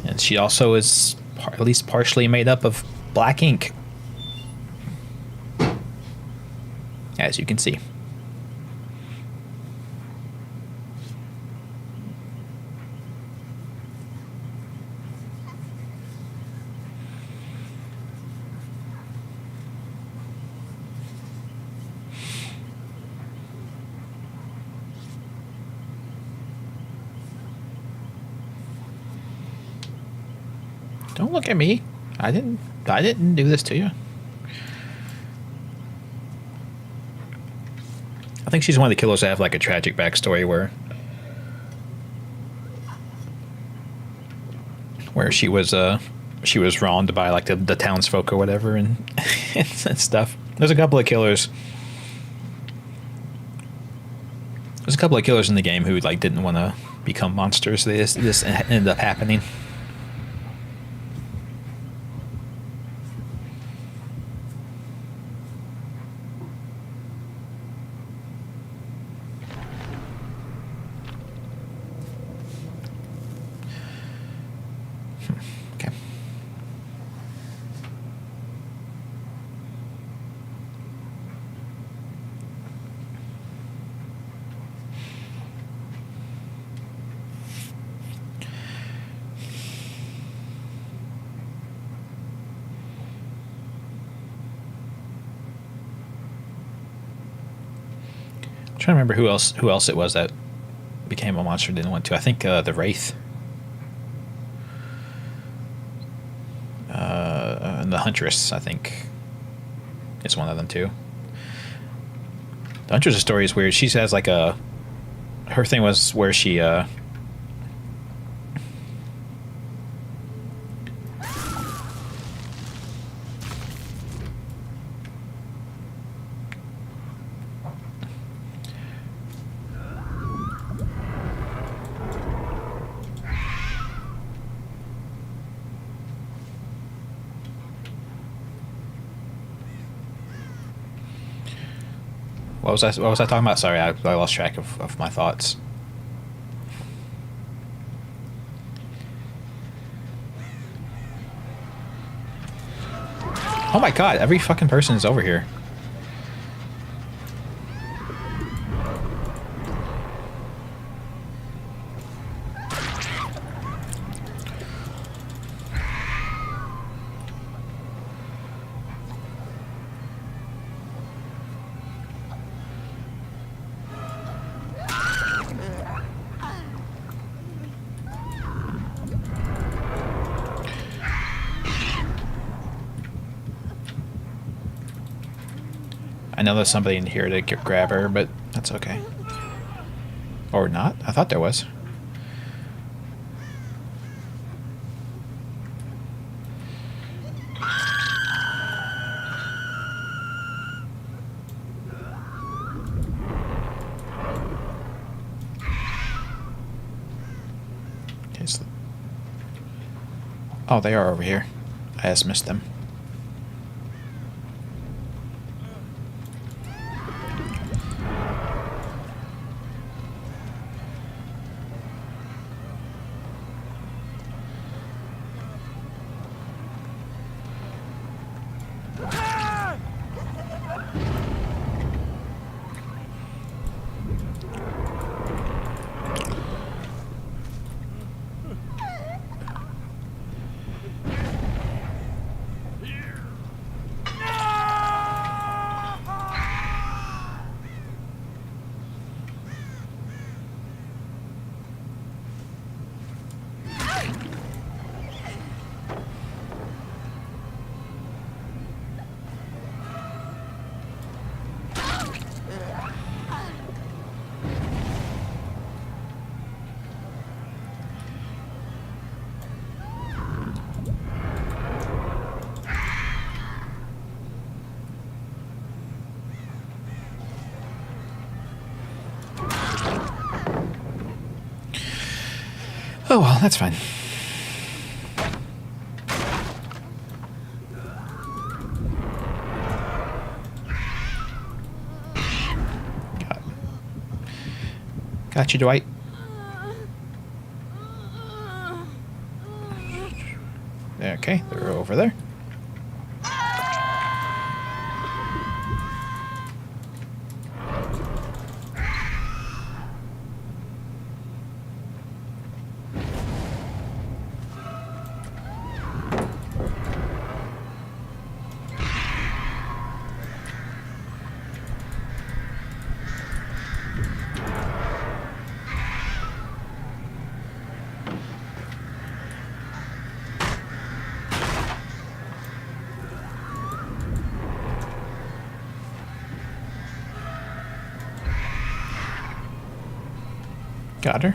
Speaker 1: And she also is at least partially made up of black ink, as you can see. Don't look at me. I didn't do this to you. I think she's one of the killers that have like a tragic backstory where she was wronged by like the townsfolk or whatever and and stuff. There's a couple of killers. There's a couple of killers in the game who like didn't want to become monsters. This ended up happening. Okay. I'm trying to remember who else it was that became a monster didn't want to. I think the Wraith. And the Huntress, I think, is one of them too. The Huntress' story is weird. She has like her thing was where she What was I talking about? Sorry, I lost track of my thoughts. Oh my god, every fucking person is over here. I know there's somebody in here to grab her, but that's okay. Or not? I thought there was. Okay, so oh, they are over here. I just missed them. Oh well, that's fine. Got you, Dwight. Okay, they're over there. Got her.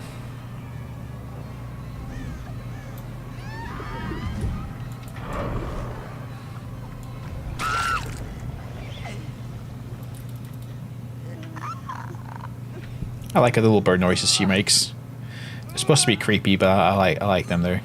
Speaker 1: I like the little bird noises she makes. They're supposed to be creepy, but I like them there.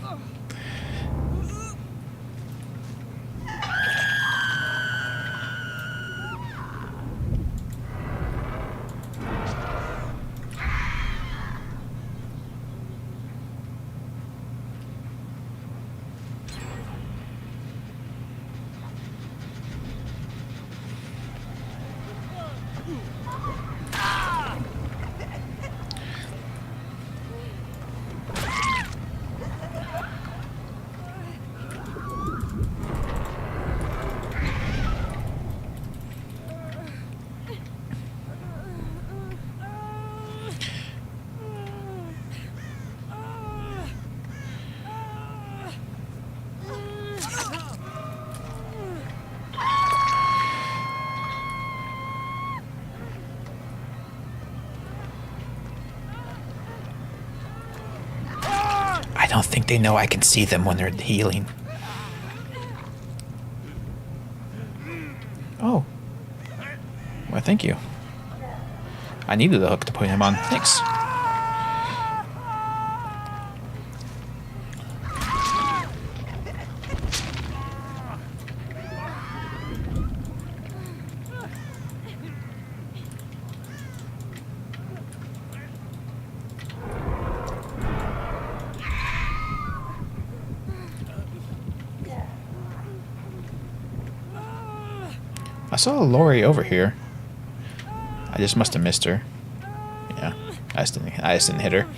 Speaker 1: I don't think they know I can see them when they're healing. Oh. Well, thank you. I needed the hook to put him on. Thanks. I saw Lori over here. I just must have missed her. Yeah, I just didn't hit her.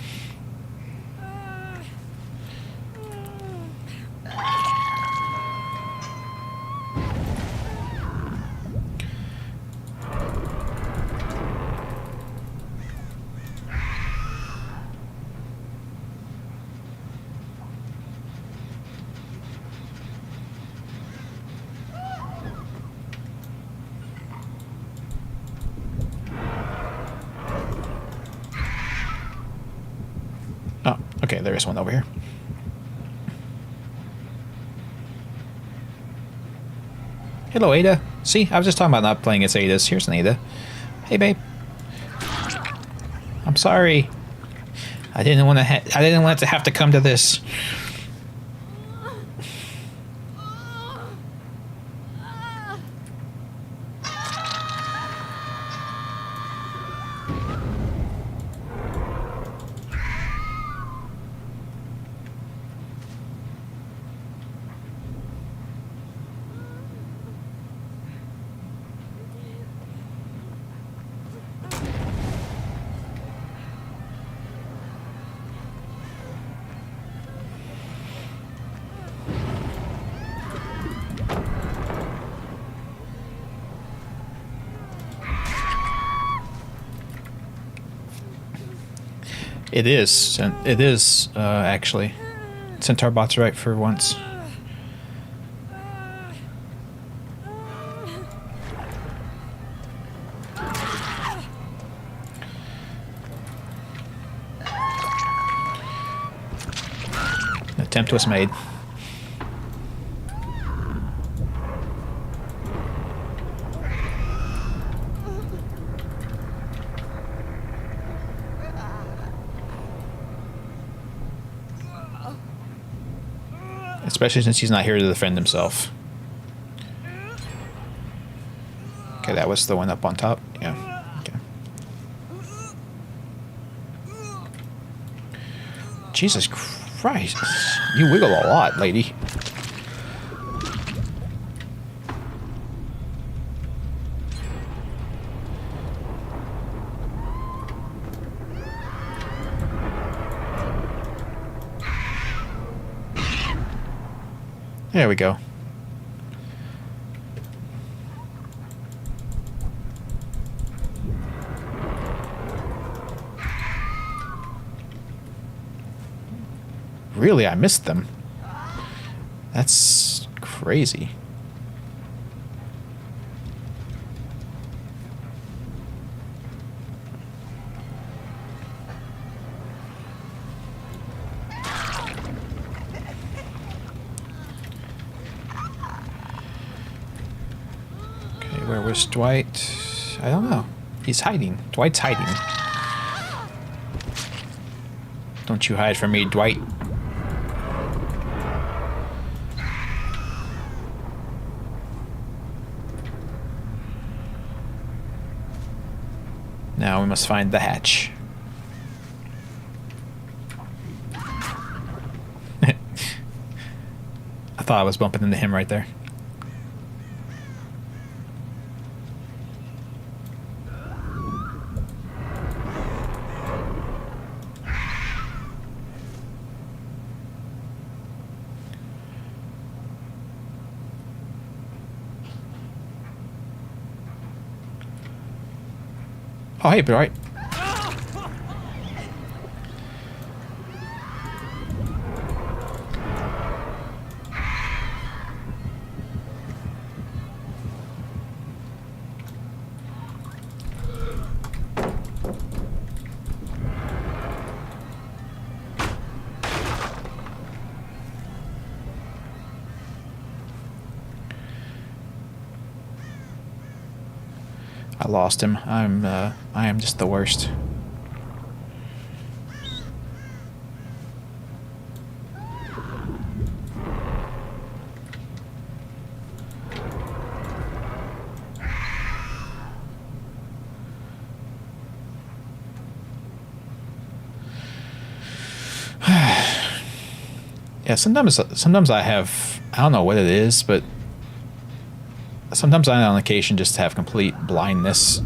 Speaker 1: Oh, okay, there is one over here. Hello, Ada. See, I was just talking about not playing as Ada's. Here's an Ada. Hey, babe. I'm sorry. I didn't want to have to come to this. It is. It is, actually. Centaur Bot's right for once. An attempt was made. Especially since he's not here to defend himself. Okay, that was the one up on top. Yeah. Okay. Jesus Christ. You wiggle a lot, lady. There we go. Really, I missed them. That's crazy. Okay, where was Dwight? I don't know. He's hiding. Dwight's hiding. Don't you hide from me, Dwight. Now we must find the hatch. I thought I was bumping into him right there. Oh, hey, Dwight. I lost him. I am just the worst. Yeah, sometimes I have, I don't know what it is, but sometimes I on occasion just have complete blindness.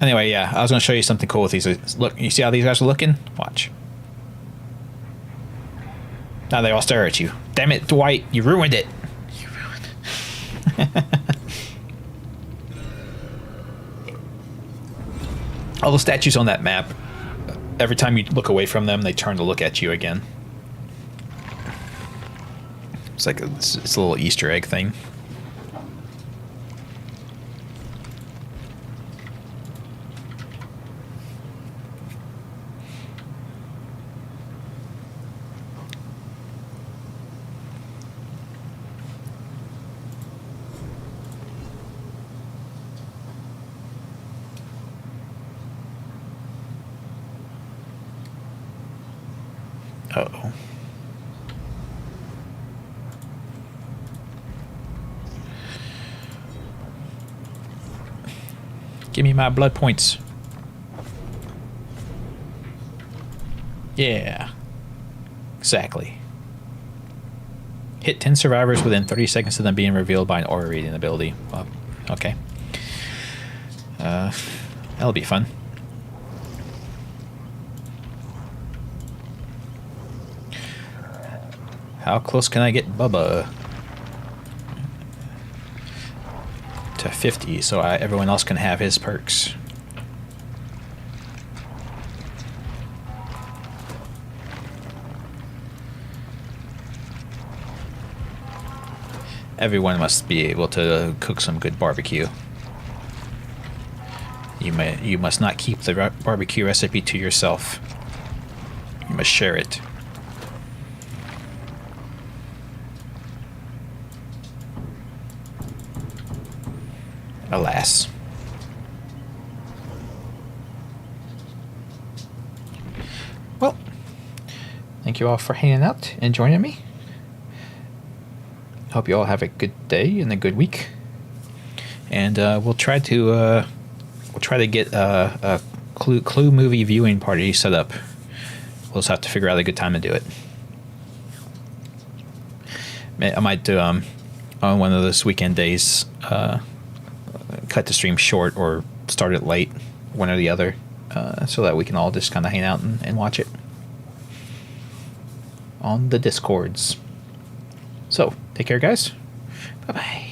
Speaker 1: Anyway, yeah, I was going to show you something cool with these. Look, you see how these guys are looking? Watch. Now they all stare at you. Damn it, Dwight, you ruined it. You ruined it. All the statues on that map, every time you look away from them, they turn to look at you again. It's like it's a little Easter egg thing. Uh-oh. Give me my blood points. Yeah. Exactly. Hit 10 survivors within 30 seconds of them being revealed by an aura reading ability. Well, okay. That'll be fun. How close can I get Bubba? To 50, so everyone else can have his perks. Everyone must be able to cook some good barbecue. You must not keep the barbecue recipe to yourself. You must share it. Alas. Well, thank you all for hanging out and joining me. Hope you all have a good day and a good week. and we'll try to get a Clue movie viewing party set up. We'll just have to figure out a good time to do it. I might do on one of those weekend days, cut the stream short or start it late, one or the other, so that we can all just kind of hang out and watch it on the Discords. So, take care, guys. Bye-bye.